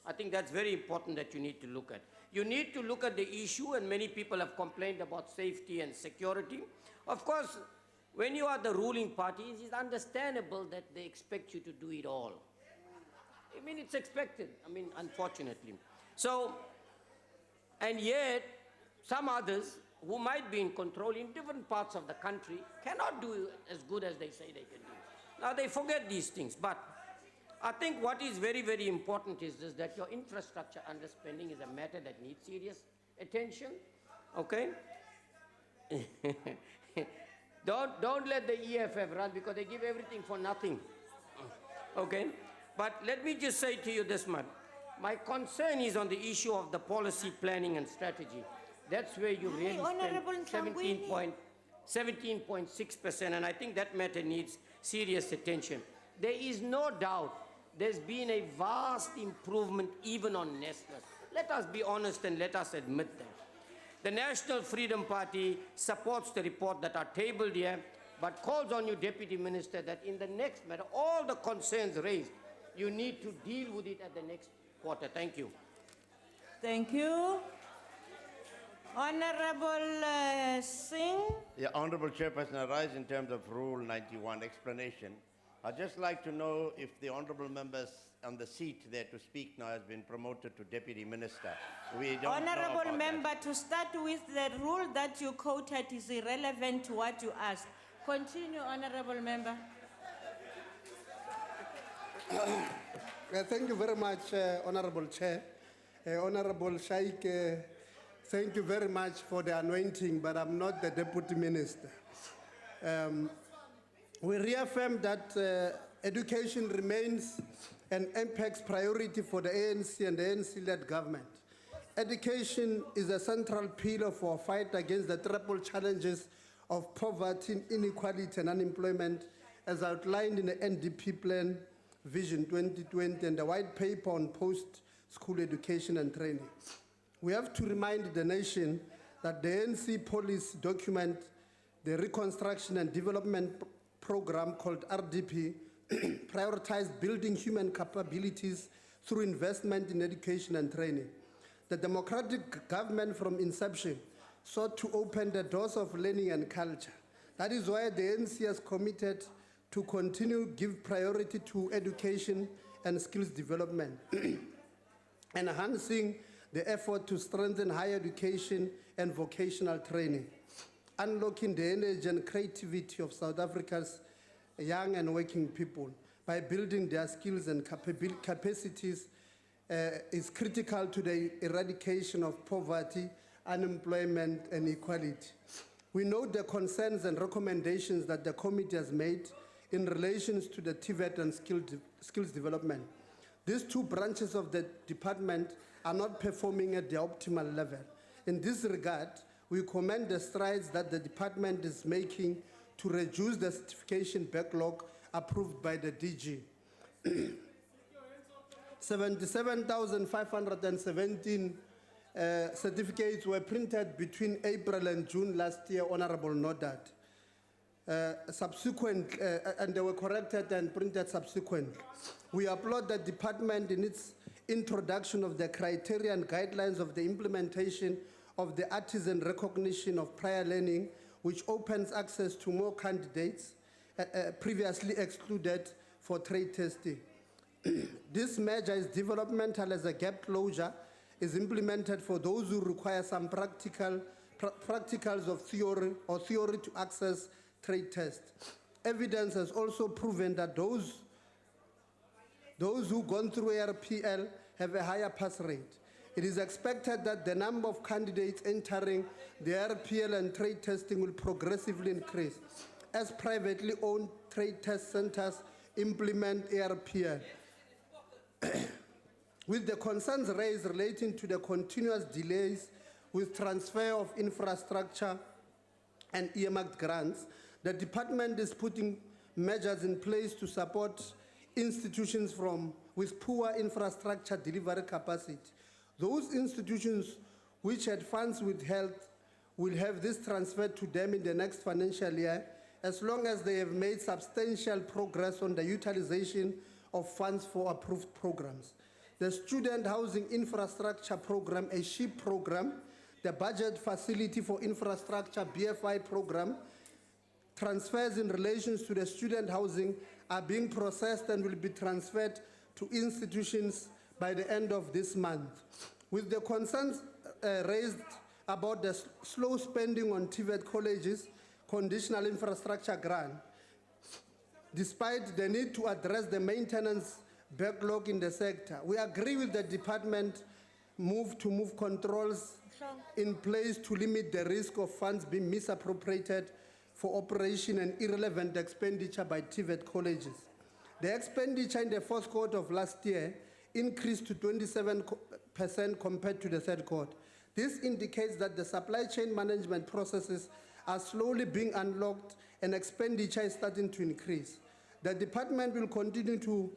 I think that's very important that you need to look at. You need to look at the issue, and many people have complained about safety and security. Of course, when you are the ruling party, it is understandable that they expect you to do it all. I mean, it's expected, unfortunately. So, and yet, some others who might be in control in different parts of the country cannot do as good as they say they can do. Now, they forget these things, but I think what is very, very important is this, that your infrastructure underspending is a matter that needs serious attention, okay? Don't let the EFF run because they give everything for nothing, okay? But let me just say to you this much. My concern is on the issue of the policy planning and strategy. That's where you really spend 17.6%, and I think that matter needs serious attention. There is no doubt there's been a vast improvement even on nestless. Let us be honest and let us admit that. The National Freedom Party supports the report that are tabled here, but calls on you, Deputy Minister, that in the next matter, all the concerns raised, you need to deal with it at the next quarter. Thank you. Thank you. Honorable Singh. Yeah, Honorable Chairperson, I rise in terms of Rule 91 explanation. I'd just like to know if the honorable members on the seat there to speak now has been promoted to Deputy Minister. We don't know Honorable about member, to start with, the rule that you quoted is irrelevant to what you asked. Continue, honorable member. Thank you very much, Honorable Chair. Honorable Shaik, thank you very much for the anointing, but I'm not the Deputy Minister. We reaffirm that education remains an apex priority for the ANC and the ANC-led government. Education is a central pillar for a fight against the triple challenges of poverty, inequality, and unemployment, as outlined in the NDP Plan Vision 2020 and the White Paper on Post-School Education and Training. We have to remind the nation that the ANC policy document, the Reconstruction and Development Program called RDP, prioritized building human capabilities through investment in education and training. The democratic government from inception sought to open the doors of learning and culture. That is why the ANC has committed to continue to give priority to education and skills development, enhancing the effort to strengthen higher education and vocational training, unlocking the energy and creativity of South Africa's young and working people by building their skills and capacities is critical to the eradication of poverty, unemployment, and equality. We note the concerns and recommendations that the committee has made in relation to the TVET and skills development. These two branches of the department are not performing at the optimal level. In this regard, we commend the strides that the department is making to reduce the certification backlog approved by the DG. 77,517 certificates were printed between April and June last year, Honorable noted. And they were corrected and printed subsequently. We applaud the department in its introduction of the criteria and guidelines of the implementation of the artisan recognition of prior learning, which opens access to more candidates previously excluded for trade testing. This measure is developmental as a gap closure is implemented for those who require some practicals of theory or theory to access trade tests. Evidence has also proven that those who've gone through ARPL have a higher pass rate. It is expected that the number of candidates entering the RPL and trade testing will progressively increase as privately owned trade test centers implement ARPL. With the concerns raised relating to the continuous delays with transfer of infrastructure and earmarked grants, the department is putting measures in place to support institutions with poor infrastructure delivery capacity. Those institutions which had funds withheld will have this transferred to them in the next financial year, as long as they have made substantial progress on the utilization of funds for approved programs. The Student Housing Infrastructure Program, a SHIP program, the Budget Facility for Infrastructure, BFI program, transfers in relation to the student housing are being processed and will be transferred to institutions by the end of this month. With the concerns raised about the slow spending on TVET colleges, conditional infrastructure grant, despite the need to address the maintenance backlog in the sector, we agree with the department move controls in place to limit the risk of funds being misappropriated for operation and irrelevant expenditure by TVET colleges. The expenditure in the fourth quarter of last year increased to 27% compared to the third quarter. This indicates that the supply chain management processes are slowly being unlocked and expenditure is starting to increase. The department will continue to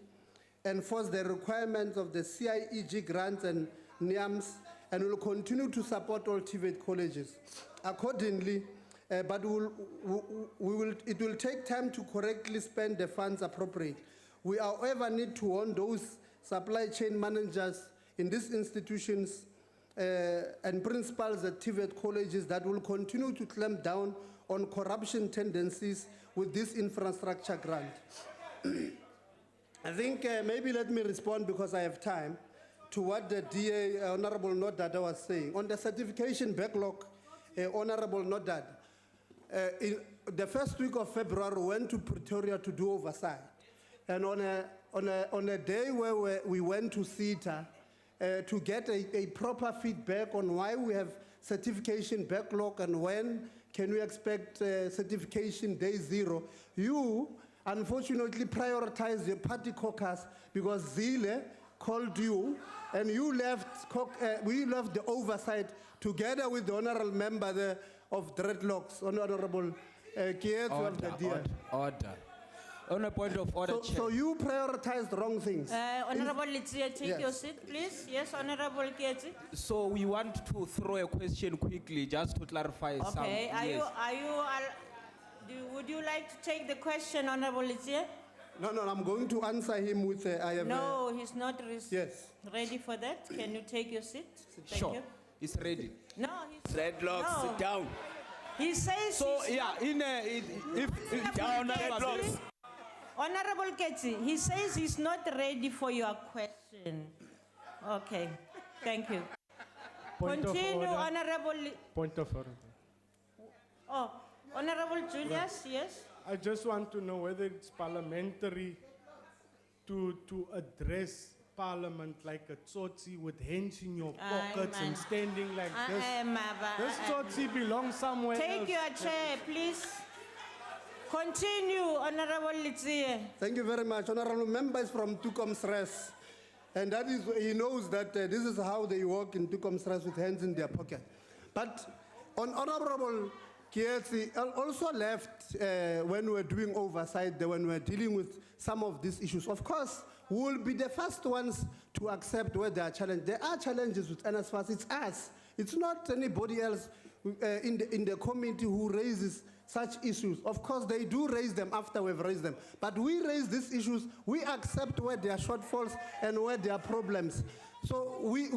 enforce the requirements of the CIEG grants and NIAMS and will continue to support all TVET colleges. Accordingly, but it will take time to correctly spend the funds appropriately. We, however, need to warn those supply chain managers in these institutions and principals at TVET colleges that will continue to clamp down on corruption tendencies with this infrastructure grant. I think maybe let me respond because I have time to what the DA, Honorable Nodada, was saying. On the certification backlog, Honorable Nodada, in the first week of February, we went to Pretoria to do oversight. And on a day where we went to CETA to get a proper feedback on why we have certification backlog and when can we expect certification day zero, you unfortunately prioritized the party caucus because Zile called you and you left, we left the oversight together with the honorable member of Dreadlocks, Honorable Kietsu of the DA. Order. On a point of order, Chair. So you prioritized wrong things. Honorable Litsia, take Yes. your seat, please. Yes, Honorable Kietsi. So we want to throw a question quickly just to clarify some. Okay, Yes. Would you like to take the question, Honorable Litsia? No, I'm going to answer him with, I have... No, he's not Yes. ready for that. Can you take your seat? Thank Sure. you. He's ready. No, he's... Dreadlocks, No. sit down. He says So, he's yeah, not- down, Ketsi. Honorable Ketsi, he says he's not ready for your question. Okay, thank you. Point of Continue, order. Honorable... Point of order. Oh, Honorable Julius, yes? I just want to know whether it's parliamentary to address Parliament like a tsotsi with hands in your pockets and standing like this. This tsotsi belongs somewhere else. Take your chair, please. Continue, Honorable Litsie. Thank you very much. Honorable members from Tukomsres. And that is, he knows that this is how they work in Tukomsres with hands in their pocket. But Honorable Kietsi also left when we were doing oversight, when we were dealing with some of these issues. Of course, we will be the first ones to accept where there are challenges. There are challenges with NSFAS. It's us. It's not anybody else in the committee who raises such issues. Of course, they do raise them after we've raised them. But we raise these issues. We accept where there are shortfalls and where there are problems. So we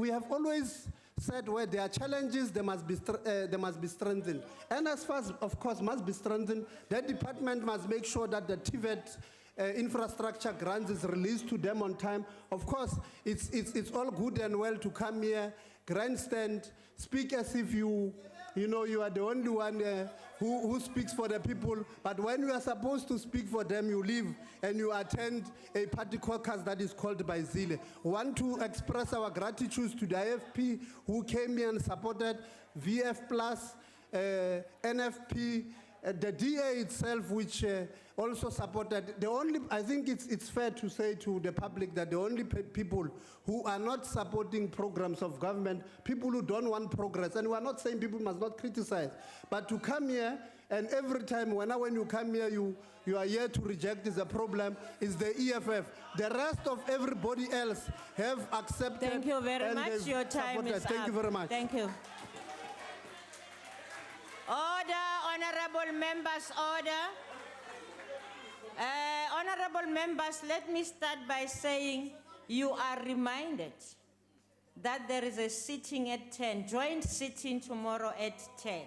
have always said where there are challenges, they must be strengthened. NSFAS, of course, must be strengthened. That department must make sure that the TVET infrastructure grants is released to them on time. Of course, it's all good and well to come here, grandstand, speak as if you are the only one who speaks for the people. But when you are supposed to speak for them, you leave and you attend a party caucus that is called by Zile. We want to express our gratitude to the IFP who came here and supported VF Plus, NFP, the DA itself, which also supported. I think it's fair to say to the public that the only people who are not supporting programs of government, people who don't want progress, and we're not saying people must not criticize, but to come here and every time, when you come here, you are here to reject is a problem, is the EFF. The rest of everybody else have accepted. Thank you very and much. they've Your time supported. is up. Thank you very much. Thank you. Order, honorable members, order. Honorable members, let me start by saying you are reminded that there is a sitting at 10, joint sitting tomorrow at 10.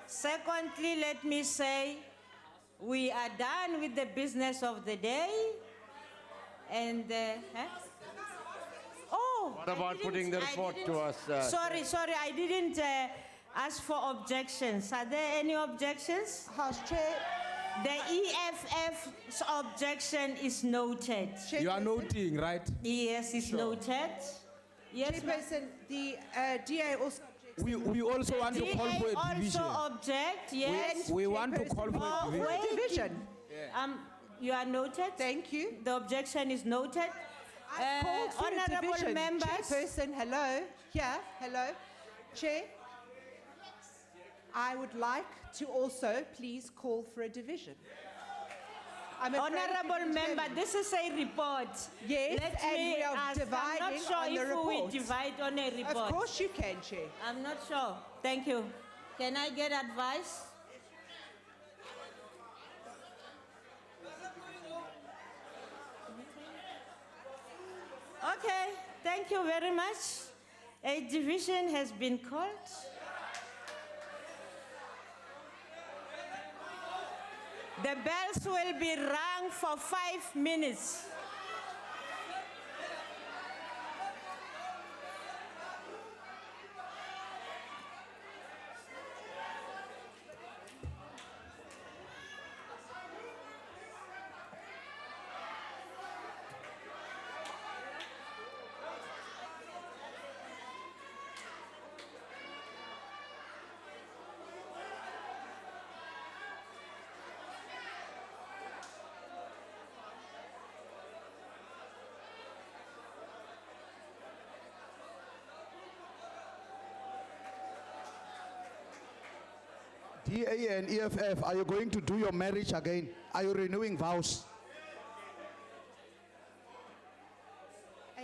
Secondly, let me say we are done with the business of the day. And, oh. What about putting the report to us? Sorry, I didn't ask for objections. Are there any objections? House Chair. The EFF's objection is noted. You are noting, right? Yes, it's noted. Yes, Chairperson, the DA also objects. We also want to call for a division. also object, yes. We want to call for a division. Wait. Division. You are noted. Thank you. The objection is noted. I called for a Honorable division. members. Chairperson, hello. Here, hello. Chair, I would like to also please call for a division. Honorable member, this is a report. Yes, Let and me we are ask. dividing I'm not sure on the if report. we divide on a report. Of course you can, Chair. I'm not sure. Thank you. Can I get advice? Okay, thank you very much. A division has been called. The bells will be rung for 5 minutes. DA and EFF, are you going to do your marriage again? Are you renewing vows?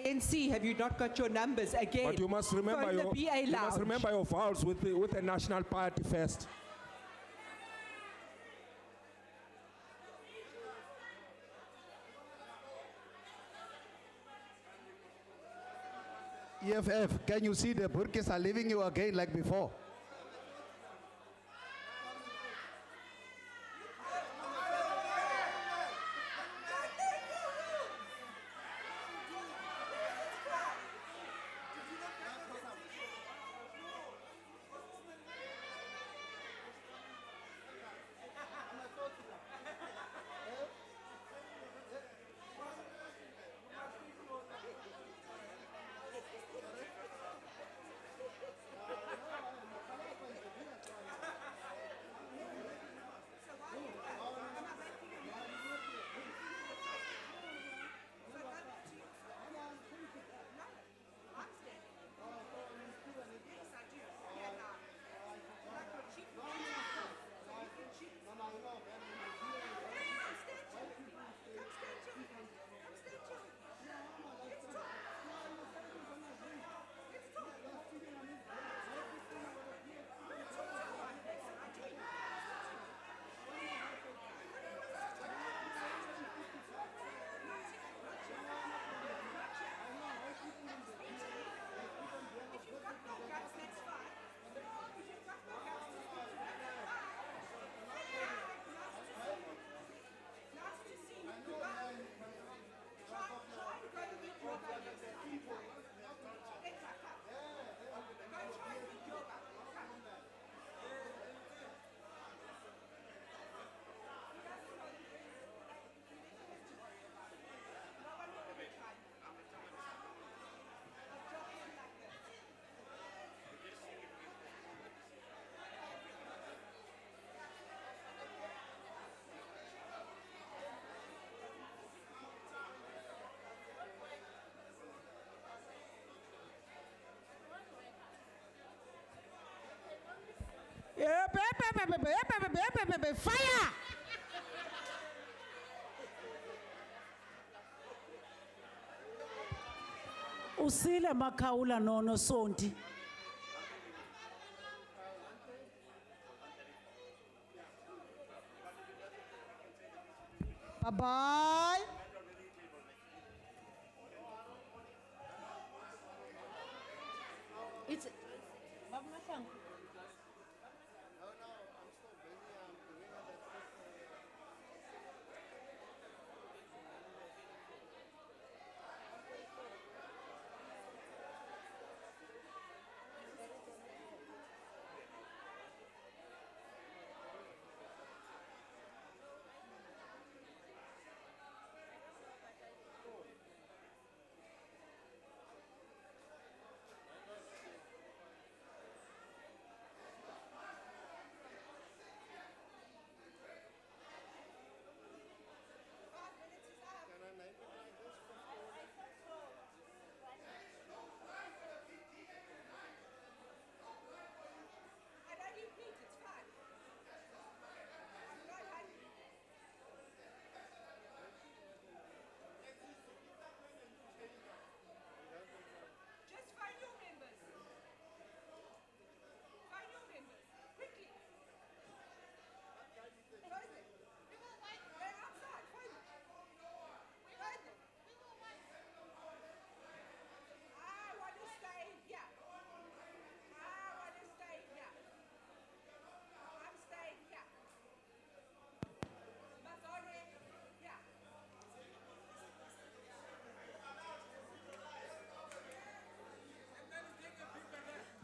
ANC, have you not got your numbers again? But you must remember Phone the BA you must lounge. remember your vows with the national party first. EFF, can you see the Burkis are leaving you again like before? Fire! Usile Makaula nono sonti. Bye-bye. It's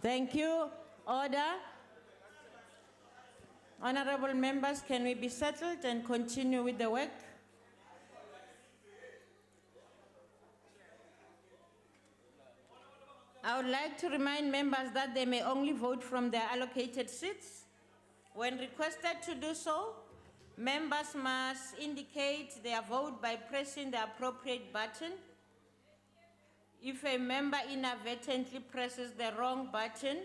Thank you. Order. Honorable members, can we be settled and continue with the work? I would like to remind members that they may only vote from their allocated seats. When requested to do so, members must indicate their vote by pressing the appropriate button. If a member inadvertently presses the wrong button,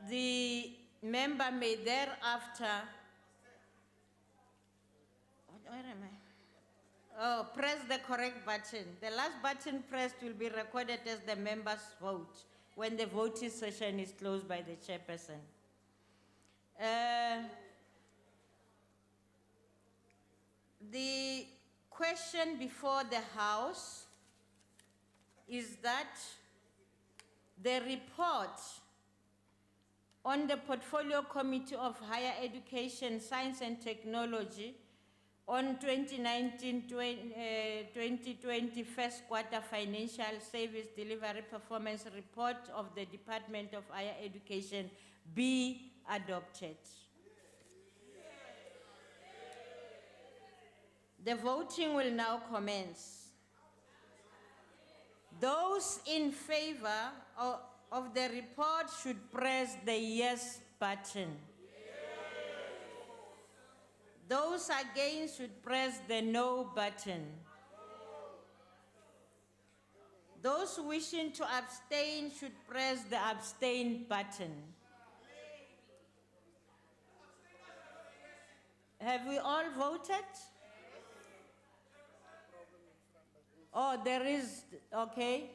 the member may thereafter press the correct button. The last button pressed will be recorded as the member's vote when the voting session is closed by the chairperson. The question before the House is that the report on the Portfolio Committee of Higher Education, Science and Technology on 2019-2020 first quarter financial service delivery performance report of the Department of Higher Education be adopted. The voting will now commence. Those in favor of the report should press the yes button. Those against should press the no button. Those wishing to abstain should press the abstain button. Have we all voted? Oh, there is, okay.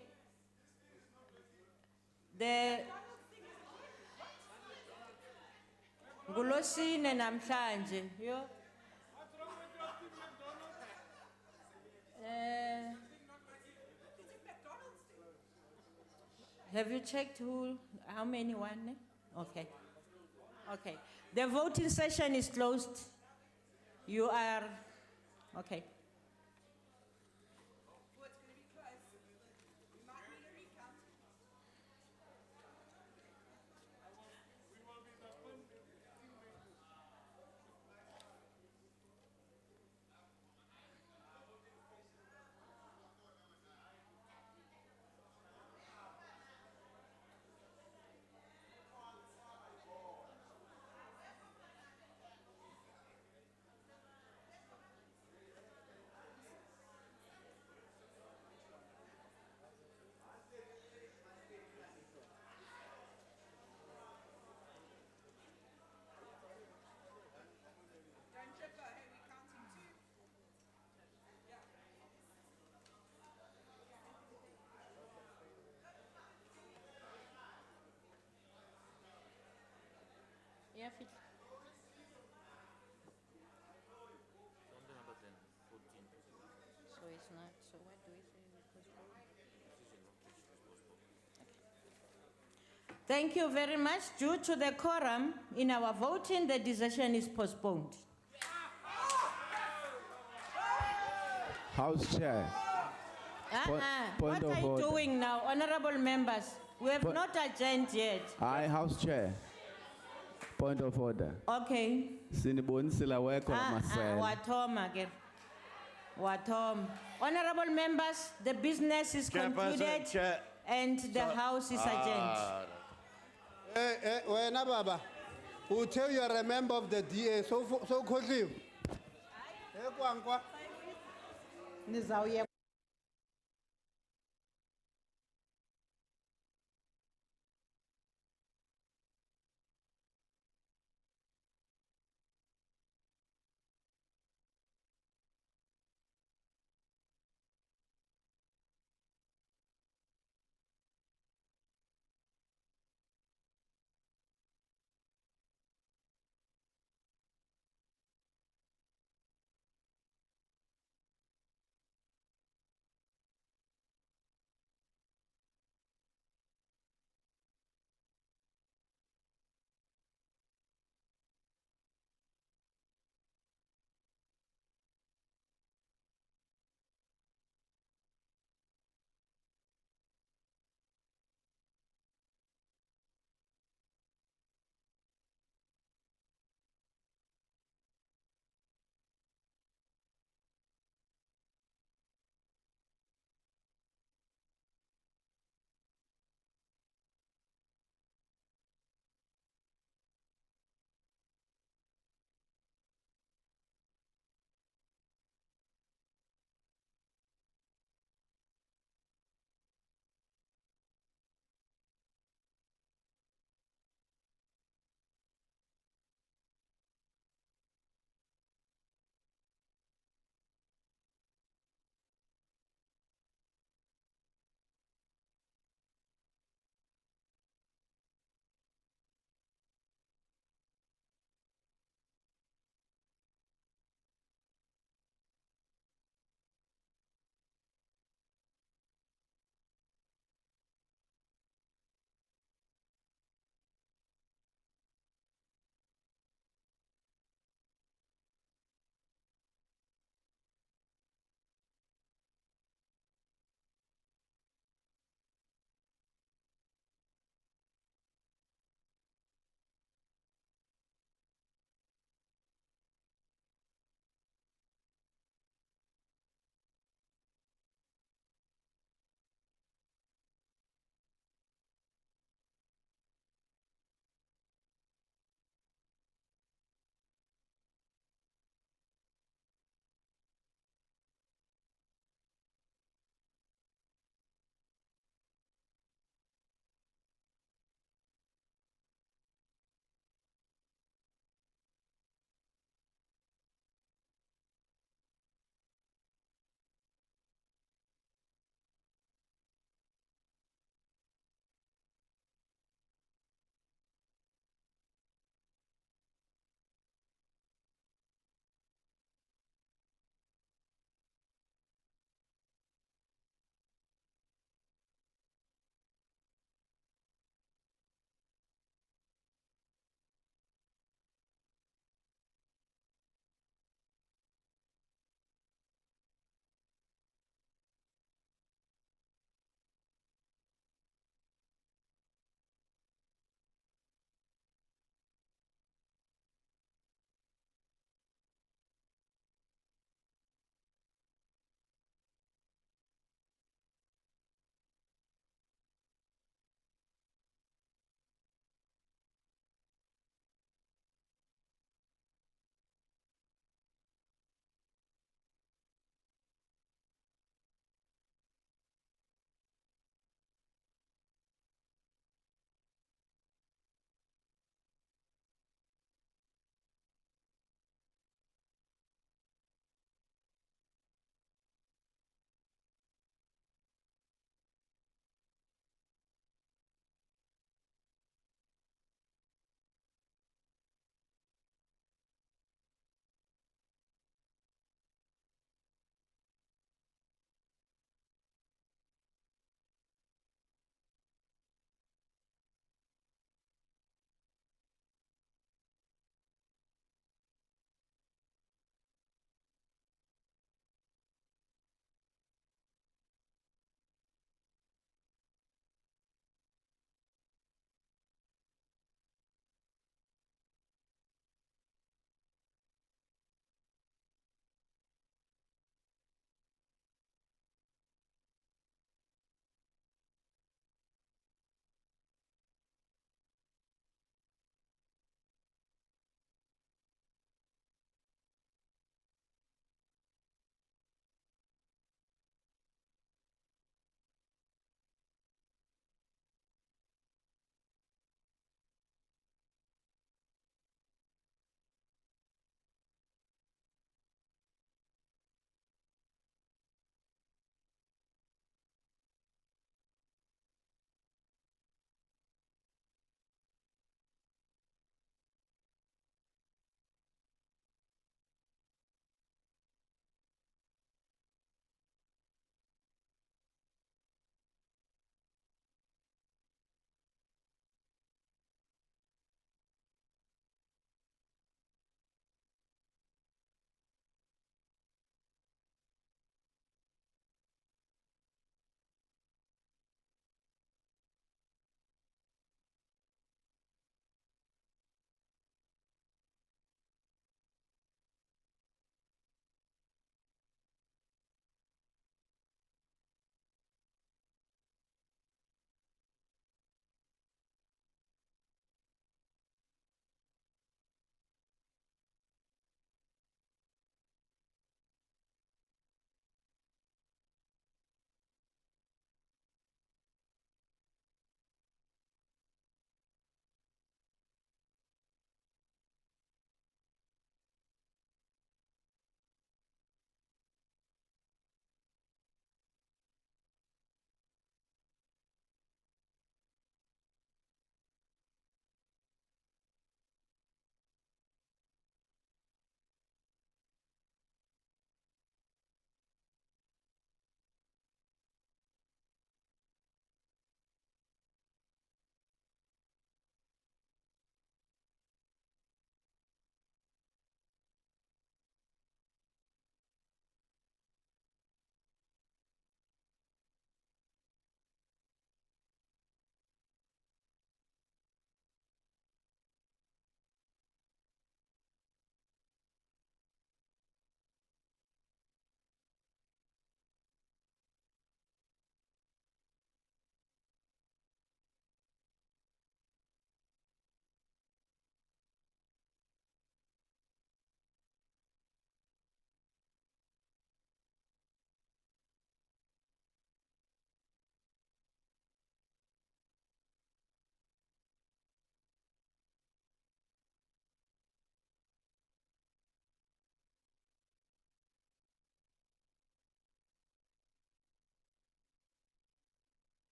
The Ngulosine namhlanje, yo. Have you checked how many won? Okay. Okay. The voting session is closed. You are, okay. Yeah, fit. So it's not, so what do we say? Thank you very much. Due to the quorum in our voting, the decision is postponed. House Chair. Point What of are you order. doing now, honorable members? We have not adjourned yet. Aye, House Chair. Point of order. Okay. Sinibonisela weko masela. Watoma ke. Watom. Honorable members, the business is concluded and the House is adjourned. Wena baba, who tell you are a member of the DA, so quickly. Nizawuye